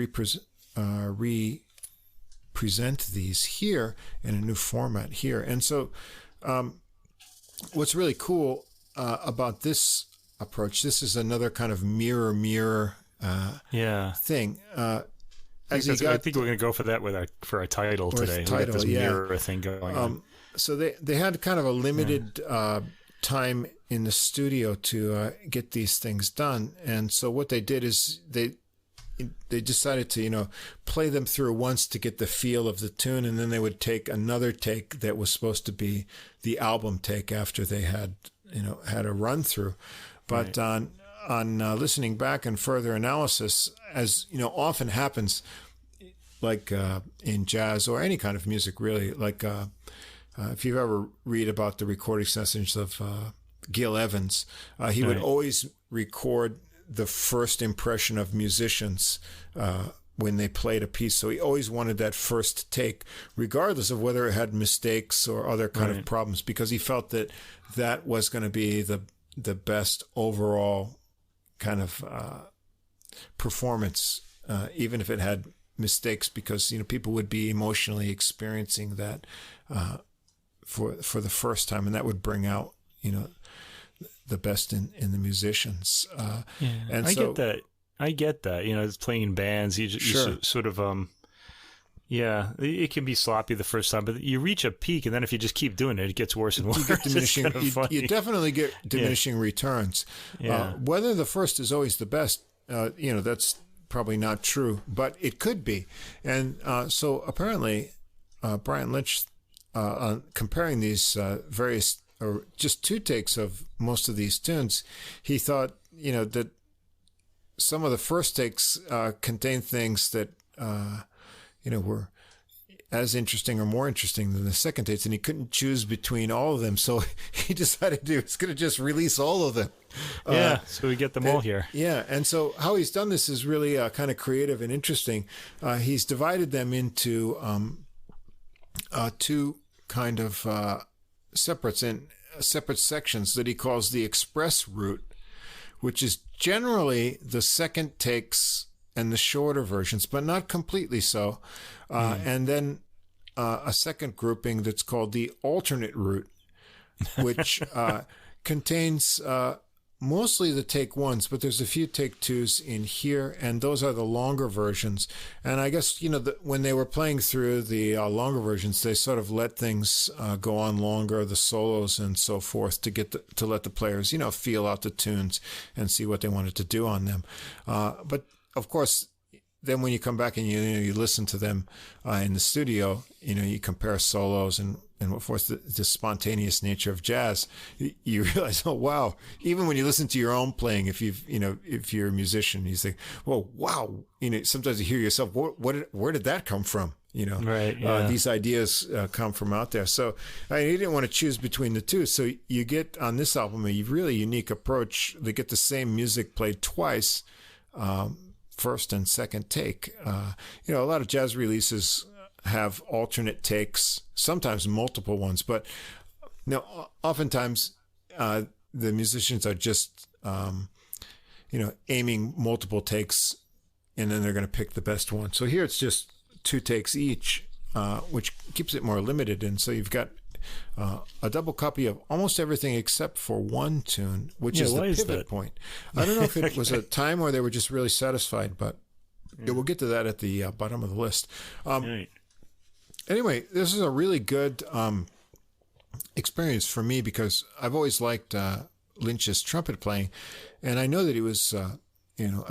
S1: represent these here in a new format here. And so what's really cool about this approach. This is another kind of mirror thing.
S2: I think we're going to go for that for our title today.
S1: Title,
S2: we got this mirror thing going on.
S1: So they had kind of a limited time in the studio to get these things done, and so what they did is they decided to play them through once to get the feel of the tune, and then they would take another take that was supposed to be the album take after they had a run through. But on listening back and further analysis, as often happens, like in jazz or any kind of music, really, like if you ever read about the recording sessions of Gil Evans, he would always record the first impression of musicians when they played a piece. So he always wanted that first take, regardless of whether it had mistakes or other kind of problems, because he felt that was going to be the best overall kind of performance, even if it had mistakes, because people would be emotionally experiencing that for the first time, and that would bring out the best in the musicians. And I get that. It's playing in bands. You sort of it can be sloppy the first time, but you reach a peak, and then if you just keep doing it gets worse and worse. You get diminishing. You definitely get diminishing returns. Whether the first is always the best, that's probably not true, but it could be. And so apparently, Brian Lynch, comparing these various or just two takes of most of these tunes, he thought that some of the first takes contained things that were as interesting or more interesting than the second takes, and he couldn't choose between all of them, so he decided he was going to just release all of them.
S2: So we get them all here.
S1: And so how he's done this is really kind of creative and interesting. He's divided them into two kind of separate sections that he calls the express route, which is generally the second takes and the shorter versions, but not completely so. And then a second grouping that's called the alternate route, which contains mostly the take ones, but there's a few take twos in here, and those are the longer versions. And I guess, when they were playing through the longer versions, they sort of let things go on longer, the solos and so forth, to let the players, feel out the tunes and see what they wanted to do on them. But of course, then when you come back and you listen to them in the studio, you compare solos and what forth, the spontaneous nature of jazz, you realize, oh wow! Even when you listen to your own playing, if you're a musician, you think, well, wow! Sometimes you hear yourself, where did that come from? These ideas come from out there. So he didn't want to choose between the two. So you get on this album a really unique approach. They get the same music played twice. First and second take. A lot of jazz releases have alternate takes, sometimes multiple ones, but oftentimes the musicians are just aiming multiple takes, and then they're going to pick the best one. So here it's just two takes each, which keeps it more limited, and so you've got a double copy of almost everything except for one tune, which is the pivot point. I don't know if it was a time where they were just really satisfied, but we'll get to that at the bottom of the list. Anyway, this is a really good experience for me because I've always liked Lynch's trumpet playing, and I know that he was a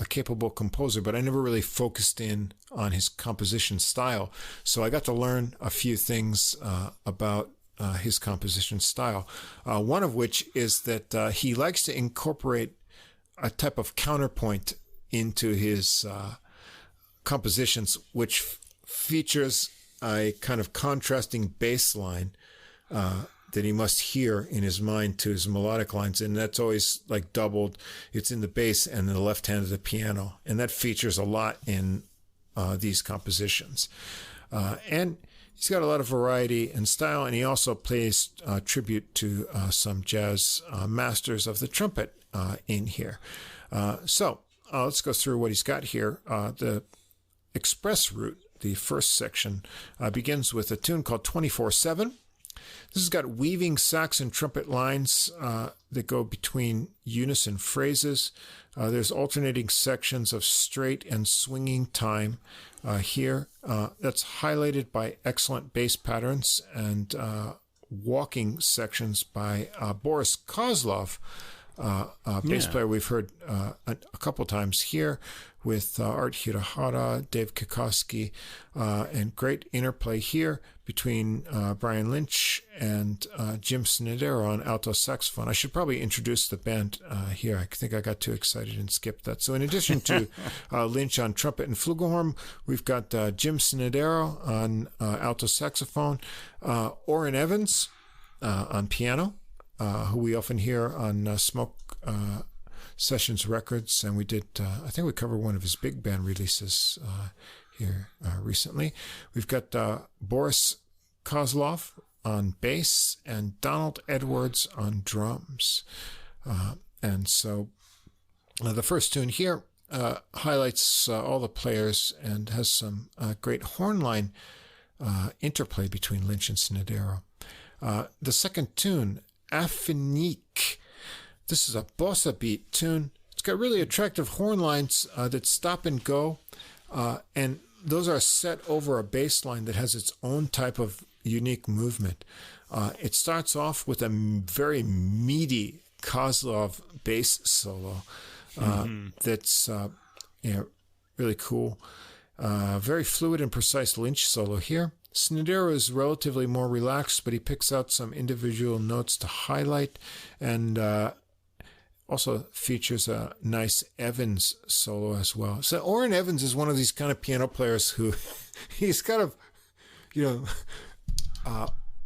S1: capable composer, but I never really focused in on his composition style. So I got to learn a few things about his composition style, one of which is that he likes to incorporate a type of counterpoint into his compositions, which features a kind of contrasting bass line that he must hear in his mind to his melodic lines, and that's always like doubled. It's in the bass and in the left hand of the piano, and that features a lot in these compositions. And he's got a lot of variety and style, and he also plays tribute to some jazz masters of the trumpet in here. So let's go through what he's got here. The express route, the first section, begins with a tune called 24/7. This has got weaving sax and trumpet lines that go between unison phrases. There's alternating sections of straight and swinging time here. That's highlighted by excellent bass patterns and walking sections by Boris Kozlov, bass player we've heard a couple times here, with Art Hirahara, Dave Kikoski, and great interplay here between Brian Lynch and Jim Snedero on alto saxophone. I should probably introduce the band here. I think I got too excited and skipped that. So in addition to Lynch on trumpet and flugelhorn, we've got Jim Snedero on alto saxophone, Orrin Evans on piano, who we often hear on Smoke Sessions Records, and we did, I think we covered one of his big band releases here recently. We've got Boris Kozlov on bass and Donald Edwards on drums. And so the first tune here highlights all the players and has some great horn line interplay between Lynch and Snedero. The second tune, Affinique. This is a bossa beat tune. It's got really attractive horn lines that stop and go, and those are set over a bass line that has its own type of unique movement. It starts off with a very meaty Kozlov bass solo that's really cool. Very fluid and precise Lynch solo here. Snedero is relatively more relaxed, but he picks out some individual notes to highlight, and also features a nice Evans solo as well. So Orrin Evans is one of these kind of piano players who he's kind of,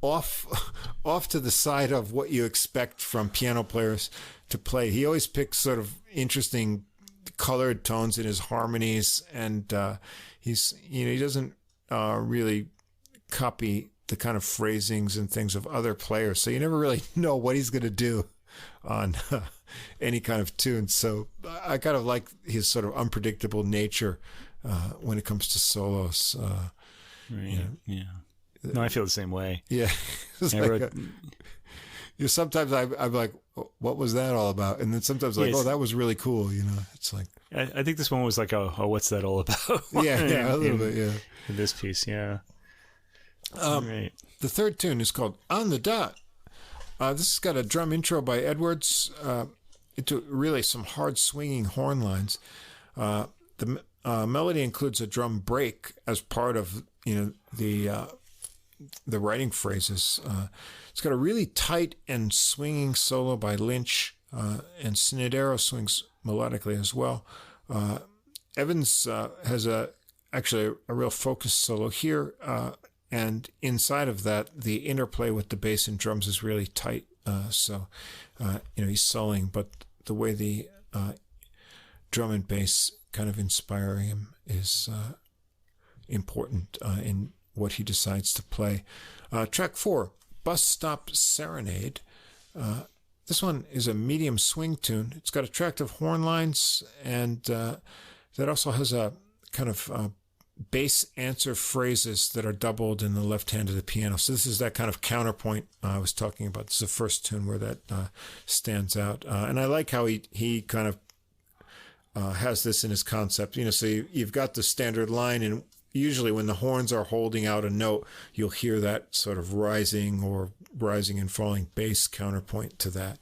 S1: off to the side of what you expect from piano players to play. He always picks sort of interesting colored tones in his harmonies, and he doesn't really copy the kind of phrasings and things of other players. So you never really know what he's going to do on any kind of tune. So I kind of like his sort of unpredictable nature when it comes to solos.
S2: Right. Yeah. No, I feel the same way.
S1: Yeah. Sometimes I'm like, what was that all about? And then sometimes like, that was really cool. It's like,
S2: I think this one was like, what's that all about?
S1: Yeah, a little bit. Yeah.
S2: In this piece. Yeah. Right.
S1: The third tune is called On the Dot. This has got a drum intro by Edwards into really some hard swinging horn lines. The melody includes a drum break as part of the writing phrases. It's got a really tight and swinging solo by Lynch, and Snedero swings melodically as well. Evans has actually a real focused solo here. And inside of that, the interplay with the bass and drums is really tight. So he's soloing, but the way the drum and bass kind of inspire him is important in what he decides to play. Track 4, Bus Stop Serenade. This one is a medium swing tune. It's got attractive horn lines, and that also has a kind of bass answer phrases that are doubled in the left hand of the piano. So this is that kind of counterpoint I was talking about. This is the first tune where that stands out. And I like how he kind of has this in his concept. So you've got the standard line, and usually when the horns are holding out a note, you'll hear that sort of rising and falling bass counterpoint to that.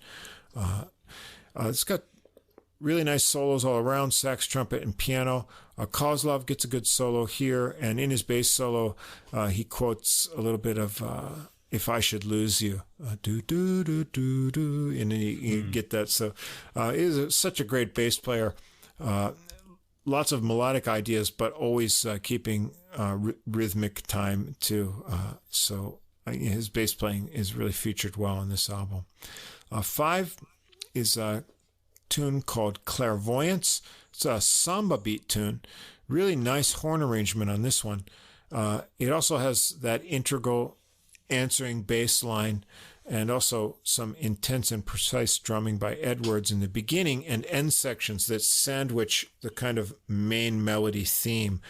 S1: It's got really nice solos all around, sax, trumpet, and piano. Kozlov gets a good solo here, and in his bass solo, he quotes a little bit of "If I Should Lose You," do do do do do, and then you get that. So, he is such a great bass player. Lots of melodic ideas, but always keeping rhythmic time too. So his bass playing is really featured well on this album. 5 is a tune called Clairvoyance. It's a samba beat tune. Really nice horn arrangement on this one. It also has that integral answering bass line and also some intense and precise drumming by Edwards in the beginning and end sections that sandwich the kind of main melody theme.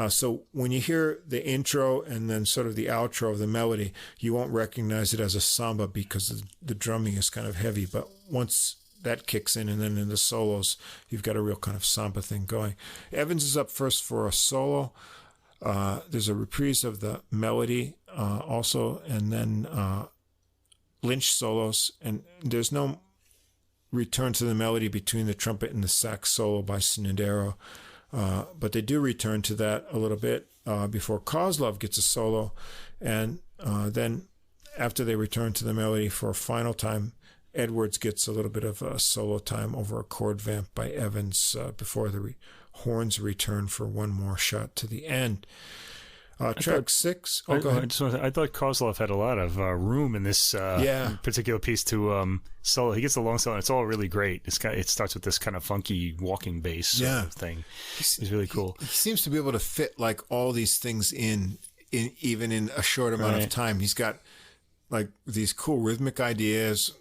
S1: So when you hear the intro and then sort of the outro of the melody, you won't recognize it as a samba because the drumming is kind of heavy. But once that kicks in, and then in the solos, you've got a real kind of samba thing going. Evans is up first for a solo. There's a reprise of the melody also, and then Lynch solos, and there's no return to the melody between the trumpet and the sax solo by Sneddero, but they do return to that a little bit before Kozlov gets a solo, and then after they return to the melody for a final time, Edwards gets a little bit of a solo time over a chord vamp by Evans before the horns return for one more shot to the end. Track 6. Oh, go ahead.
S2: I thought Kozlov had a lot of room in this particular piece to solo. He gets a long solo, and it's all really great. It starts with this kind of funky walking bass sort of thing. It's really cool.
S1: He seems to be able to fit like all these things in even in a short amount of time. He's got like these cool rhythmic ideas,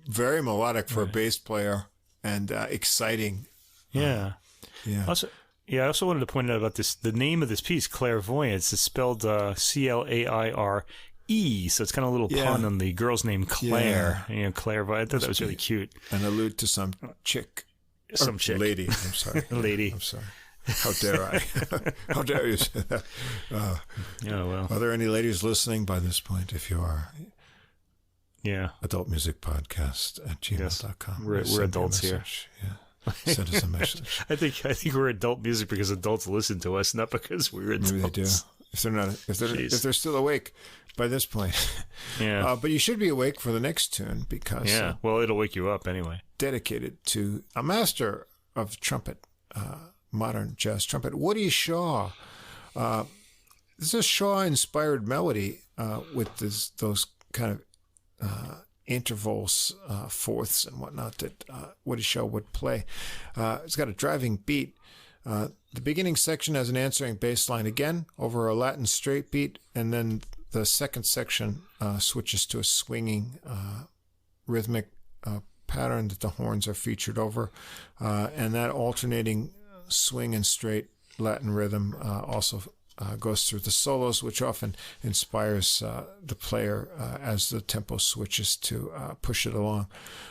S1: very melodic for a bass player, and exciting.
S2: Yeah. I also wanted to point out about this. The name of this piece, Clairvoyance, is spelled Claire. So it's kind of a little pun on the girl's name, Claire. Yeah. Clairvoyance. I thought that was really cute.
S1: And allude to some chick.
S2: Some chick.
S1: Lady. I'm sorry.
S2: Lady.
S1: I'm sorry. How dare I? How dare you say that?
S2: Well.
S1: Are there any ladies listening by this point? If you are, adultmusicpodcast@gmail.com.
S2: We're adults here.
S1: Yeah. Send us a message.
S2: I think we're adult music because adults listen to us, not because we're adults.
S1: Maybe they do. If they're still awake by this point.
S2: Yeah.
S1: But you should be awake for the next tune because
S2: well, it'll wake you up anyway.
S1: Dedicated to a master of trumpet, modern jazz trumpet, Woody Shaw. This is a Shaw-inspired melody with those kind of intervals, fourths and whatnot that Woody Shaw would play. It's got a driving beat. The beginning section has an answering bass line again over a Latin straight beat, and then the second section switches to a swinging rhythmic pattern that the horns are featured over, and that alternating swing and straight Latin rhythm also goes through the solos, which often inspires the player as the tempo switches to push it along.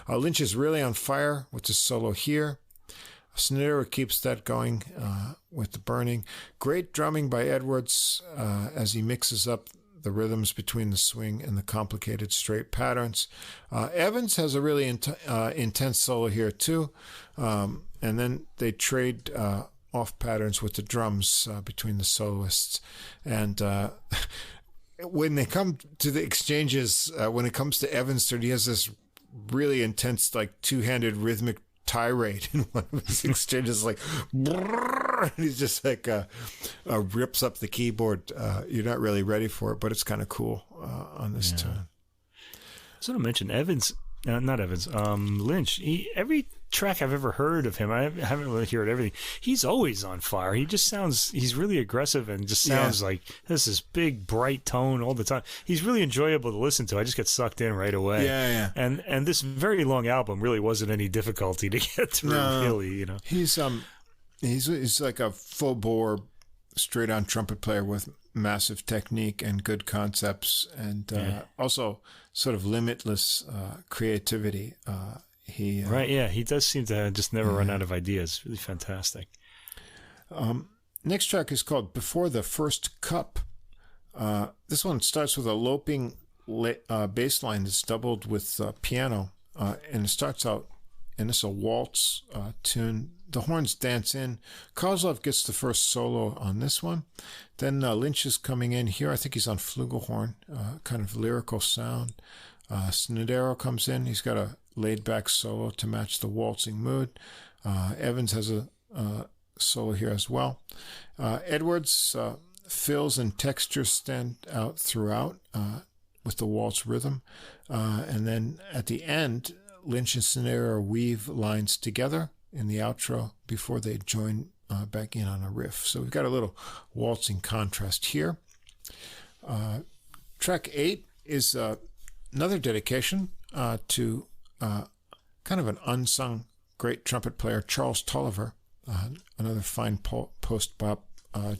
S1: Lynch is really on fire with the solo here. Sneddero keeps that going with the burning. Great drumming by Edwards as he mixes up the rhythms between the swing and the complicated straight patterns. Evans has a really intense solo here too, and then they trade off patterns with the drums between the soloists. And when they come to the exchanges, when it comes to Evans' turn, he has this really intense, like two-handed rhythmic tirade in one of his exchanges, like, and he's just like rips up the keyboard. You're not really ready for it, but it's kind of cool on this tune.
S2: I sort of mentioned Lynch. Every track I've ever heard of him, I haven't really heard everything. He's always on fire. He just he's really aggressive and just sounds like this big, bright tone all the time. He's really enjoyable to listen to. I just get sucked in right away.
S1: Yeah.
S2: And this very long album really wasn't any difficulty to get through, really,
S1: He's like a full bore, straight on trumpet player with massive technique and good concepts, and also sort of limitless creativity. He
S2: does seem to just never run out of ideas. Really fantastic.
S1: Next track is called Before the First Cup. This one starts with a loping bass line that's doubled with piano, and it starts out, and it's a waltz tune. The horns dance in. Kozlov gets the first solo on this one. Then Lynch is coming in here. I think he's on flugelhorn, kind of lyrical sound. Sneddero comes in. He's got a laid-back solo to match the waltzing mood. Evans has a solo here as well. Edwards' fills and textures stand out throughout with the waltz rhythm. And then at the end, Lynch and Sneddero weave lines together in the outro before they join back in on a riff. So we've got a little waltzing contrast here. Track 8 is another dedication to kind of an unsung great trumpet player, Charles Tolliver, another fine post-bop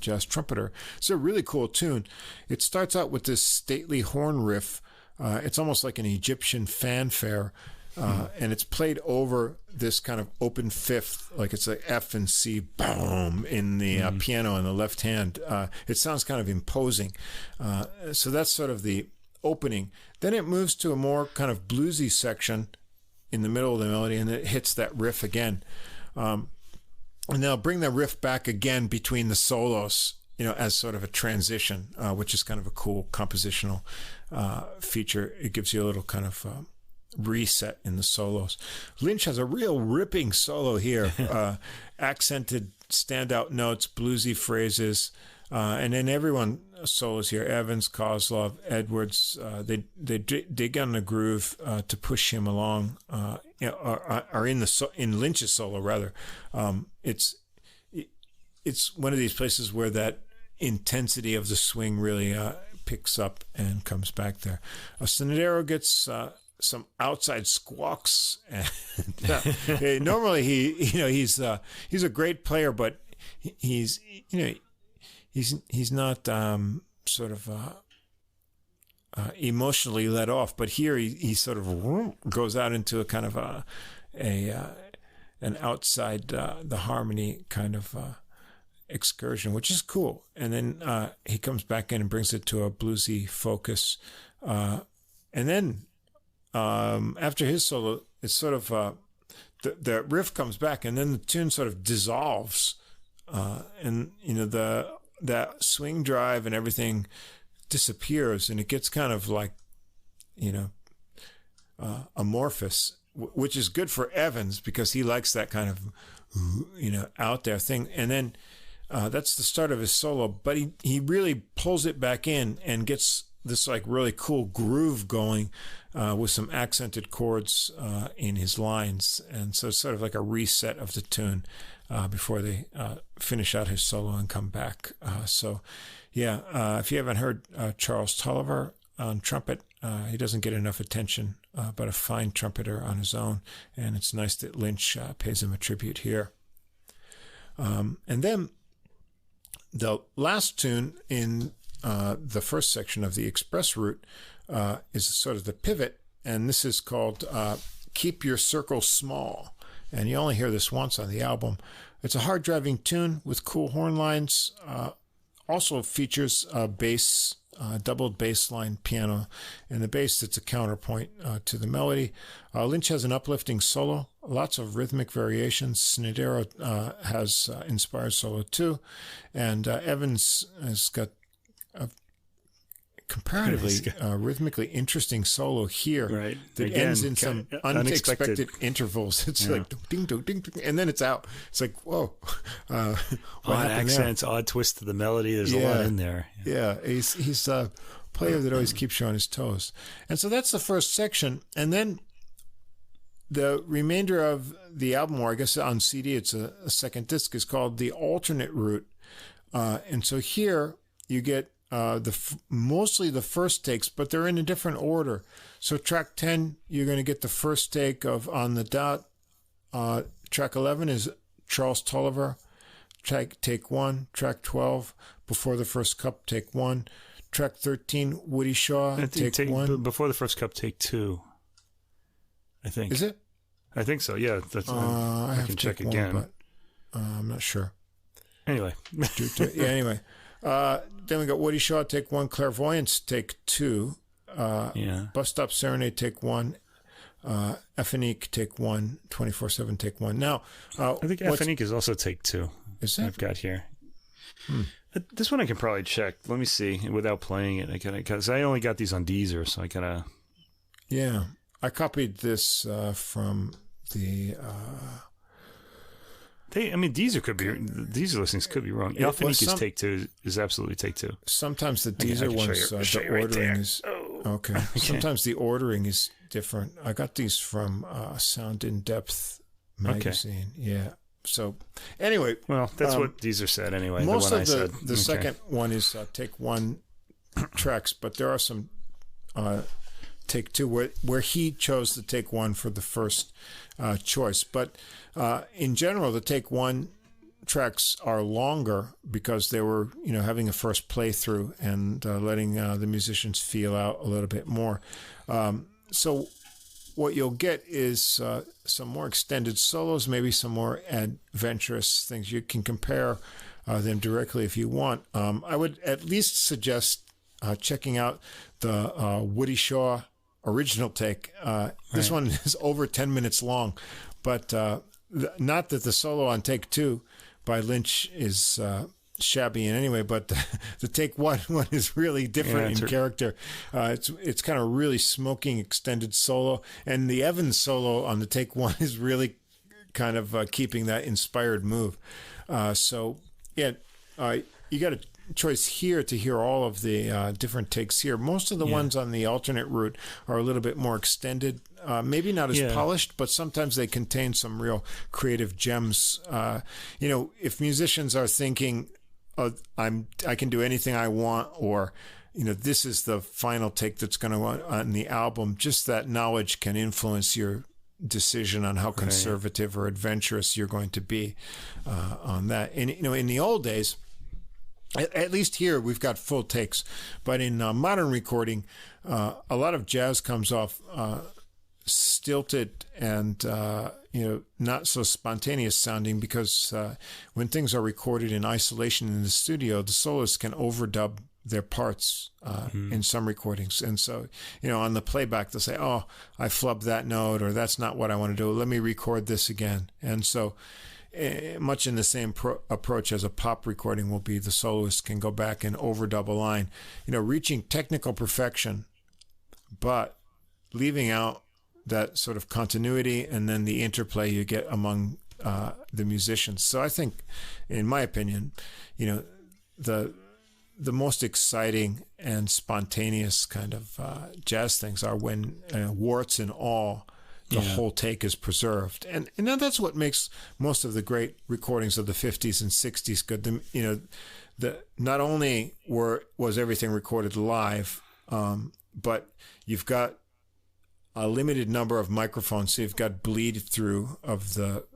S1: jazz trumpeter. It's a really cool tune. It starts out with this stately horn riff. It's almost like an Egyptian fanfare, and it's played over this kind of open fifth, like it's a F and C, boom, in the piano in the left hand. It sounds kind of imposing. So that's sort of the opening. Then it moves to a more kind of bluesy section in the middle of the melody, and it hits that riff again. And they'll bring the riff back again between the solos, as sort of a transition, which is kind of a cool compositional feature. It gives you a little kind of reset in the solos. Lynch has a real ripping solo here, accented standout notes, bluesy phrases, and then everyone solos here. Evans, Kozlov, Edwards, they dig on the groove to push him along, or in Lynch's solo rather. It's one of these places where that intensity of the swing really picks up and comes back there. Sonnedero gets some outside squawks. And, normally he's a great player, but he's not sort of emotionally let off. But here he sort of goes out into a kind of an outside the harmony kind of excursion, which is cool. And then he comes back in and brings it to a bluesy focus. And then after his solo, it's sort of the riff comes back, and then the tune sort of dissolves, and that swing drive and everything disappears, and it gets kind of like amorphous, which is good for Evans because he likes that kind of out there thing. And then that's the start of his solo, but he really pulls it back in and gets this like really cool groove going with some accented chords in his lines. And so it's sort of like a reset of the tune before they finish out his solo and come back. If you haven't heard Charles Tolliver on trumpet, he doesn't get enough attention, but a fine trumpeter on his own. And it's nice that Lynch pays him a tribute here. And then the last tune in the first section of the express route is sort of the pivot, and this is called Keep Your Circle Small. And you only hear this once on the album. It's a hard-driving tune with cool horn lines. Also features a bass, doubled bass line piano, and the bass that's a counterpoint to the melody. Lynch has an uplifting solo, lots of rhythmic variations. Sonnedero has inspired solo too, and Evans has got a comparatively rhythmically interesting solo here,
S2: right,
S1: that again, ends in some unexpected intervals. It's like ding, ding, ding, ding, and then it's out. It's like, whoa. Odd
S2: accents, odd twist to the melody. There's a lot in there.
S1: Yeah, he's a player that always keeps you on his toes. And so that's the first section. And then the remainder of the album, or I guess on CD it's a second disc, is called The Alternate Route. And so here you get mostly the first takes, but they're in a different order. So track 10, you're going to get the first take of On the Dot. Track 11 is Charles Tolliver, take 1. Track 12, Before the First Cup, take 1. Track 13, Woody Shaw, take 1.
S2: Before the First Cup, take 2, I think.
S1: Is it?
S2: I think so, yeah. That's, I can check again.
S1: But I'm not sure.
S2: Anyway.
S1: Anyway. Then we got Woody Shaw, take 1. Clairvoyance, take 2. Bus Stop Serenade, take 1. Effenique, take 1. 24/7, take 1. Now,
S2: I think Effenique is also take 2.
S1: Is that?
S2: I've got here. This one I can probably check. Let me see without playing it. Because I only got these on Deezer, so I gotta.
S1: Yeah, I copied this from the. Deezer listings could be wrong. Effenique is take 2 is absolutely take 2. Sometimes the Deezer ones, the ordering is okay. Sometimes the ordering is different. I got these from Sound in Depth magazine. Okay. Yeah. So anyway,
S2: well, that's what Deezer said anyway.
S1: Most of the second one is take 1 tracks, but there are some take two, where he chose to take one for the first choice. But in general, the take one tracks are longer because they were, having a first playthrough and letting the musicians feel out a little bit more. So what you'll get is some more extended solos, maybe some more adventurous things. You can compare them directly if you want. I would at least suggest checking out the Woody Shaw original take. This one is over 10 minutes long, but not that the solo on take two by Lynch is shabby in any way, but the take one is really different in character. It's kind of really smoking extended solo, and the Evans solo on the take one is really kind of keeping that inspired move. You got a choice here to hear all of the different takes here. Most of the ones on the alternate route are a little bit more extended, maybe not as polished, but sometimes they contain some real creative gems. If musicians are thinking, I can do anything I want, or this is the final take that's going to on the album, just that knowledge can influence your decision on how conservative or adventurous you're going to be on that. And in the old days, at least here we've got full takes, but in modern recording, a lot of jazz comes off stilted and not so spontaneous sounding, because when things are recorded in isolation in the studio, the soloists can overdub their parts in some recordings. And so, on the playback, they'll say, oh, I flubbed that note, or that's not what I want to do. Let me record this again. And so much in the same approach as a pop recording will be, the soloist can go back and overdub a line, reaching technical perfection, but leaving out that sort of continuity and then the interplay you get among the musicians. So I think, in my opinion, the most exciting and spontaneous kind of jazz things are when, warts and all, the whole take is preserved. And that's what makes most of the great recordings of the 50s and 60s good. Not only was everything recorded live, but you've got a limited number of microphones, so you've got bleed through of the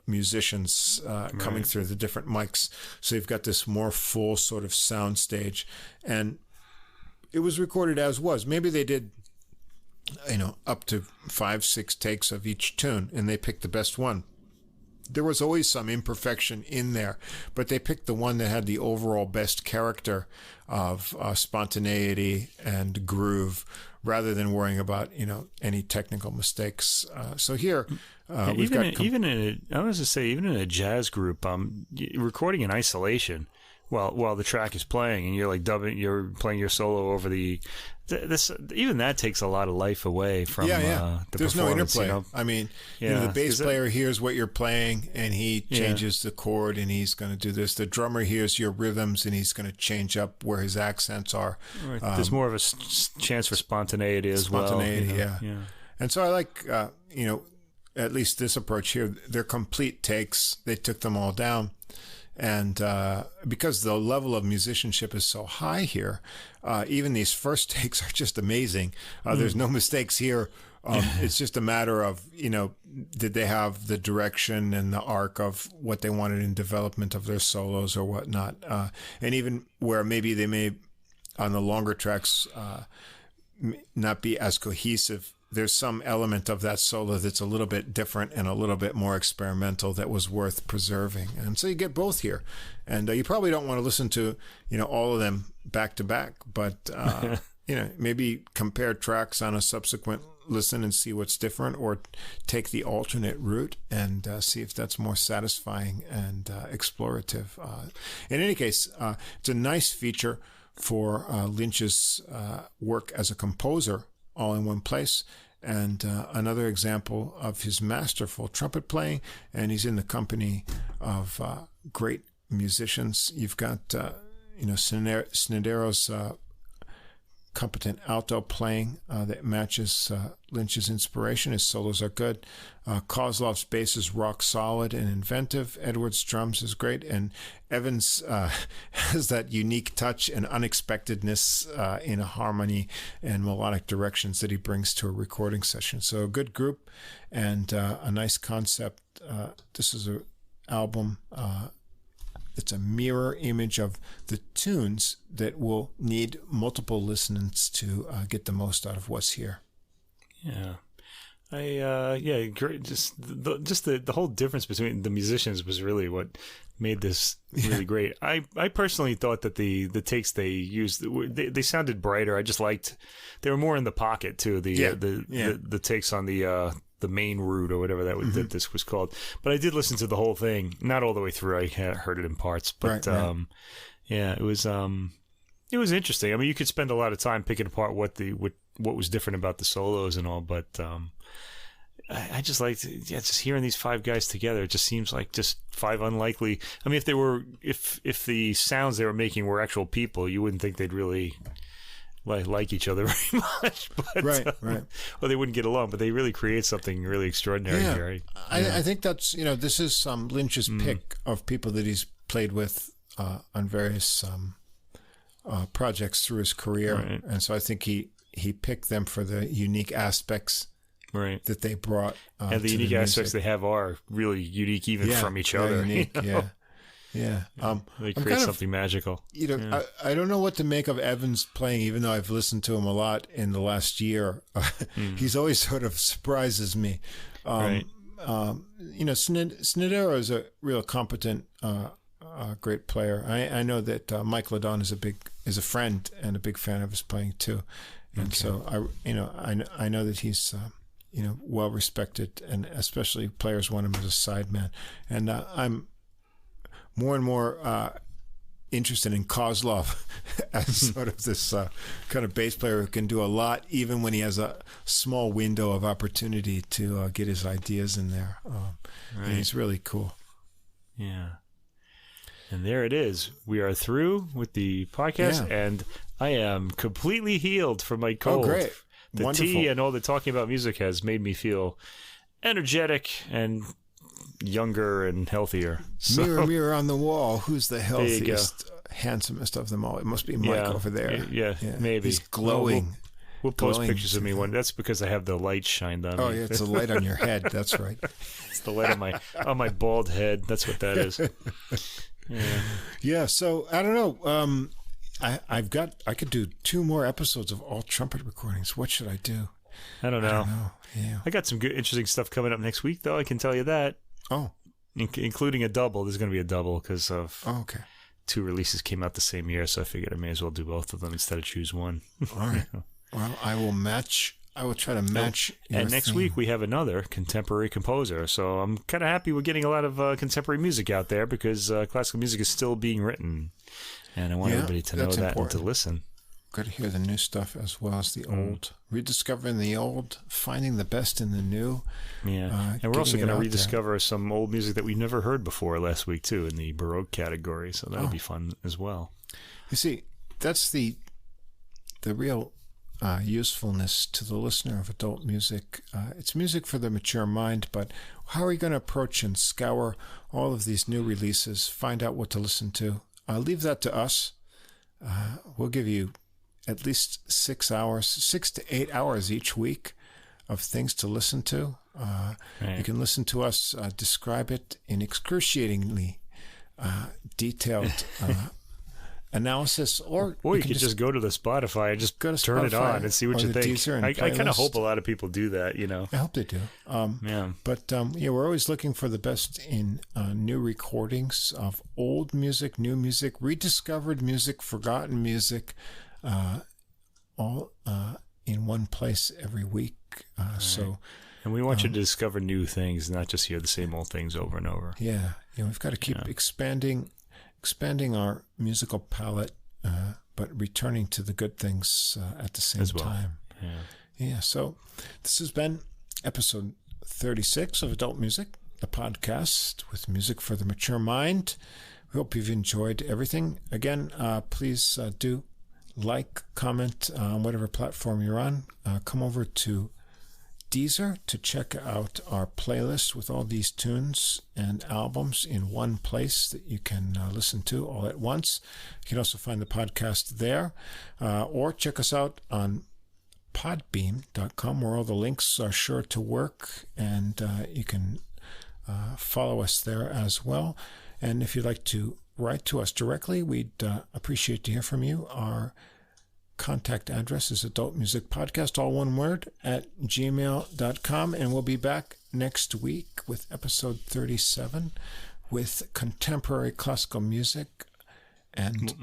S1: musicians coming through the different mics. So you've got this more full sort of sound stage. And it was recorded as was. Maybe they did, up to 5-6 takes of each tune, and they picked the best one. There was always some imperfection in there, but they picked the one that had the overall best character of spontaneity and groove, rather than worrying about any technical mistakes. So here we've got even in a jazz group, recording in isolation while the track is playing, and you're playing your solo over the. Even that takes a lot of life away from the There's no interplay. I mean, the bass player hears what you're playing, and he changes the chord, and he's going to do this. The drummer hears your rhythms, and he's going to change up where his accents are.
S2: Right. There's more of a chance for spontaneity as well.
S1: Spontaneity, yeah. And so I like, at least this approach here. They're complete takes. They took them all down. And because the level of musicianship is so high here, even these first takes are just amazing. There's no mistakes here. It's just a matter of, did they have the direction and the arc of what they wanted in development of their solos or whatnot. And even where maybe they may, on the longer tracks, not be as cohesive, there's some element of that solo that's a little bit different and a little bit more experimental that was worth preserving. And so you get both here. And you probably don't want to listen to, all of them back to back, but, maybe compare tracks on a subsequent listen and see what's different, or take the alternate route and see if that's more satisfying and explorative. In any case, it's a nice feature for Lynch's work as a composer, all in one place, and another example of his masterful trumpet playing. And he's in the company of great musicians. You've got, Snedero's competent alto playing that matches Lynch's inspiration. His solos are good. Kozlov's bass is rock solid and inventive. Edwards' drums is great. And Evans has that unique touch and unexpectedness in a harmony and melodic directions that he brings to a recording session. So a good group and a nice concept. This is an album. It's a mirror image of the tunes that will need multiple listenings to get the most out of what's here.
S2: Yeah. Great. Just the whole difference between the musicians was really what made this really great. I personally thought that the takes they used, they sounded brighter. I just liked, they were more in the pocket too. The takes on the main route or whatever that this was called. But I did listen to the whole thing, not all the way through. I heard it in parts, but it was interesting. I mean, you could spend a lot of time picking apart what was different about the solos and all, but I just liked just hearing these five guys together. It just seems like just five unlikely. I mean, if the sounds they were making were actual people, you wouldn't think they'd really like each other very much, but
S1: right.
S2: Well, they wouldn't get along, but they really create something really extraordinary here.
S1: I think that's this is Lynch's pick of people that he's played with on various projects through his career, and so I think he picked them for the unique aspects that they brought,
S2: and the unique aspects they have are really unique even from each other.
S1: Unique, Yeah.
S2: They create something magical.
S1: I don't know what to make of Evans playing, even though I've listened to him a lot in the last year. He's always sort of surprises me. Snedero is a real competent, great player. I know that Mike Ladon is a friend and a big fan of his playing too. And so I know that he's well respected, and especially players want him as a sideman. And I'm more and more interested in Kozlov as sort of this kind of bass player who can do a lot, even when he has a small window of opportunity to get his ideas in there. And he's really cool.
S2: Yeah. And there it is. We are through with the podcast, and I am completely healed from my cold.
S1: Oh, great.
S2: The tea and all the talking about music has made me feel energetic and younger and healthier. So,
S1: mirror on the wall, who's the healthiest, handsomest of them all? It must be Mike over there.
S2: Yeah, maybe.
S1: He's glowing.
S2: We'll post pictures of me one. That's because I have the light shined on me.
S1: Oh, yeah, it's a light on your head. That's right.
S2: It's the light on my bald head. That's what that is.
S1: Yeah, so I don't know. I could do 2 more episodes of all trumpet recordings. What should I do?
S2: I don't know.
S1: Yeah.
S2: I got some good, interesting stuff coming up next week, though. I can tell you that.
S1: Oh.
S2: Including a double. There's going to be a double because of 2 releases came out the same year, so I figured I may as well do both of them instead of choose one.
S1: All right. Well, I will try to match your
S2: And next
S1: theme.
S2: week we have another contemporary composer, so I'm kind of happy we're getting a lot of contemporary music out there because classical music is still being written, and I want everybody to know that and to listen.
S1: Got to hear the new stuff as well as the old. Rediscovering the old, finding the best in the new.
S2: Yeah, and we're also going to rediscover some old music that we've never heard before last week, too, in the Baroque category, so that'll be fun as well.
S1: You see, that's the real usefulness to the listener of adult music. It's music for the mature mind, but how are you going to approach and scour all of these new releases, find out what to listen to? Leave that to us. We'll give you at least 6 to 8 hours each week of things to listen to. You can listen to us describe it in excruciatingly detailed analysis, or
S2: you could just go to the Spotify and just turn it on and see what you think. I kind of hope a lot of people do that,
S1: I hope they do. But we're always looking for the best in new recordings of old music, new music, rediscovered music, forgotten music, all in one place every week.
S2: And we want you to discover new things, not just hear the same old things over and over.
S1: Yeah, we've got to keep expanding our musical palette, but returning to the good things at the same time. Yeah. So this has been episode 36 of Adult Music, the podcast with music for the mature mind. We hope you've enjoyed everything. Again, please do like, comment on whatever platform you're on. Come over to Deezer to check out our playlist with all these tunes and albums in one place that you can listen to all at once. You can also find the podcast there, or check us out on podbean.com, where all the links are sure to work, and you can follow us there as well. And if you'd like to write to us directly, we'd appreciate to hear from you. Our contact address is adultmusicpodcast, all one word, at gmail.com. And we'll be back next week with episode 37 with contemporary classical music and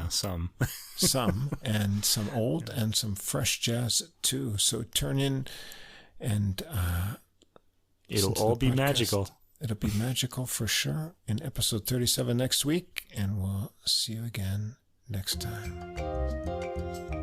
S1: some and some old and some fresh jazz too. So turn in and
S2: it'll all be magical.
S1: It'll be magical for sure in episode 37 next week, and we'll see you again next time.